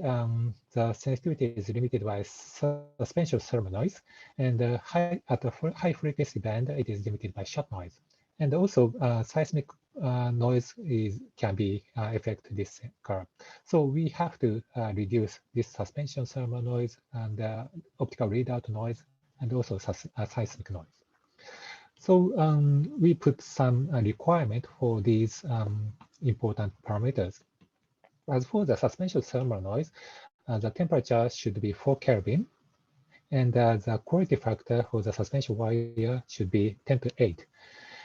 the sensitivity is limited by suspension thermal noise, and at the high frequency band, it is limited by shot noise. And also, seismic noise can be affect this curve. So we have to reduce this suspension thermal noise and optical readout noise, and also seismic noise. So we put some requirement for these important parameters. As for the suspension thermal noise, the temperature should be 4 Kelvin, and the quality factor for the suspension wire should be 10 to 8.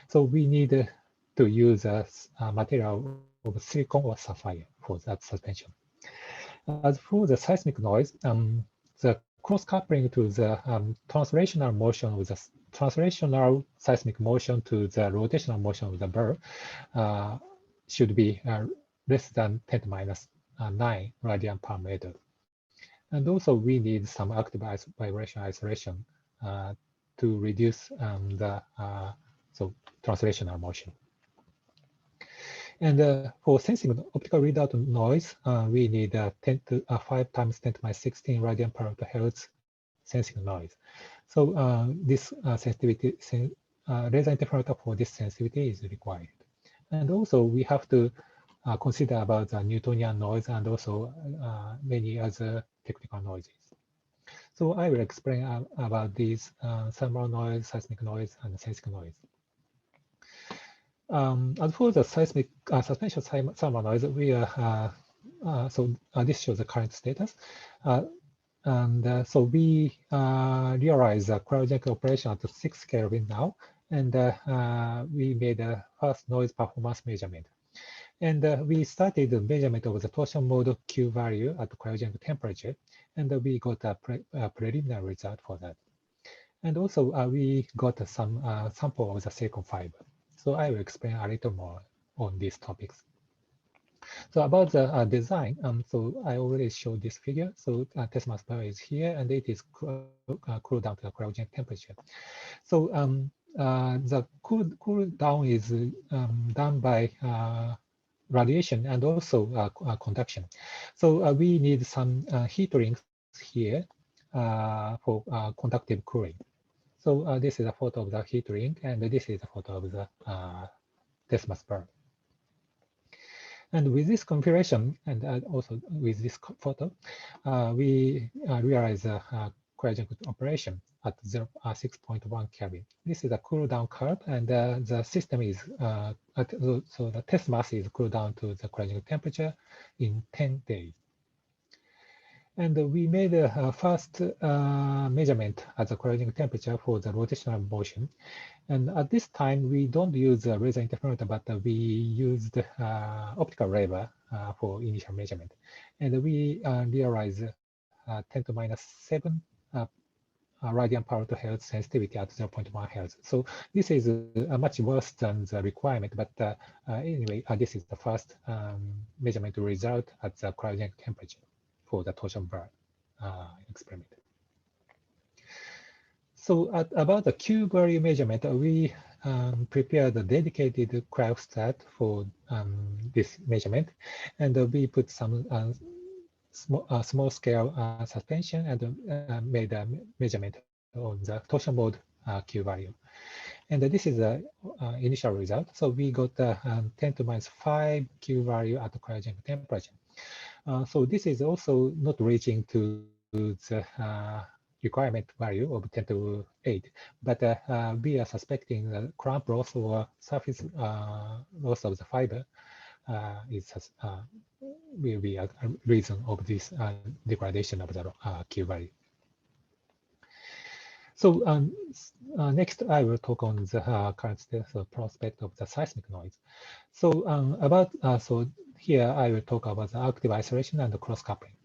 So we need to use a material of silicon or sapphire for that suspension. as for the seismic noise, the cross-coupling to the translational motion with the translational seismic motion to the rotational motion of the burr should be less than 10 to minus 9 radian per meter. And also we need some active vibration isolation to reduce the translational motion. And for sensing optical readout noise, we need 5 times 10 to minus 16 radian per hertz sensing noise. So this sensitivity, laser interferometer for this sensitivity is required. And also we have to consider about the Newtonian noise and also many other technical noises. So I will explain about these thermal noise, seismic noise, and sensing noise. As for the seismic suspension thermal noise, we are this shows the current status, so we realize the cryogenic operation at 6 Kelvin now, and we made a first noise performance measurement, and we started the measurement of the torsion mode Q value at the cryogenic temperature, and we got a preliminary result for that, and also we got some sample of the silicon fiber. So I will explain a little more on these topics. So about the design, so I already showed this figure. So test mass bar is here, and it is cooled down to the cryogenic temperature. So the cool down is done by radiation and also conduction. So we need some heat rings here for conductive cooling. So this is a photo of the heat ring, and this is a photo of the test mass bar. And with this configuration, and also with this photo, we realize a cryogenic operation at 6.1 Kelvin. This is a cool down curve, and the system is, so the test mass is cooled down to the cryogenic temperature in 10 days. And we made a first measurement at the cryogenic temperature for the rotational motion. And at this time, we don't use a laser interferometer, but we used optical lever for initial measurement. And we realized 10 to minus 7 radian per hertz sensitivity at 0.1 hertz. So this is much worse than the requirement, but anyway, this is the first measurement result at the cryogenic temperature for the torsion bar experiment. So about the Q value measurement, we prepared a dedicated cryostat for this measurement, and we put some small scale suspension and made a measurement on the torsion mode Q value. And this is the initial result. So we got 10 to minus 5 Q value at the cryogenic temperature. So this is also not reaching to the requirement value of 10 to 8, but we are suspecting the clamp loss or surface loss of the fiber will be a reason of this degradation of the Q value. So next, I will talk on the current status of prospect of the seismic noise. So so here I will talk about the active isolation and the cross coupling.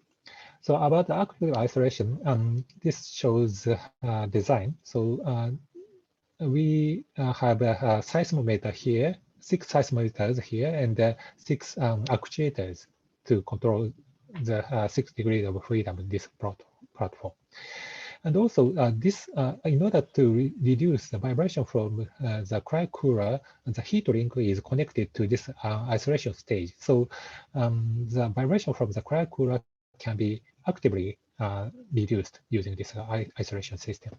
So about the active isolation, this shows design. So we have a seismometer here, 6 seismometers here, and 6 actuators to control the 6 degrees of freedom of this platform. And also this, in order to reduce the vibration from the cryocooler, the heat ring is connected to this isolation stage. So the vibration from the cryocooler can be actively reduced using this isolation system.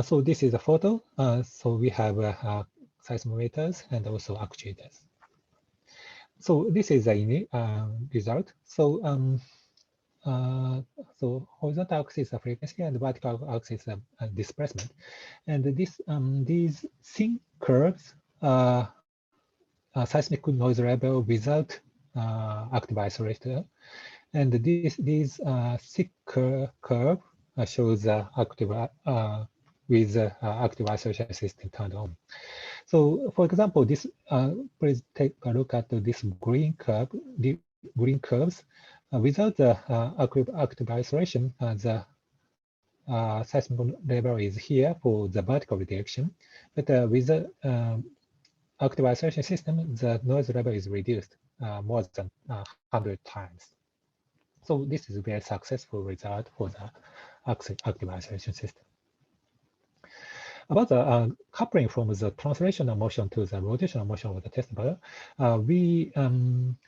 So this is a photo. So we have seismometers and also actuators. So this is the result. So so horizontal axis is frequency and vertical axis is displacement. And these thin curves are seismic noise level without active isolator. And these thick curve shows active with active isolation system turned on. So for example, this please take a look at this green curve green curves. Without the active isolation, the seismic level is here for the vertical direction, but with the active isolation system, the noise level is reduced more than 100 times. So this is a very successful result for the active isolation system. About the coupling from the translational motion to the rotational motion of the test ball, we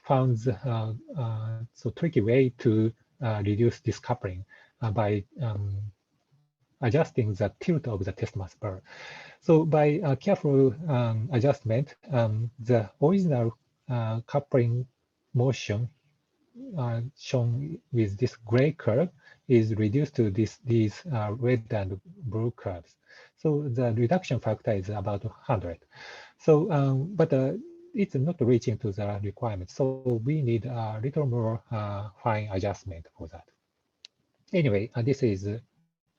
found so tricky way to reduce this coupling by adjusting the tilt of the test mass bar. So by careful adjustment, the original coupling motion shown with this gray curve is reduced to these red and blue curves. So the reduction factor is about 100. So, but it's not reaching to the requirement. So we need a little more fine adjustment for that. Anyway, this is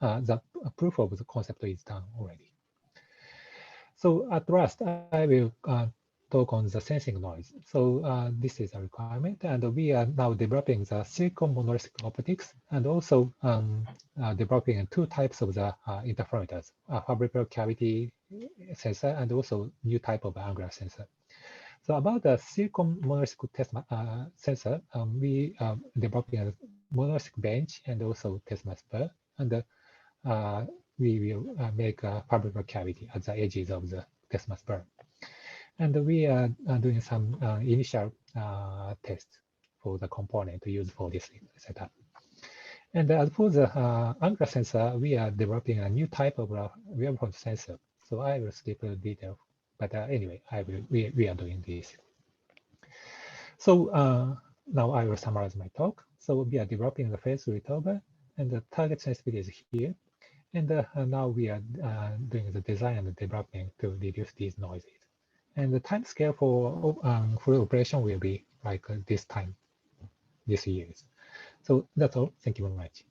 the proof of the concept is done already. So at last, I will talk on the sensing noise. So this is a requirement, and we are now developing the silicon monolithic optics, and also developing two types of the interferometers, a fabrical cavity sensor, and also new type of angular sensor. So about the silicon monolithic test sensor, we are developing a monolithic bench and also test mass bar, and we will make a fabrical cavity at the edges of the test mass bar. And we are doing some initial tests for the component to use for this setup. And as for the angular sensor, we are developing a new type of real-world sensor. So I will skip the detail, but anyway, we are doing this. So now I will summarize my talk. So we are developing the phase resolver, and the target sensitivity is here. And now we are doing the design and development to reduce these noises. And the time scale for full operation will be like this time, this year. So that's all. Thank you very much.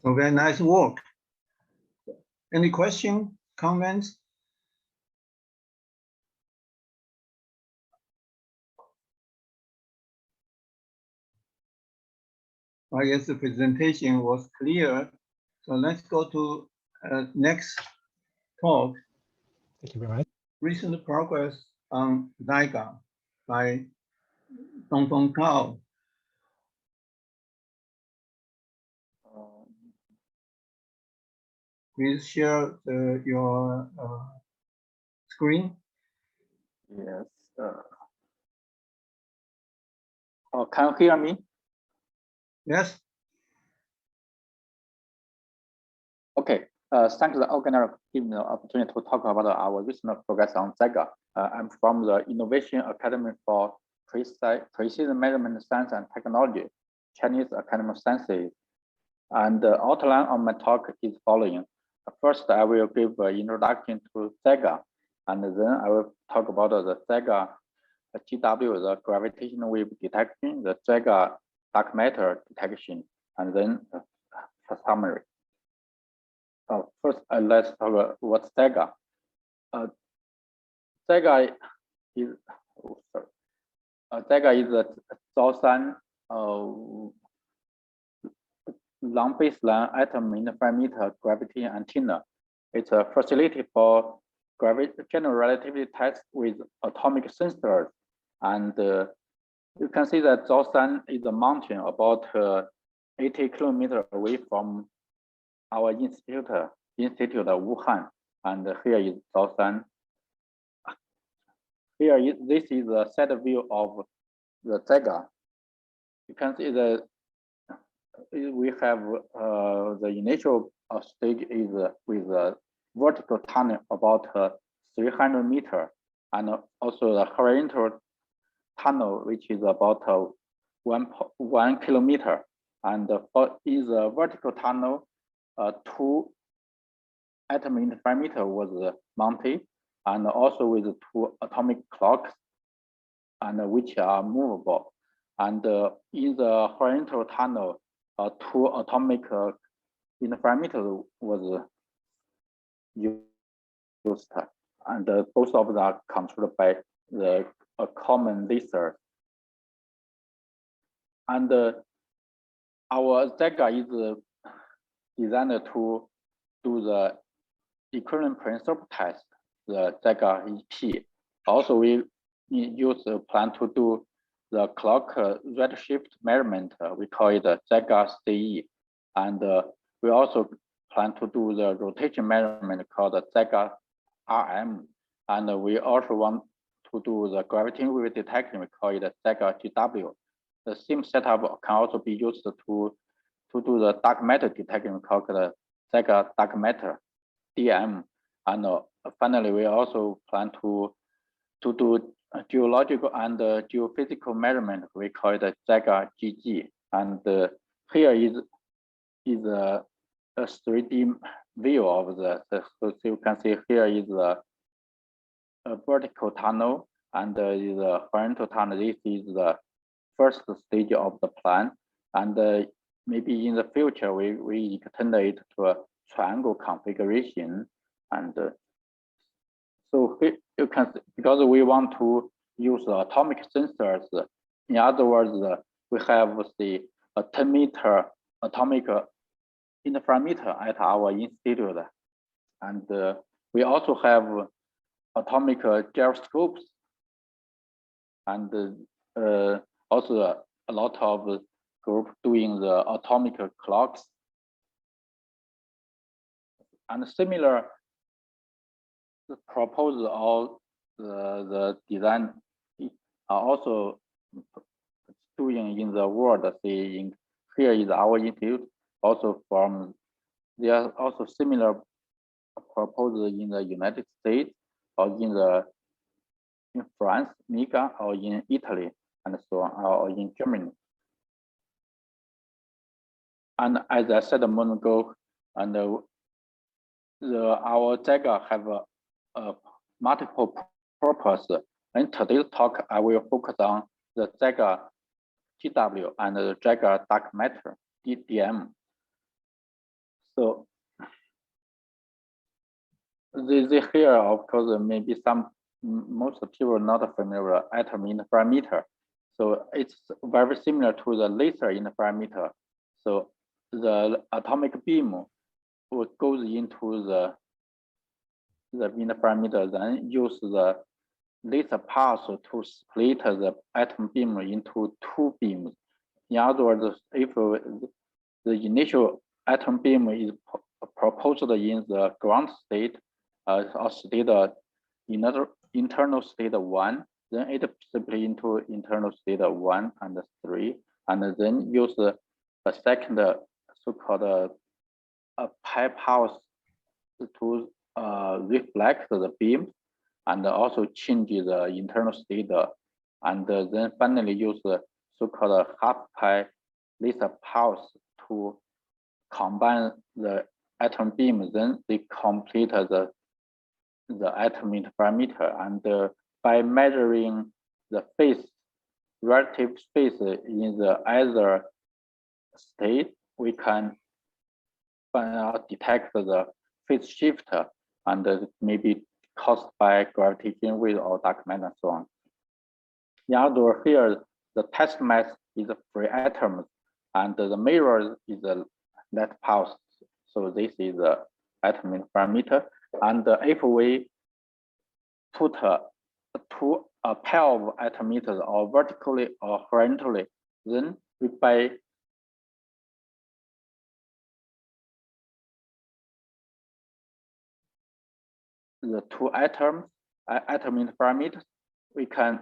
So very nice work. Any question, comments? I guess the presentation was clear. So let's go to next talk. Thank you very much. Recent progress on Sega by Dongfeng Gao. Please share your screen. Yes. Can you hear me? Yes. Okay. Thanks to the organizer for giving me the opportunity to talk about our recent progress on Sega. I'm from the Innovation Academy for Precision Measurement Science and Technology, Chinese Academy of Sciences. And the outline of my talk is following. First, I will give an introduction to Sega, and then I will talk about the Sega GW, the gravitational wave detection, the Sega dark matter detection, and then a summary. First, let's talk about what's Sega. Sega is a 1,000 long baseline atom interferometer gravity antenna. It's a facility for general relativity tests with atomic sensors. And you can see that Zhaoshan is a mountain about 80 kilometers away from our institute of Wuhan. And here is Zhaoshan. This is a set view of the Sega. You can see that we have the initial stage is with a vertical tunnel about 300 meters, and also the horizontal tunnel, which is about 1 kilometer. And in the vertical tunnel, 2 atom interferometer was mounted, and also with 2 atomic clocks, and which are movable. And in the horizontal tunnel, 2 atomic interferometers was used, and both of them are controlled by the a common laser. And our Sega is designed to do the equivalent principle test, the Sega EP. Also, we use the plan to do the clock redshift measurement. We call it the Sega CE. And we also plan to do the rotation measurement called the Sega RM. And we also want to do the gravitational wave detection. We call it the Sega GW. The same setup can also be used to do the dark matter detection called the Sega dark matter DM. And finally, we also plan to do geological and geophysical measurement. We call it the Sega GG. And here is a 3D view of so you can see here is a vertical tunnel and is a horizontal tunnel. This is the first stage of the plan. And maybe in the future, we extend it to a triangle configuration. And so you can, because we want to use atomic sensors. In other words, we have the 10-meter atomic interferometer at our institute. And we also have atomic gyroscopes and also a lot of group doing the atomic clocks. And similar proposal of the design are also doing in the world. See, here is our institute. Also there are also similar proposals in the United States or in France, MIGA, or in Italy, and so on, or in Germany. And as I said a moment ago, and our Sega have a multiple purpose. In today's talk, I will focus on the Sega GW and the Sega dark matter DM. So this here, of course, maybe most people are not familiar with atom interferometer. So it's very similar to the laser interferometer. So the atomic beam goes into the interferometer, then use the laser pulse to split the atom beam into two beams. In other words, if the initial atom beam is proposed in the ground state, or state internal state 1, then it split into internal state 1 and 3, and then use a second so-called pi pulse to reflect the beam and also change the internal state, and then finally use the so-called half pi laser pulse to combine the atom beam. Then they complete the atom interferometer, and by measuring the phase, relative space in the either state, we can detect the phase shift and maybe caused by gravitational wave or dark matter and so on. In other words, here the test mass is free atoms and the mirror is a net pulse. So this is the atom interferometer. And if we put a pair of atom meters or vertically or horizontally, then we by the two atom interferometers, we can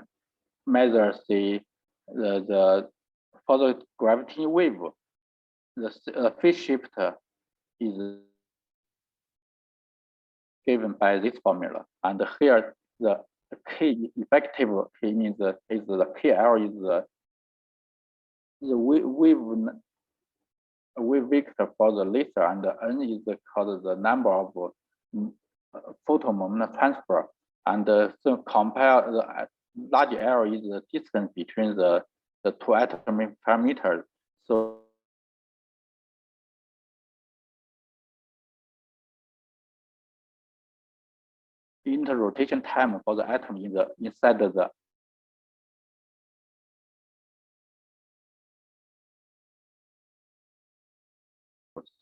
measure for the gravity wave, the phase shift is given by this formula. And here the K effective K means is the KL is the wave vector for the laser, and the N is called the number of photon moment transfer. And so compare the large L is the distance between the two atomic parameters. So interrotation time for the atom inside the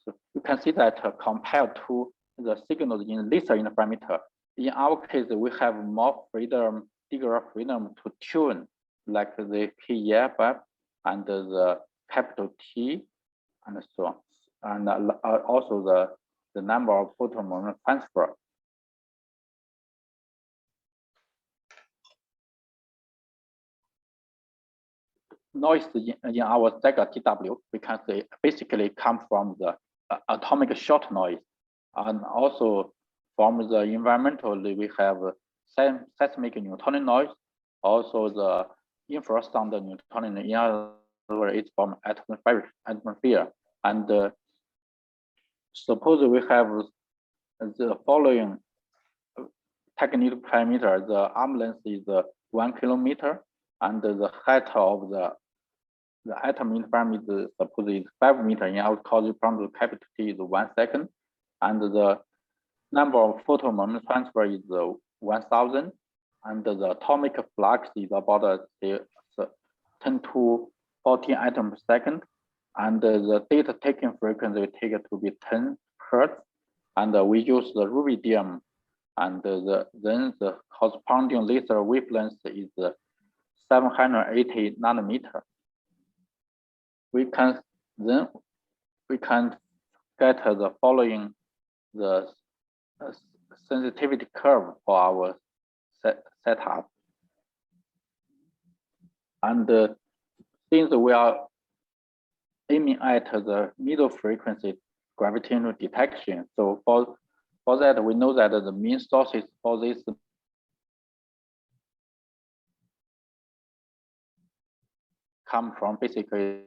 So you can see that compared to the signals in laser interferometer, in our case, we have more freedom, degree of freedom to tune, like the KEF and the capital T, and so on, and also the number of photon moment transfer. Noise in our Sega GW, we can say basically come from the atomic short noise, and also from the environmental, we have seismic Newtonian noise, also the infrasound Newtonian, in other words, it's from atmosphere. And suppose we have the following technical parameter: the arm length is 1 kilometer, and the height of the atom interferometer is suppose is 5 meters. In our corresponding capital T is 1 second, and the number of photon moment transfer is 1,000, and the atomic flux is about 10 to 14 atoms per second, and the data taking frequency we take it to be 10 hertz, and we use the rubidium, and then the corresponding laser wavelength is 780 nanometer. We can get the following the sensitivity curve for our setup. And since we are aiming at the middle frequency gravitational detection, so for that we know that the mean sources for this come from basically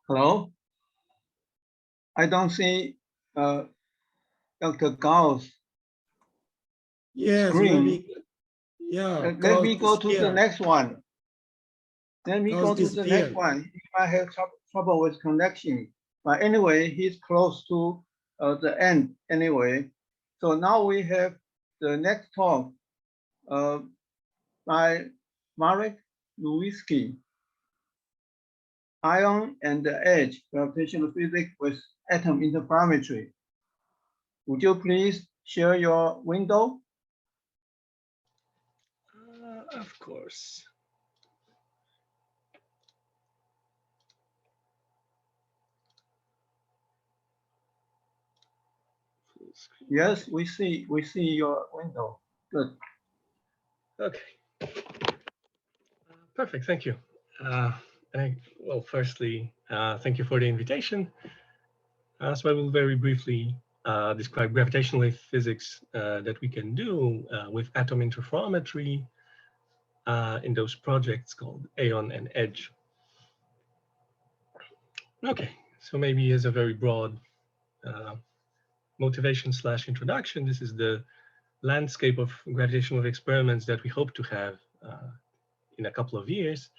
Hello? I don't see Dr. Gao's screen. Let me go to the next one. Let me go to the next one. He might have trouble with connection. But anyway, he's close to the end anyway. So now we have the next talk by Marek Lewinsky, Ion and the Edge, Gravitational Physics with Atom Interferometry. Would you please share your window? Of course. Yes, we see your window. Good. Okay. Perfect. Thank you. Well, firstly, thank you for the invitation. So I will very briefly describe gravitational wave physics that we can do with atom interferometry in those projects called AEON and EDGE. Okay, so maybe as a very broad motivation / introduction, this is the landscape of gravitational wave experiments that we hope to have in a couple of years.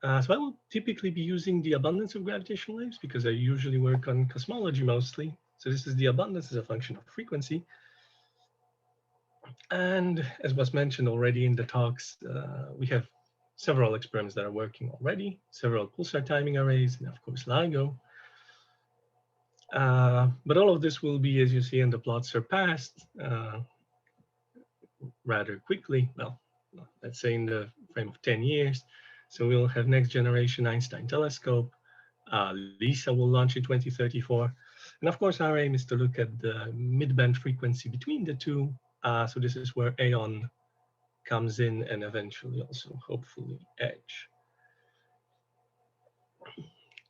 So I will typically be using the abundance of gravitational waves because I usually work on cosmology mostly. So this is the abundance as a function of frequency. And as was mentioned already in the talks, we have several experiments that are working already, several pulsar timing arrays, and of course LIGO. But all of this will be, as you see in the plot, surpassed rather quickly. Well, let's say in the frame of 10 years. So we'll have next generation Einstein telescope. LISA will launch in 2034. And of course, our aim is to look at the mid-band frequency between the two. So this is where AEON comes in and eventually also hopefully EDGE.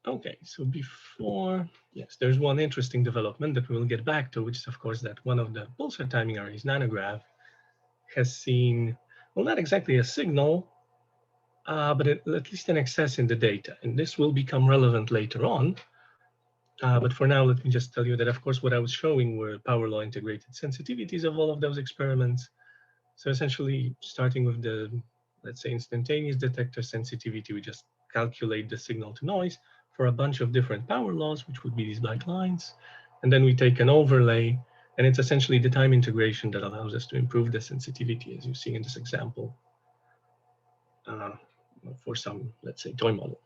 Okay, so before, yes, there's one interesting development that we will get back to, which is of course that one of the pulsar timing arrays, Nanograv, has seen, well, not exactly a signal, but at least an excess in the data. And this will become relevant later on. But for now, let me just tell you that, of course, what I was showing were power law integrated sensitivities of all of those experiments. So essentially, starting with the, let's say, instantaneous detector sensitivity, we just calculate the signal to noise for a bunch of different power laws, which would be these black lines. And then we take an overlay, and it's essentially the time integration that allows us to improve the sensitivity, as you see in this example, for some, let's say, toy model.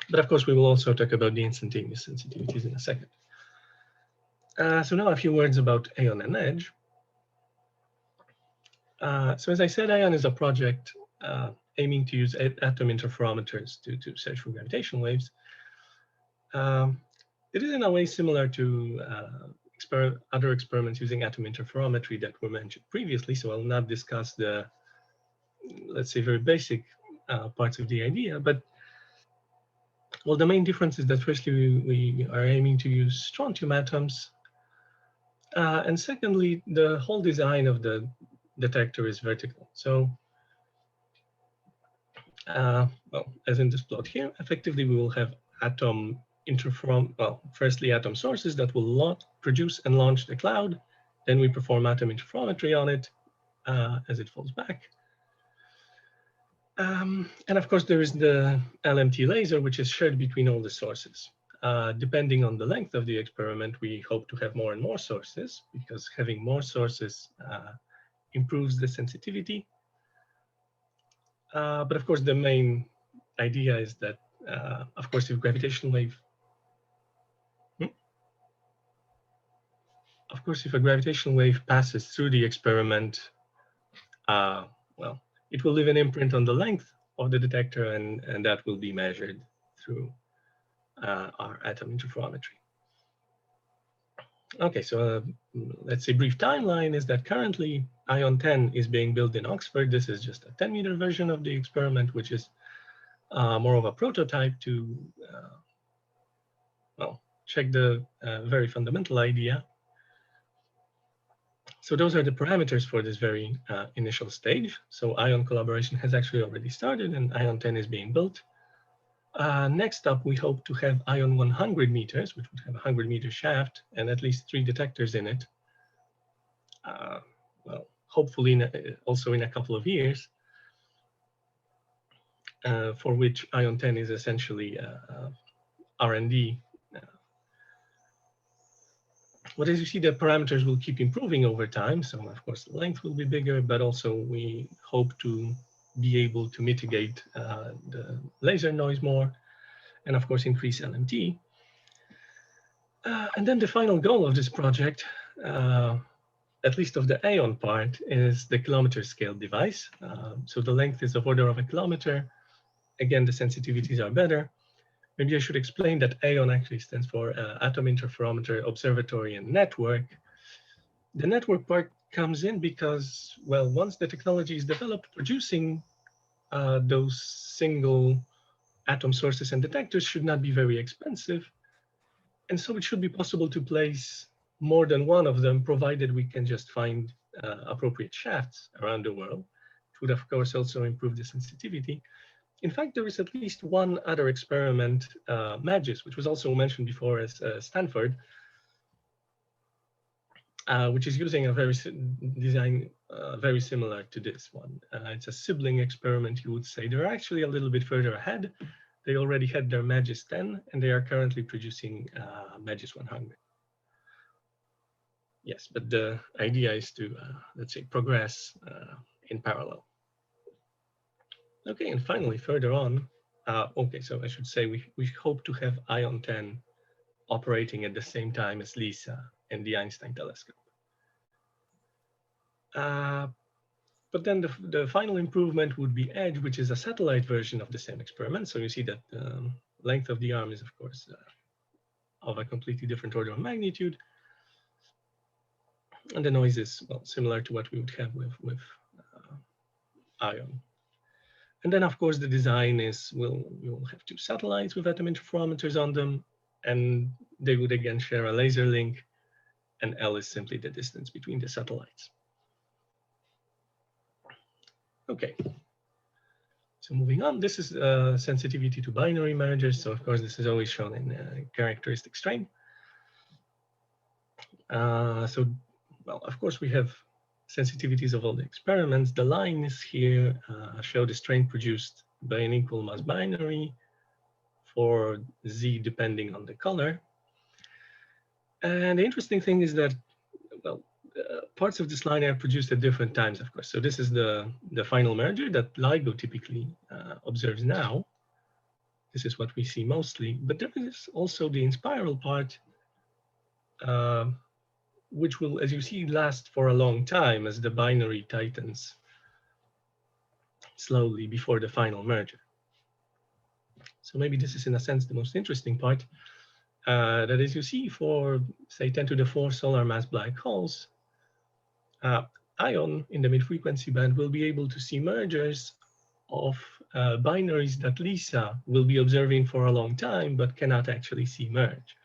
But of course, we will also talk about the instantaneous sensitivities in a second. So now a few words about AEON and EDGE. So as I said, AEON is a project aiming to use atom interferometers to search for gravitational waves. It is in a way similar to other experiments using atom interferometry that were mentioned previously. So I'll not discuss the, let's say, very basic parts of the idea, but well, the main difference is that firstly, we are aiming to use strontium atoms. And secondly, the whole design of the detector is vertical. So, well, as in this plot here, effectively, we will have atom firstly, atom sources that will produce and launch the cloud. Then we perform atom interferometry on it as it falls back. And of course, there is the LMT laser, which is shared between all the sources. Depending on the length of the experiment, we hope to have more and more sources because having more sources improves the sensitivity. But of course, the main idea is that, of course, if gravitational wave, if a gravitational wave passes through the experiment, well, it will leave an imprint on the length of the detector, and that will be measured through our atom interferometry. Okay, so let's say brief timeline is that currently ION 10 is being built in Oxford. This is just a 10-meter version of the experiment, which is more of a prototype to, well, check the very fundamental idea. So those are the parameters for this very initial stage. So ION collaboration has actually already started and ION 10 is being built. Next up, we hope to have ion 100 meters, which would have a 100-meter shaft and at least 3 detectors in it. Well, hopefully also in a couple of years, for which ion 10 is essentially R&D. But as you see, the parameters will keep improving over time. So of course, the length will be bigger, but also we hope to be able to mitigate the laser noise more, and of course, increase LMT. And then the final goal of this project, at least of the AON part, is the kilometer scale device. So the length is of order of a kilometer. Again, the sensitivities are better. Maybe I should explain that AON actually stands for Atom Interferometer Observatory and Network. The network part comes in because, well, once the technology is developed, producing those single atom sources and detectors should not be very expensive. And so it should be possible to place more than one of them, provided we can just find appropriate shafts around the world. It would, of course, also improve the sensitivity. In fact, there is at least one other experiment, MAGIS, which was also mentioned before as Stanford, which is using a design very similar to this one. It's a sibling experiment, you would say. They're actually a little bit further ahead. They already had their MAGIS 10, and they are currently producing MAGIS 100. Yes, but the idea is to, let's say, progress in parallel. Okay, and finally, further on, okay, so I should say we hope to have ion 10 operating at the same time as LISA and the Einstein telescope. But then the final improvement would be EDGE, which is a satellite version of the same experiment. So you see that the length of the arm is, of course, of a completely different order of magnitude. And the noise is, well, similar to what we would have with ion. And then, of course, the design is, you'll have 2 satellites with atom interferometers on them, and they would again share a laser link, and L is simply the distance between the satellites. Okay, so moving on, this is sensitivity to binary mergers. So of course, this is always shown in characteristic strain. So, well, of course, we have sensitivities of all the experiments. The lines here show the strain produced by an equal mass binary for Z depending on the color. And the interesting thing is that, well, parts of this line are produced at different times, of course. So this is the final merger that LIGO typically observes now. This is what we see mostly, but there is also the inspiral part, which will, as you see, last for a long time as the binary tightens slowly before the final merger. So maybe this is, in a sense, the most interesting part, that as you see for, say, 10 to the 4 solar mass black holes, ion in the mid-frequency band will be able to see mergers of binaries that LISA will be observing for a long time, but cannot actually see merge.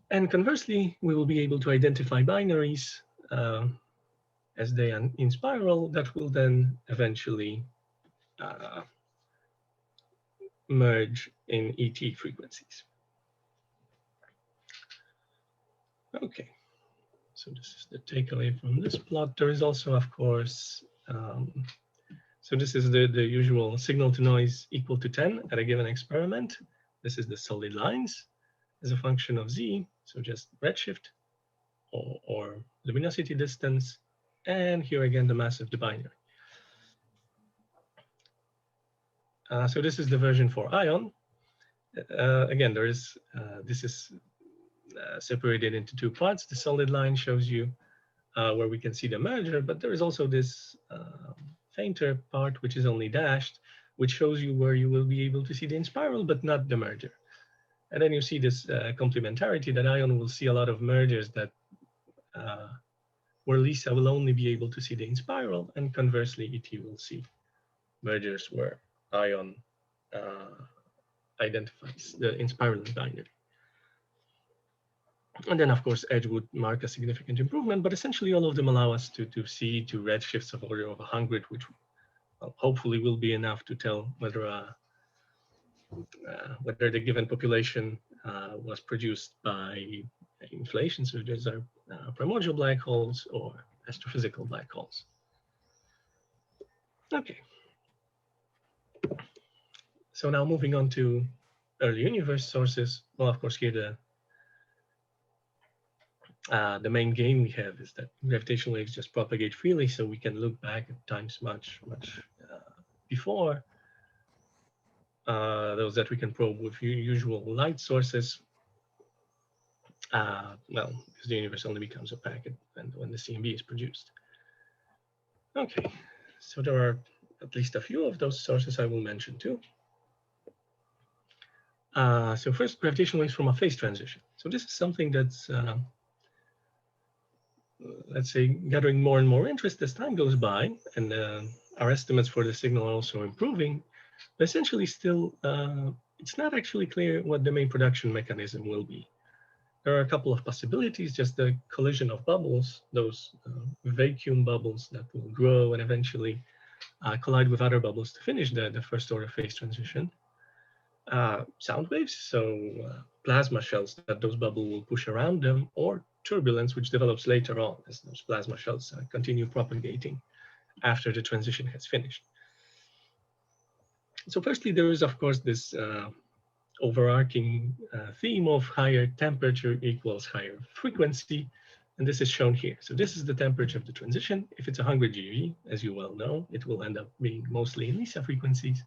And conversely, we will be able to identify binaries as they are in spiral that will then eventually merge in ET frequencies. Okay. So this is the takeaway from this plot. There is also, of course, so this is the usual signal to noise equal to 10 at a given experiment. This is the solid lines as a function of Z, so just redshift or luminosity distance. And here again, the mass of the binary. So this is the version for ion. Again, there is, this is separated into 2 parts. The solid line shows you where we can see the merger, but there is also this fainter part, which is only dashed, which shows you where you will be able to see the inspiral, but not the merger. And then you see this complementarity that ion will see a lot of mergers that where LISA will only be able to see the inspiral, and conversely, ET will see mergers where ion identifies the inspiral binary. And then, of course, EDGE would mark a significant improvement, but essentially all of them allow us to see to redshifts of order of 100, which, well, hopefully will be enough to tell whether a whether the given population was produced by inflation, so these are primordial black holes or astrophysical black holes. Okay. So now moving on to early universe sources. Well, of course, here the main gain we have is that gravitational waves just propagate freely, so we can look back at times much before those that we can probe with usual light sources. Well, because the universe only becomes opaque when the CMB is produced. Okay, so there are at least a few of those sources I will mention too. So first, gravitational waves from a phase transition. So this is something that's, let's say, gathering more and more interest as time goes by, and our estimates for the signal are also improving. But essentially still, it's not actually clear what the main production mechanism will be. There are a couple of possibilities, just the collision of bubbles, those vacuum bubbles that will grow and eventually collide with other bubbles to finish the first order phase transition. Sound waves, so plasma shells that those bubbles will push around them, or turbulence, which develops later on as those plasma shells continue propagating after the transition has finished. So firstly, there is, of course, this overarching theme of higher temperature equals higher frequency, and this is shown here. So this is the temperature of the transition. If it's 100 GeV, as you well know, it will end up being mostly in LISA frequencies.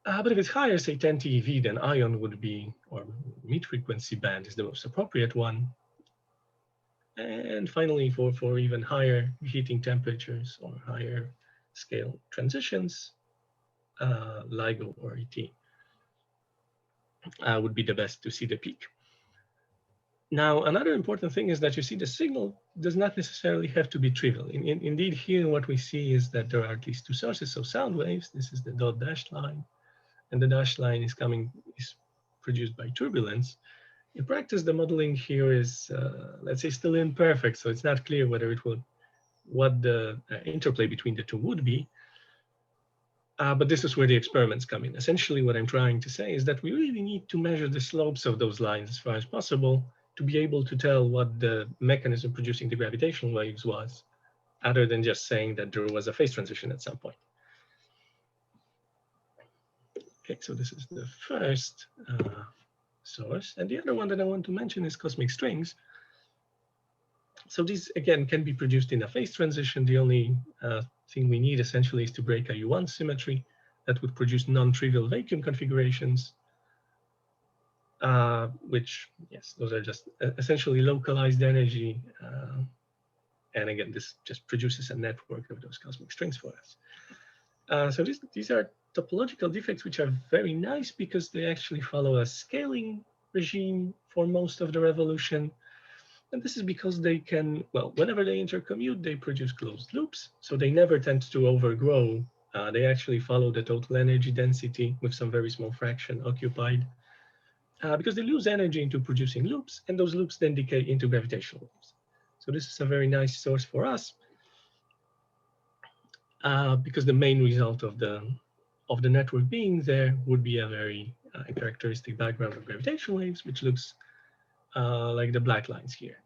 But if it's higher, say 10 TeV, then ion would be, or mid-frequency band is the most appropriate one. And finally, for even higher heating temperatures or higher scale transitions, LIGO or ET would be the best to see the peak. Now, another important thing is that you see the signal does not necessarily have to be trivial. Indeed, here what we see is that there are at least two sources of sound waves. This is the dot dashed line, and the dashed line is produced by turbulence. In practice, the modeling here is, let's say, still imperfect, so it's not clear whether what the interplay between the two would be. But this is where the experiments come in. Essentially, what I'm trying to say is that we really need to measure the slopes of those lines as far as possible to be able to tell what the mechanism producing the gravitational waves was, other than just saying that there was a phase transition at some point. Okay, so this is the first source. And the other one that I want to mention is cosmic strings. So these, again, can be produced in a phase transition. The only thing we need essentially is to break a U1 symmetry that would produce non-trivial vacuum configurations, which, yes, those are just essentially localized energy. And again, this just produces a network of those cosmic strings for us. So these are topological defects, which are very nice because they actually follow a scaling regime for most of the revolution. And this is because they can, well, whenever they intercommute, they produce closed loops. So they never tend to overgrow. They actually follow the total energy density with some very small fraction occupied because they lose energy into producing loops, and those loops then decay into gravitational waves. So this is a very nice source for us because the main result of the network being there would be a very characteristic background of gravitational waves, which looks like the black lines here.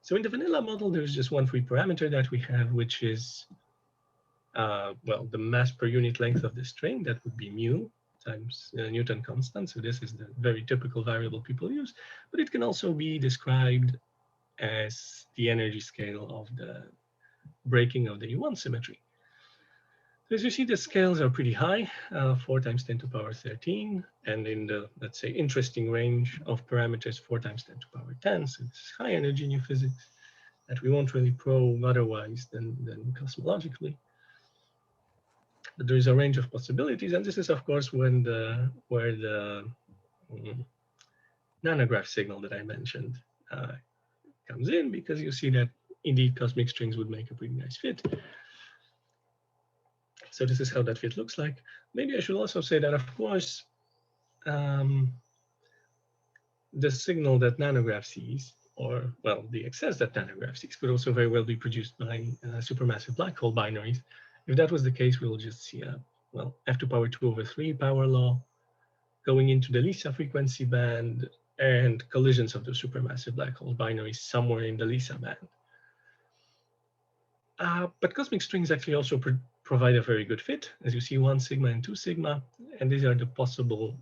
So in the vanilla model, there's just one free parameter that we have, which is, well, the mass per unit length of the string. That would be mu times Newton constant. So this is the very typical variable people use, but it can also be described as the energy scale of the breaking of the U1 symmetry. So as you see, the scales are pretty high, 4 times 10 to the power 13, and in the, let's say, interesting range of parameters, 4 times 10 to the power 10. So this is high energy new physics that we won't really probe otherwise than cosmologically. But there is a range of possibilities, and this is, of course, where the nanograph signal that I mentioned comes in, because you see that indeed cosmic strings would make a pretty nice fit. So this is how that fit looks like. Maybe I should also say that, of course, the signal that nanograph sees, or, well, the excess that nanograph sees, could also very well be produced by supermassive black hole binaries. If that was the case, we will just see a, well, f to the power 2/3 power law going into the LISA frequency band and collisions of the supermassive black hole binaries somewhere in the LISA band. But cosmic strings actually also provide a very good fit. As you see, 1 sigma and 2 sigma, and these are the possible,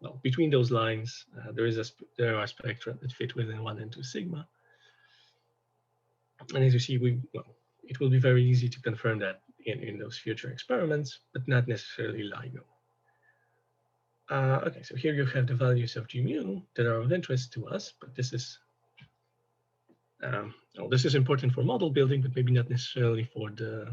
well, between those lines, there are spectra that fit within 1 and 2 sigma. And as you see, it will be very easy to confirm that in those future experiments, but not necessarily LIGO. Okay, so here you have the values of G mu that are of interest to us, but this is well, this is important for model building, but maybe not necessarily for the,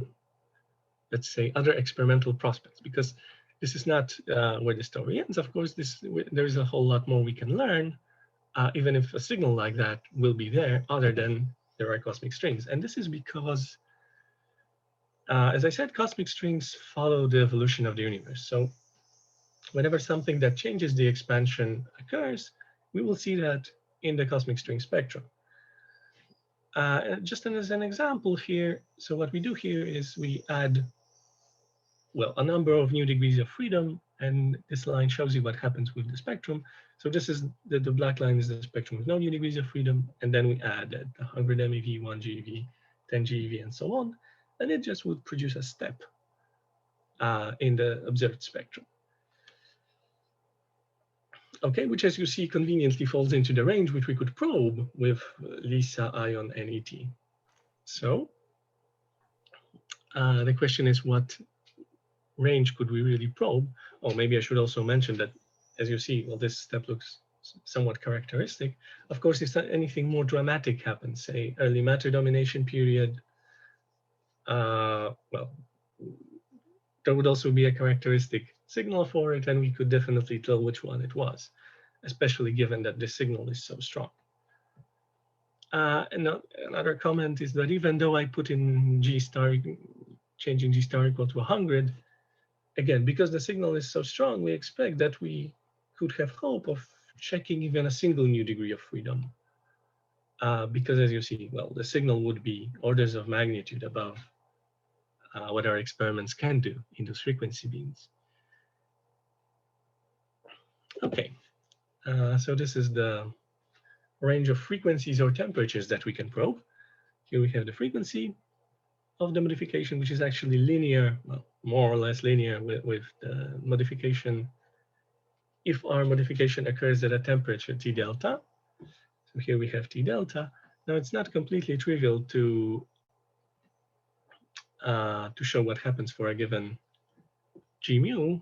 let's say, other experimental prospects, because this is not where the story ends. Of course, there's a whole lot more we can learn, even if a signal like that will be there, other than there are cosmic strings. And this is because, as I said, cosmic strings follow the evolution of the universe. So whenever something that changes the expansion occurs, we will see that in the cosmic string spectrum. Just as an example here, so what we do here is we add, well, a number of new degrees of freedom, and this line shows you what happens with the spectrum. So this is the black line is the spectrum with no new degrees of freedom, and then we add 100 MeV, 1 GeV, 10 GeV, and so on, and it just would produce a step in the observed spectrum. Okay, which, as you see, conveniently falls into the range which we could probe with LISA, ION, and ET. So the question is, what range could we really probe? Oh, maybe I should also mention that, as you see, well, this step looks somewhat characteristic. Of course, if anything more dramatic happens, say early matter domination period, well, there would also be a characteristic signal for it, and we could definitely tell which one it was, especially given that the signal is so strong. And another comment is that even though I put in G star, changing G star equal to 100, again, because the signal is so strong, we expect that we could have hope of checking even a single new degree of freedom. Because as you see, well, the signal would be orders of magnitude above what our experiments can do in those frequency beams. Okay, so this is the range of frequencies or temperatures that we can probe. Here we have the frequency of the modification, which is actually linear, well, more or less linear with the modification if our modification occurs at a temperature T delta. So here we have T delta. Now it's not completely trivial to show what happens for a given G mu.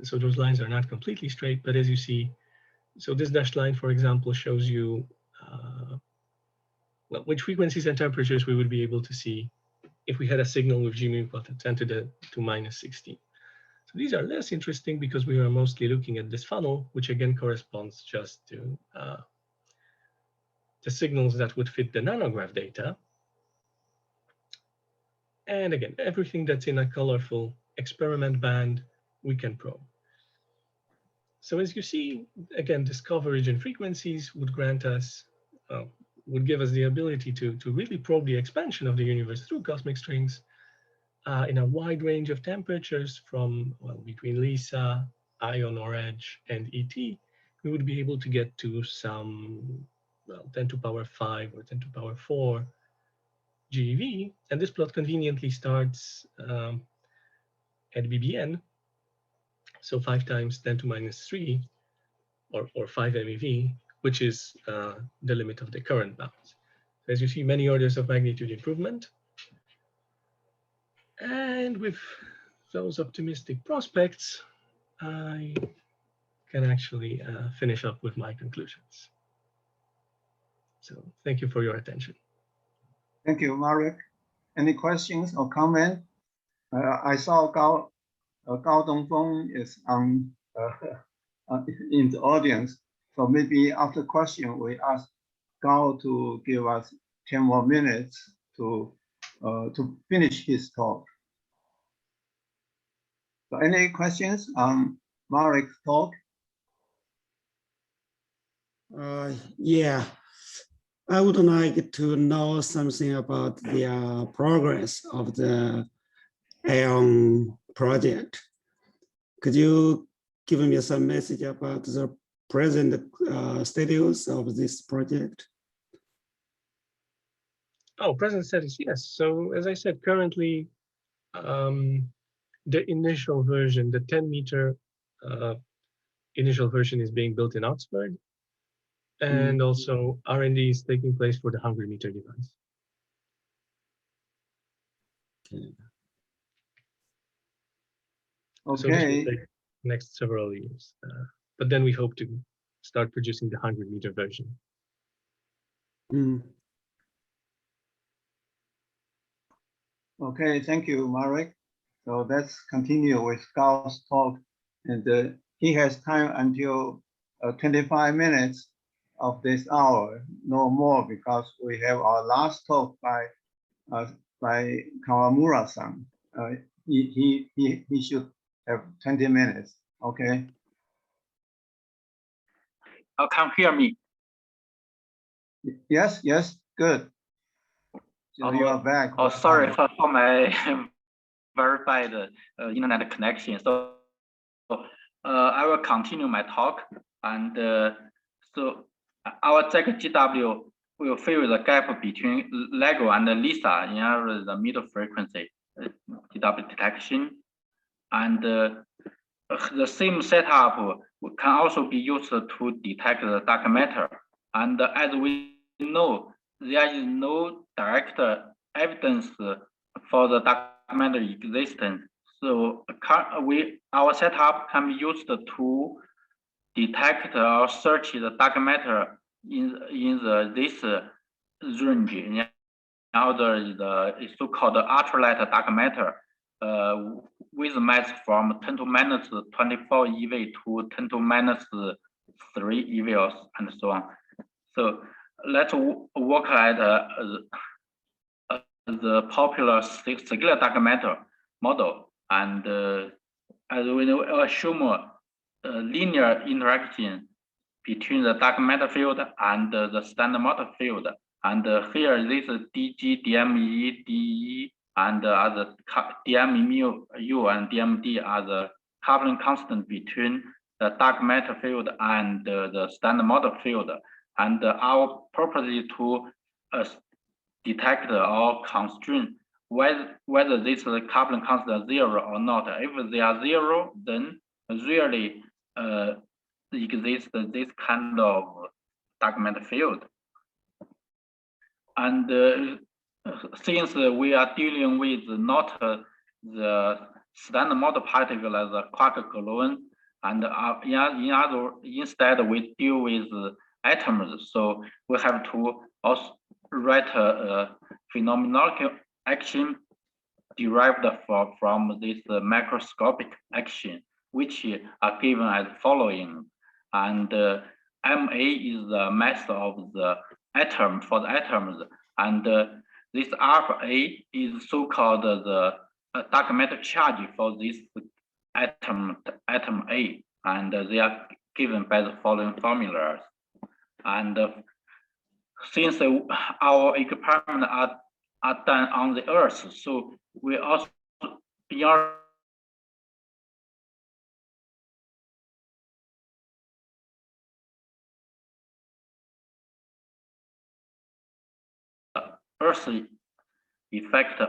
So those lines are not completely straight, but as you see, so this dashed line, for example, shows you well, which frequencies and temperatures we would be able to see if we had a signal with G mu equal to 10 to the minus 16. So these are less interesting because we are mostly looking at this funnel, which again corresponds just to the signals that would fit the nanograph data. And again, everything that's in a colorful experiment band, we can probe. So as you see, again, this coverage and frequencies would grant us, would give us the ability to really probe the expansion of the universe through cosmic strings in a wide range of temperatures from, well, between LISA, ION or EDGE, and ET. We would be able to get to some, well, 10 to power 5 or 10 to power 4 GeV. And this plot conveniently starts at BBN, so 5 times 10 to minus 3, or 5 MeV, which is the limit of the current bounds. As you see, many orders of magnitude improvement. And with those optimistic prospects, I can actually finish up with my conclusions. So thank you for your attention. Thank you, Marek. Any questions or comment? I saw Gao Dongfeng is in the audience. So maybe after question, we ask Gao to give us 10 more minutes to finish his talk. So any questions on Marek's talk? Yeah, I would like to know something about the progress of the ION project. Could you give me some message about the present status of this project? Oh, present status, yes. So as I said, currently, the initial version, the 10-meter initial version is being built in Oxford. And also R&D is taking place for the 100-meter device. Okay. So this will take next several years. But then we hope to start producing the 100-meter version. Okay, thank you, Marek. So let's continue with Gao's talk. And he has time until 25 minutes of this hour, no more, because we have our last talk by Kawamura-san. He should have 20 minutes. Okay. Can you hear me? Yes, yes, good. So you are back. Oh, sorry for my very bad internet connection. So I will continue my talk. And so our GW will fill the gap between LEGO and LISA in area the middle frequency GW detection. And the same setup can also be used to detect the dark matter. And as we know, there is no direct evidence for the dark matter existence. So our setup can be used to detect or search the dark matter in this range, in order the so-called ultralight dark matter with mass from 10 to minus 24 eV to 10 to minus 3 EV and so on. So let's work at the popular circular dark matter model, and as we know, assume a linear interaction between the dark matter field and the standard model field. And here, this dg, dme, de, and other dme mu and dmd are the coupling constant between the dark matter field and the standard model field. And our purpose is to detect or constrain whether this coupling constant is 0 or not. If they are 0, then really exists this kind of dark matter field. And since we are dealing with not the standard model particle as a quark gluon, and instead we deal with atoms, so we have to also write a phenomenological action derived from this macroscopic action, which are given as following. And Ma is the mass of the atom for the atoms, and this alpha A is so-called the dark matter charge for this atom A, and they are given by the following formulas. And since our experiments are done on the Earth, so we also beyond Earth effect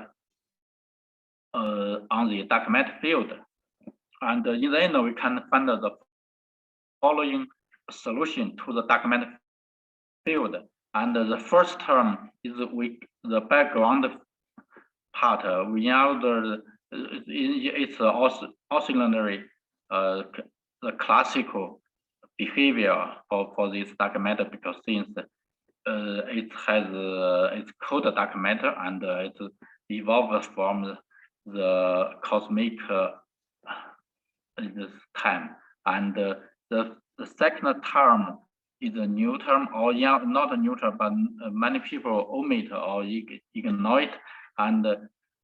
on the dark matter field. And in the end, we can find the following solution to the dark matter field. And the first term is the background part. It's oscillatory, the classical behavior for this dark matter, because since it has it's called dark matter, and it evolved from the cosmic this time. And the second term is a new term, or not a new term, but many people omit or ignore it, and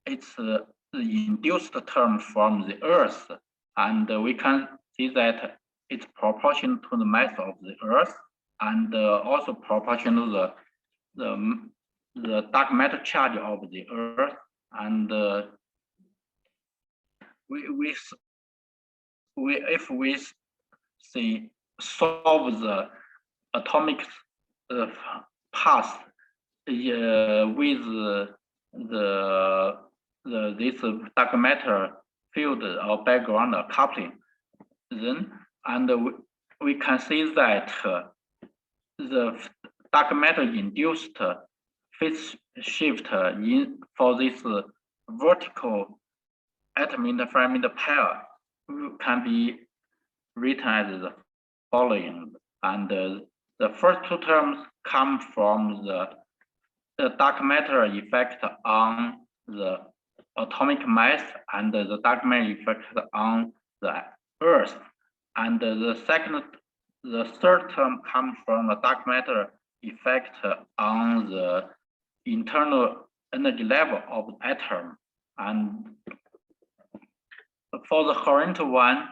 it's the induced term from the Earth, and we can see that it's proportional to the mass of the Earth, and also proportional to the dark matter charge of the Earth. And if we solve the atomic path with this dark matter field or background coupling. Then, and we can see that the dark matter induced phase shift for this vertical atom interferometer pair can be written as the following. And the first two terms come from the dark matter effect on the atomic mass and the dark matter effect on the Earth. And the third term comes from the dark matter effect on the internal energy level of the atom. And for the horizontal one,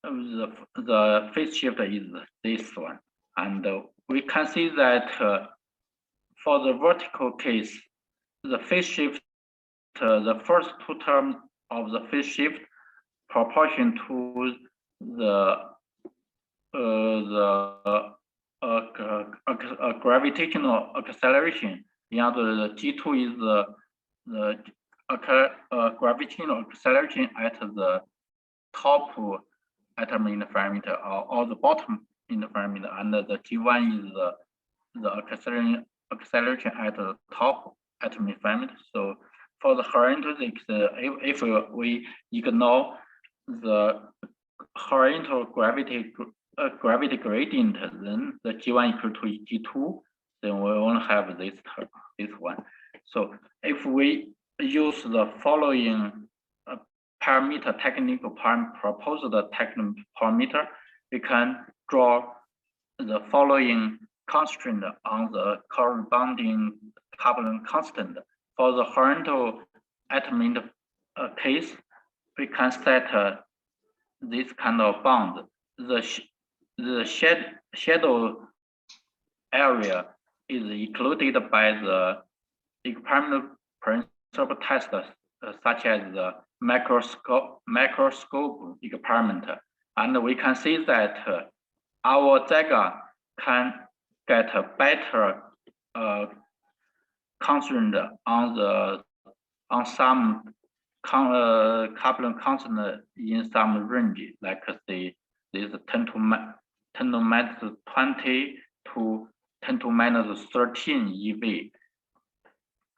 the phase shift is this one. And we can see that for the vertical case, the phase shift, the first two terms of the phase shift proportion to the gravitational acceleration. In other words, G2 is the gravitational acceleration at the top atom interferometer or the bottom interferometer, and the G1 is the acceleration at the top atom interferometer. So for the horizontal, if we ignore the horizontal gravity gradient, then the G1 equal to G2, then we only have this one. So if we use the following parameter technical proposed technical parameter, we can draw the following constraint on the corresponding coupling constant. For the horizontal atom case, we can set this kind of bound. The shadow area is included by the experimental principle test, such as the microscope experiment. And we can see that our Sega can get a better constraint on some coupling constant in some range, like say this 10 to minus 20 to 10 to minus 13 eV.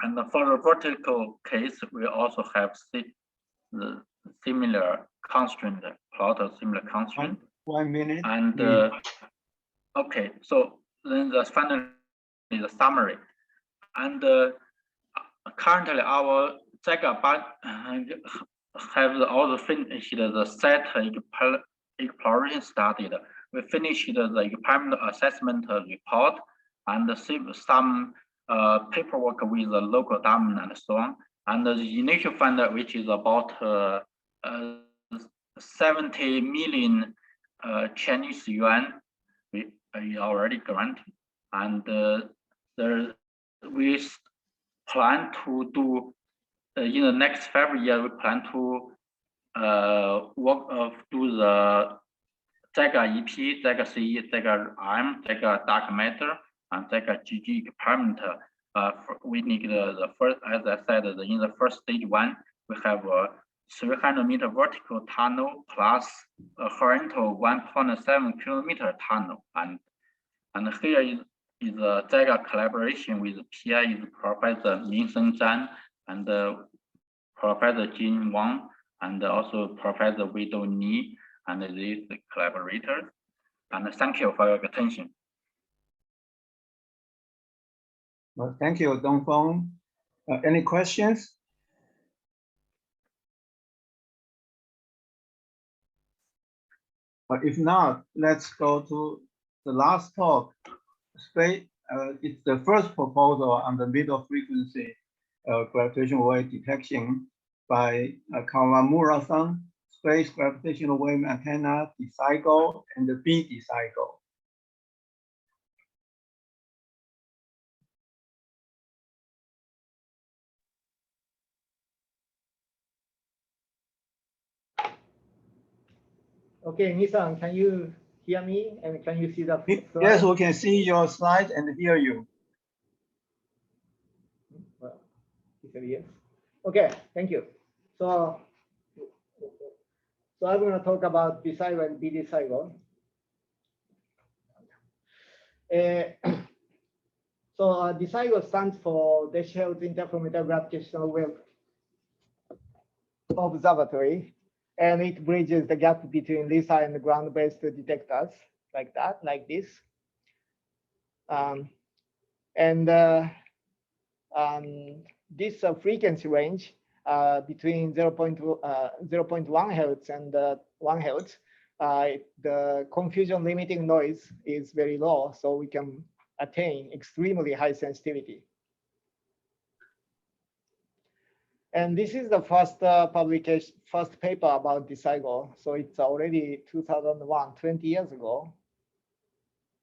And for the vertical case, we also have the similar constraint, plot a similar constraint. 1 minute. And okay, so then finally the summary. And currently our Sega have also finished the set exploration study. We finished the experimental assessment report and some paperwork with the local government and so on. And the initial fund, which is about 70 million Chinese yuan, we already granted. And we plan to do in the next 5 years. We plan to do the Sega EP, Sega CE, Sega RM, Sega dark matter, and Sega GG experiment. We need the first, as I said, in the first stage one, we have a 300-meter vertical tunnel plus a horizontal 1.7 kilometer tunnel. And here is the Sega collaboration with PI is Professor Minsen Zhang and Professor Jin Wang, and also Professor Weido Ni, and these collaborators. And thank you for your attention. Well, thank you, Dongfeng. Any questions? If not, let's go to the last talk. It's the first proposal on the middle frequency gravitational wave detection by Kawamura-san, space gravitational wave antenna D-cycle and the B D-cycle. Okay, Nissan, can you hear me and can you see the slide? Yes, we can see your slide and hear you. Well, he said yes. Okay, thank you. So I'm going to talk about DCIGO and BDCIGO. DCIGO stands for Detector Interferometer Gravitational Wave Observatory, and it bridges the gap between LISA and ground-based detectors, like that, like this. This frequency range between 0.1 hertz and 1 hertz, the confusion limiting noise is very low, so we can attain extremely high sensitivity. And this is the first first paper about DCIGO. So it's already 2001, 20 years ago.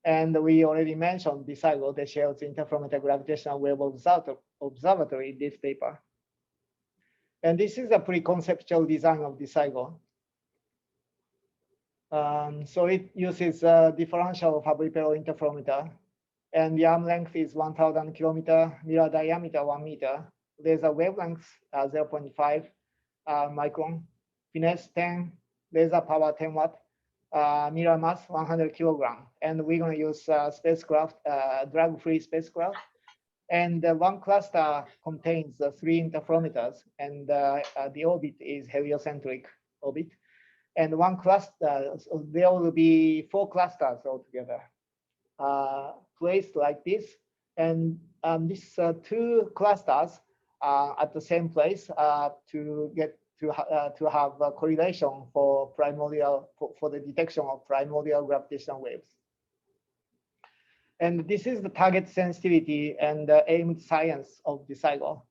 And we already mentioned DCIGO, the Shell's Interferometer Gravitational Wave Observatory, this paper. And this is a pre-conceptual design of DCIGO. So it uses a differential Fabry-Perot interferometer, and the arm length is 1,000 kilometer, mirror diameter 1 meter. Laser wavelength 0.5 micron, finesse 10, laser power 10 watt, mirror mass 100 kilogram. And we're going to use spacecraft, drag-free spacecraft. And one cluster contains 3 interferometers, and the orbit is heliocentric orbit. And one cluster, so there will be 4 clusters altogether, placed like this. And these 2 clusters at the same place to get to have a correlation for primordial for the detection of primordial gravitational waves. And this is the target sensitivity and the aimed science of DCIGO.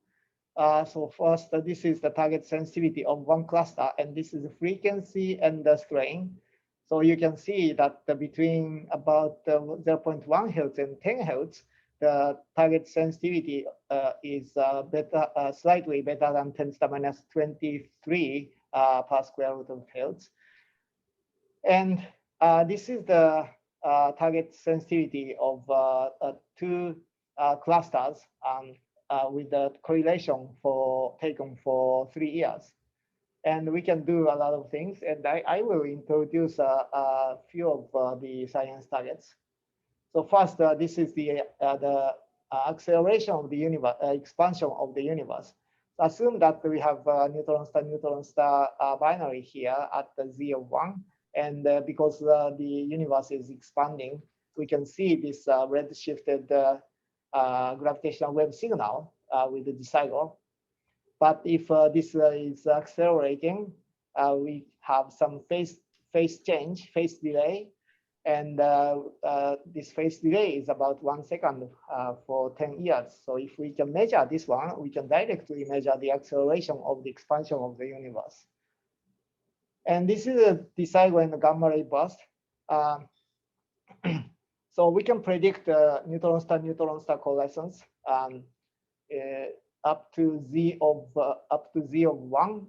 So first, this is the target sensitivity of one cluster, and this is the frequency and the strain. So you can see that between about 0.1 hertz and 10 hertz, the target sensitivity is slightly better than 10 to the minus 23 per square root of hertz. And this is the target sensitivity of 2 clusters with the correlation taken for 3 years. And we can do a lot of things. And I will introduce a few of the science targets. So first, this is the acceleration of the universe, expansion of the universe. So assume that we have neutron star binary here at the z of 1. And because the universe is expanding, we can see this red-shifted gravitational wave signal with the DCIGO. But if this is accelerating, we have some phase change, phase delay. And this phase delay is about 1 second for 10 years. So if we can measure this one, we can directly measure the acceleration of the expansion of the universe. And this is a DCIGO and gamma ray burst. So we can predict neutron star coalescence up to z of 1,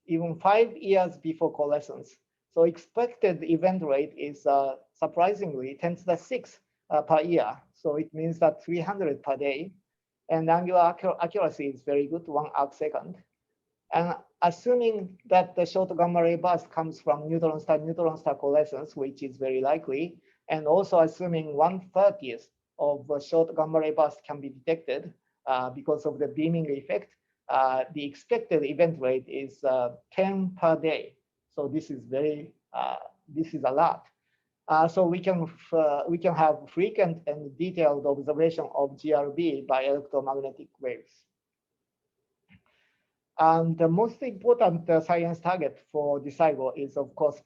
even 5 years before coalescence. So expected event rate is surprisingly 10 to the 6 per year. So it means that 300 per day. And angular accuracy is very good, 1 arc second. And assuming that the short gamma ray burst comes from neutron star coalescence, which is very likely, and also assuming 1/30th of a short gamma ray burst can be detected because of the beaming effect, the expected event rate is 10 per day. So this is this is a lot. So we can have frequent and detailed observation of GRB by electromagnetic waves. And the most important science target for DCIGO is, of course,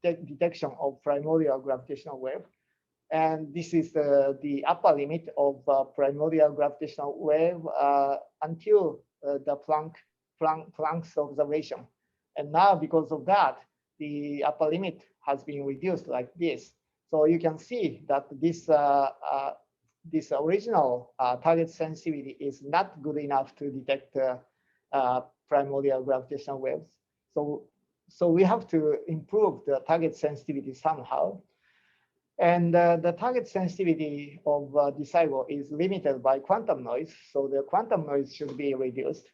detection of primordial gravitational wave. And this is the upper limit of primordial gravitational wave until the Planck's observation. And now, because of that, the upper limit has been reduced like this. So you can see that this this original target sensitivity is not good enough to detect primordial gravitational waves. so we have to improve the target sensitivity somehow. And the target sensitivity of this LIGO is limited by quantum noise, so the quantum noise should be reduced.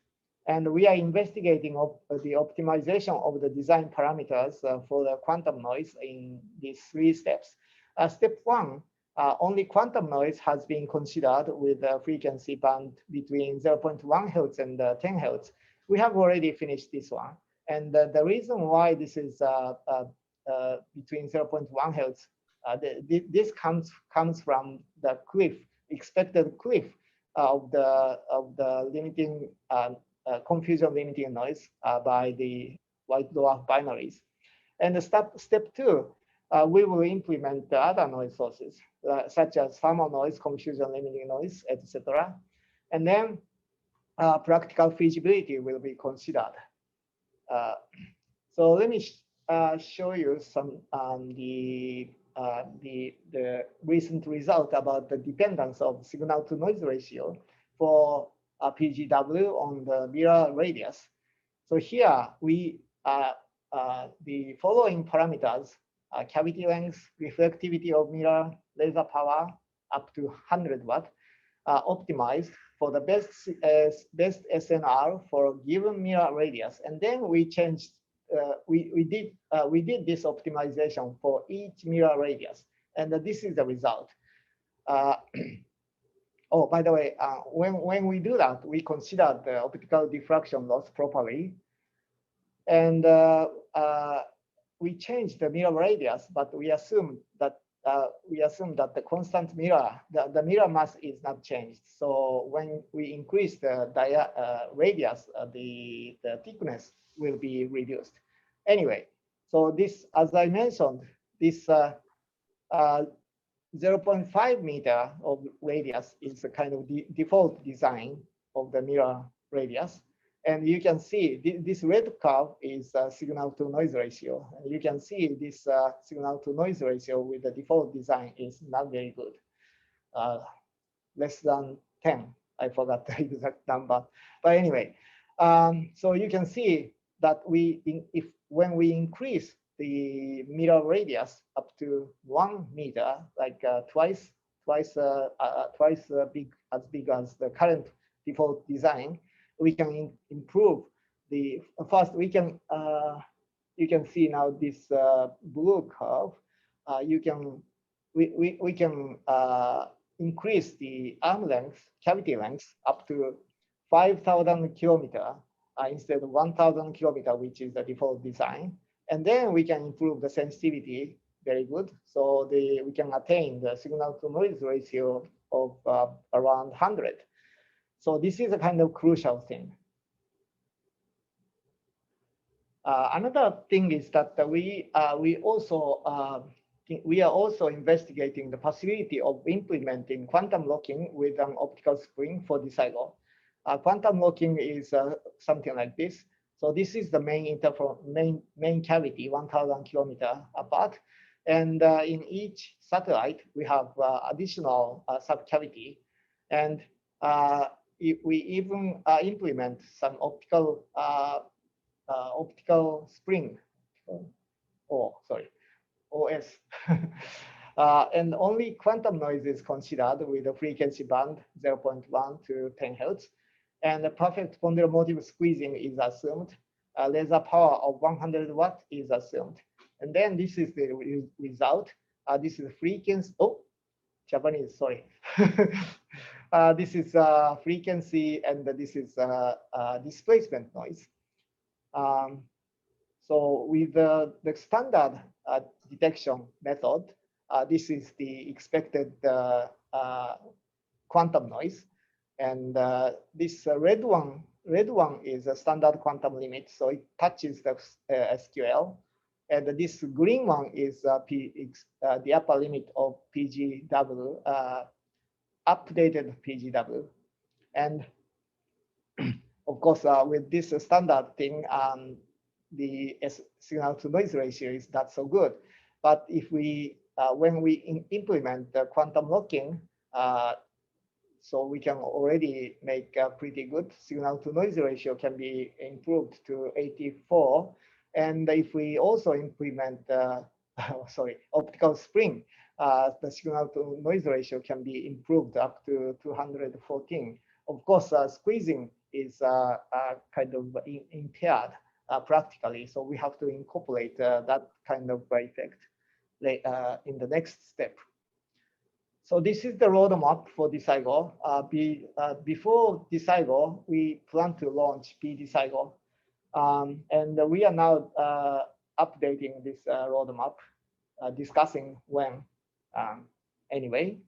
And we are investigating the optimization of the design parameters for the quantum noise in these 3 steps. Step 1, only quantum noise has been considered with a frequency band between 0.1 Hertz and 10 Hertz. We have already finished this one. And the reason why this is between 0.1 Hertz, this comes from the expected cliff of the limiting confusion limiting noise by the white dwarf binaries. And step 2, we will implement the other noise sources, such as thermal noise, confusion limiting noise, etc. And then practical feasibility will be considered. So let me show you some the recent result about the dependence of signal to noise ratio for PGW on the mirror radius. So here we the following parameters: cavity length, reflectivity of mirror, laser power up to 100 watt, optimized for the best SNR for given mirror radius. And then we changed. We did this optimization for each mirror radius, and this is the result. Oh, by the way, when we do that, we consider the optical diffraction loss properly, and we changed the mirror radius, but we assume that the constant mirror, the mirror mass is not changed. So when we increase the radius, the thickness will be reduced. Anyway, so this, as I mentioned, this 0.5 meter of radius is a kind of default design of the mirror radius. And you can see this red curve is signal to noise ratio. And you can see this signal to noise ratio with the default design is not very good, less than 10. I forgot the exact number, but anyway, so you can see that when we increase the mirror radius up to 1 meter, like twice big as the current default design, we can improve the first. We can you can see now this blue curve. We can increase the arm length, cavity length up to 5,000 kilometer instead of 1,000 kilometer, which is the default design. And then we can improve the sensitivity very good. So we can attain the signal to noise ratio of around 100. So this is a kind of crucial thing. Another thing is that we are also investigating the possibility of implementing quantum locking with an optical spring for this LIGO. Quantum locking is something like this. So this is the main cavity, 1,000 kilometer apart, and in each satellite we have additional subcavity, and we even implement some optical spring. OS. And only quantum noise is considered with a frequency band 0.1 to 10 Hertz. And the perfect ponderomotive squeezing is assumed. Laser power of 100 watt is assumed. And then this is the result. This is frequency. Oh, Japanese, sorry. This is frequency, and this is displacement noise. So with the standard detection method, this is the expected quantum noise, and this red one is a standard quantum limit, so it touches the SQL, and this green one is the upper limit of PGW, updated PGW, and of course with this standard thing, the signal to noise ratio is not so good. But if we when we implement the quantum locking, so we can already make a pretty good signal to noise ratio can be improved to 84, And if we also implement, optical spring, the signal to noise ratio can be improved up to 214. Of course, squeezing is kind of impaired practically, so we have to incorporate that kind of effect in the next step. So this is the roadmap for DCIGO. Before DCIGO, we plan to launch PDCIGO. And we are now updating this roadmap, discussing when. Anyway,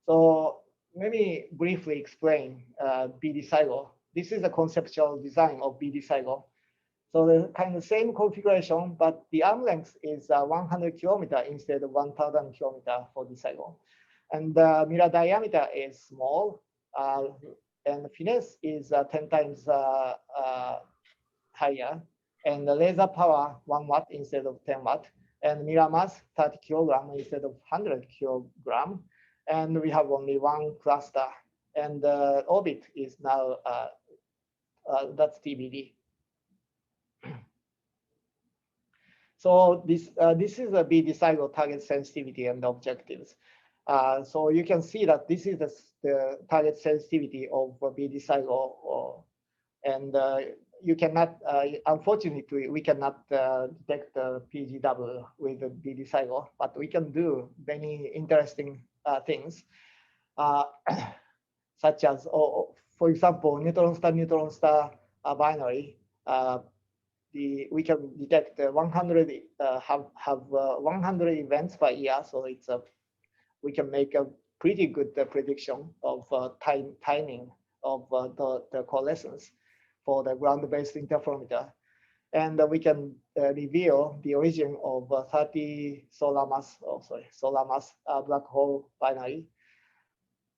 so let me briefly explain BDCIGO. This is a conceptual design of BDCIGO. So the kind of same configuration, but the arm length is 100 kilometer instead of 1,000 kilometer for DCIGO. And the mirror diameter is small, and the finesse is 10 times higher, and the laser power 1 watt instead of 10 watt, and mirror mass 30 kilogram instead of 100 kilogram, and we have only one cluster, and the orbit is now that's TBD. So this is a BDCIGO target sensitivity and objectives. So you can see that this is the target sensitivity of BDCIGO, and you cannot, unfortunately, we cannot detect the PGW with the BDCIGO, but we can do many interesting things, such as, for example, neutron star binary. We can detect 100 100 events per year, so it's we can make a pretty good prediction of timing of the coalescence for the ground-based interferometer, and we can reveal the origin of 30 solar mass black hole binary,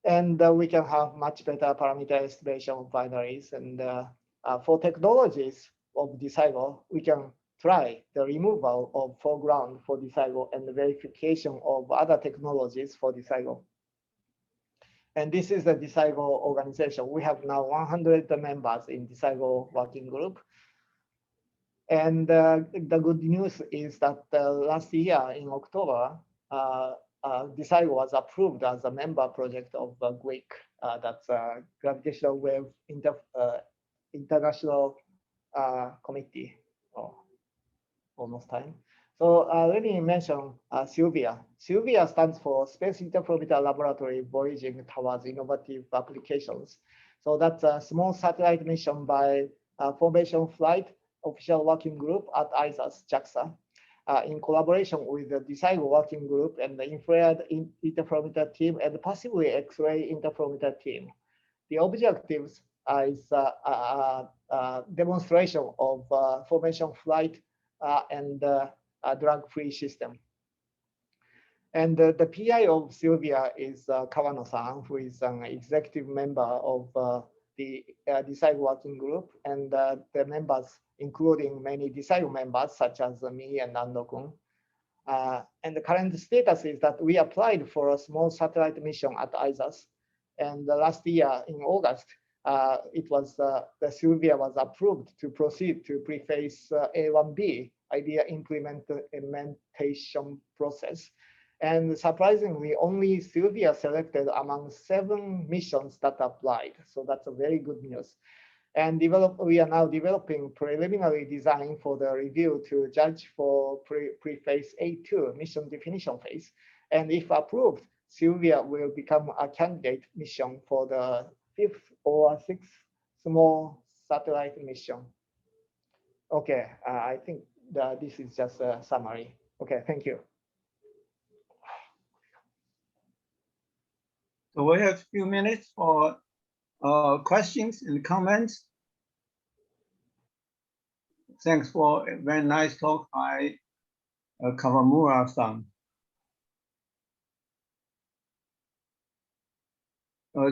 and we can have much better parameter estimation of binaries. And for technologies of DCIGO, we can try the removal of foreground for DCIGO and the verification of other technologies for DCIGO. And this is the DCIGO organization. We have now 100 members in DCIGO working group. And the good news is that last year in October, DCIGO was approved as a member project of GWIC, that's Gravitational Wave International Committee, almost time. So let me mention SILVIA. SILVIA stands for Space Interferometer Laboratory Voyaging Towards Innovative Applications. So that's a small satellite mission by Formation Flight Official Working Group at ISAS, JAXA, in collaboration with the DCIGO Working Group and the Infrared Interferometer Team and possibly X-ray Interferometer Team. The objectives is demonstration of formation flight and drug-free system. And the PI of SILVIA is Kawano-san, who is an executive member of the DCIGO working group, and the members, including many DCIGO members, such as me and Ando-kun. And the current status is that we applied for a small satellite mission at ISAS. And last year in August, it was the SILVIA was approved to proceed to prephase A1B, idea implementation process. And surprisingly, only SILVIA selected among 7 missions that applied. So that's a very good news. And we are now developing preliminary design for the review to judge for prephase A2, mission definition phase. And if approved, SILVIA will become a candidate mission for the 5th or 6th small satellite mission. Okay, I think that this is just a summary. Okay, thank you. So we have a few minutes for questions and comments. Thanks for a very nice talk by Kawamura-san.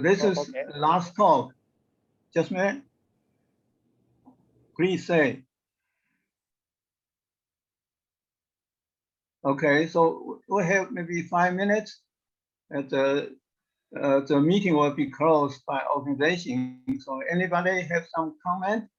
This is last talk. Just a minute. Please say. Okay, so we have maybe 5 minutes. The meeting will be closed by organization. So anybody have some comment?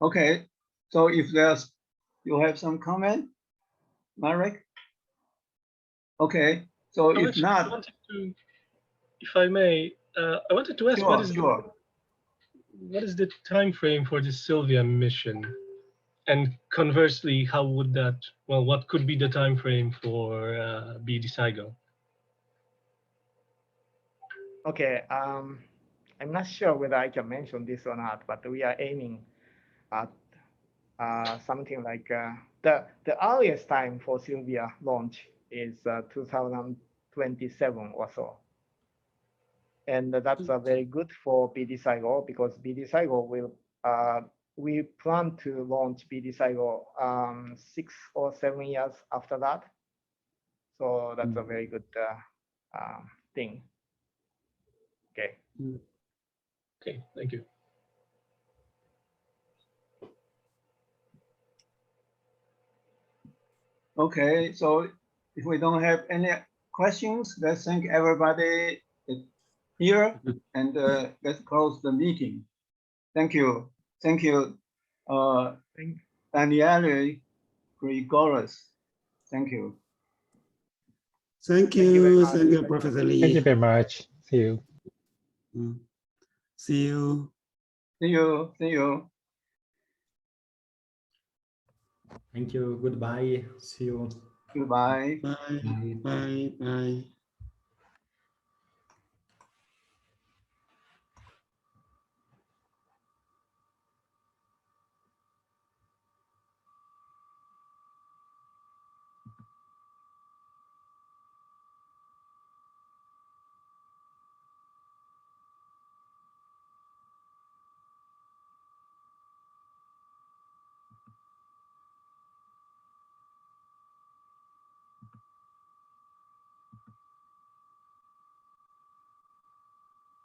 Okay, so if you have some comment, Marek? Okay, so if not, if I may, I wanted to ask, sure. What is the time frame for the Sylvia mission? And conversely, how would that, well, what could be the time frame for BD SIGO? Okay, I'm not sure whether I can mention this or not, but we are aiming at something like the earliest time for Sylvia launch is 2027 or so. And that's very good for BD SIGO because BD SIGO will, we plan to launch BD SIGO 6 or 7 years after that. So that's a very good thing. Okay. Okay, thank you. Okay, so if we don't have any questions, let's thank everybody here and let's close the meeting. Thank you. Thank you, Daniele Grigoris. Thank you. Thank you. Thank you, Professor Lee. Thank you very much. See you. See you. See you. See you. Thank you. Goodbye. See you. Goodbye. Bye. Bye. Bye.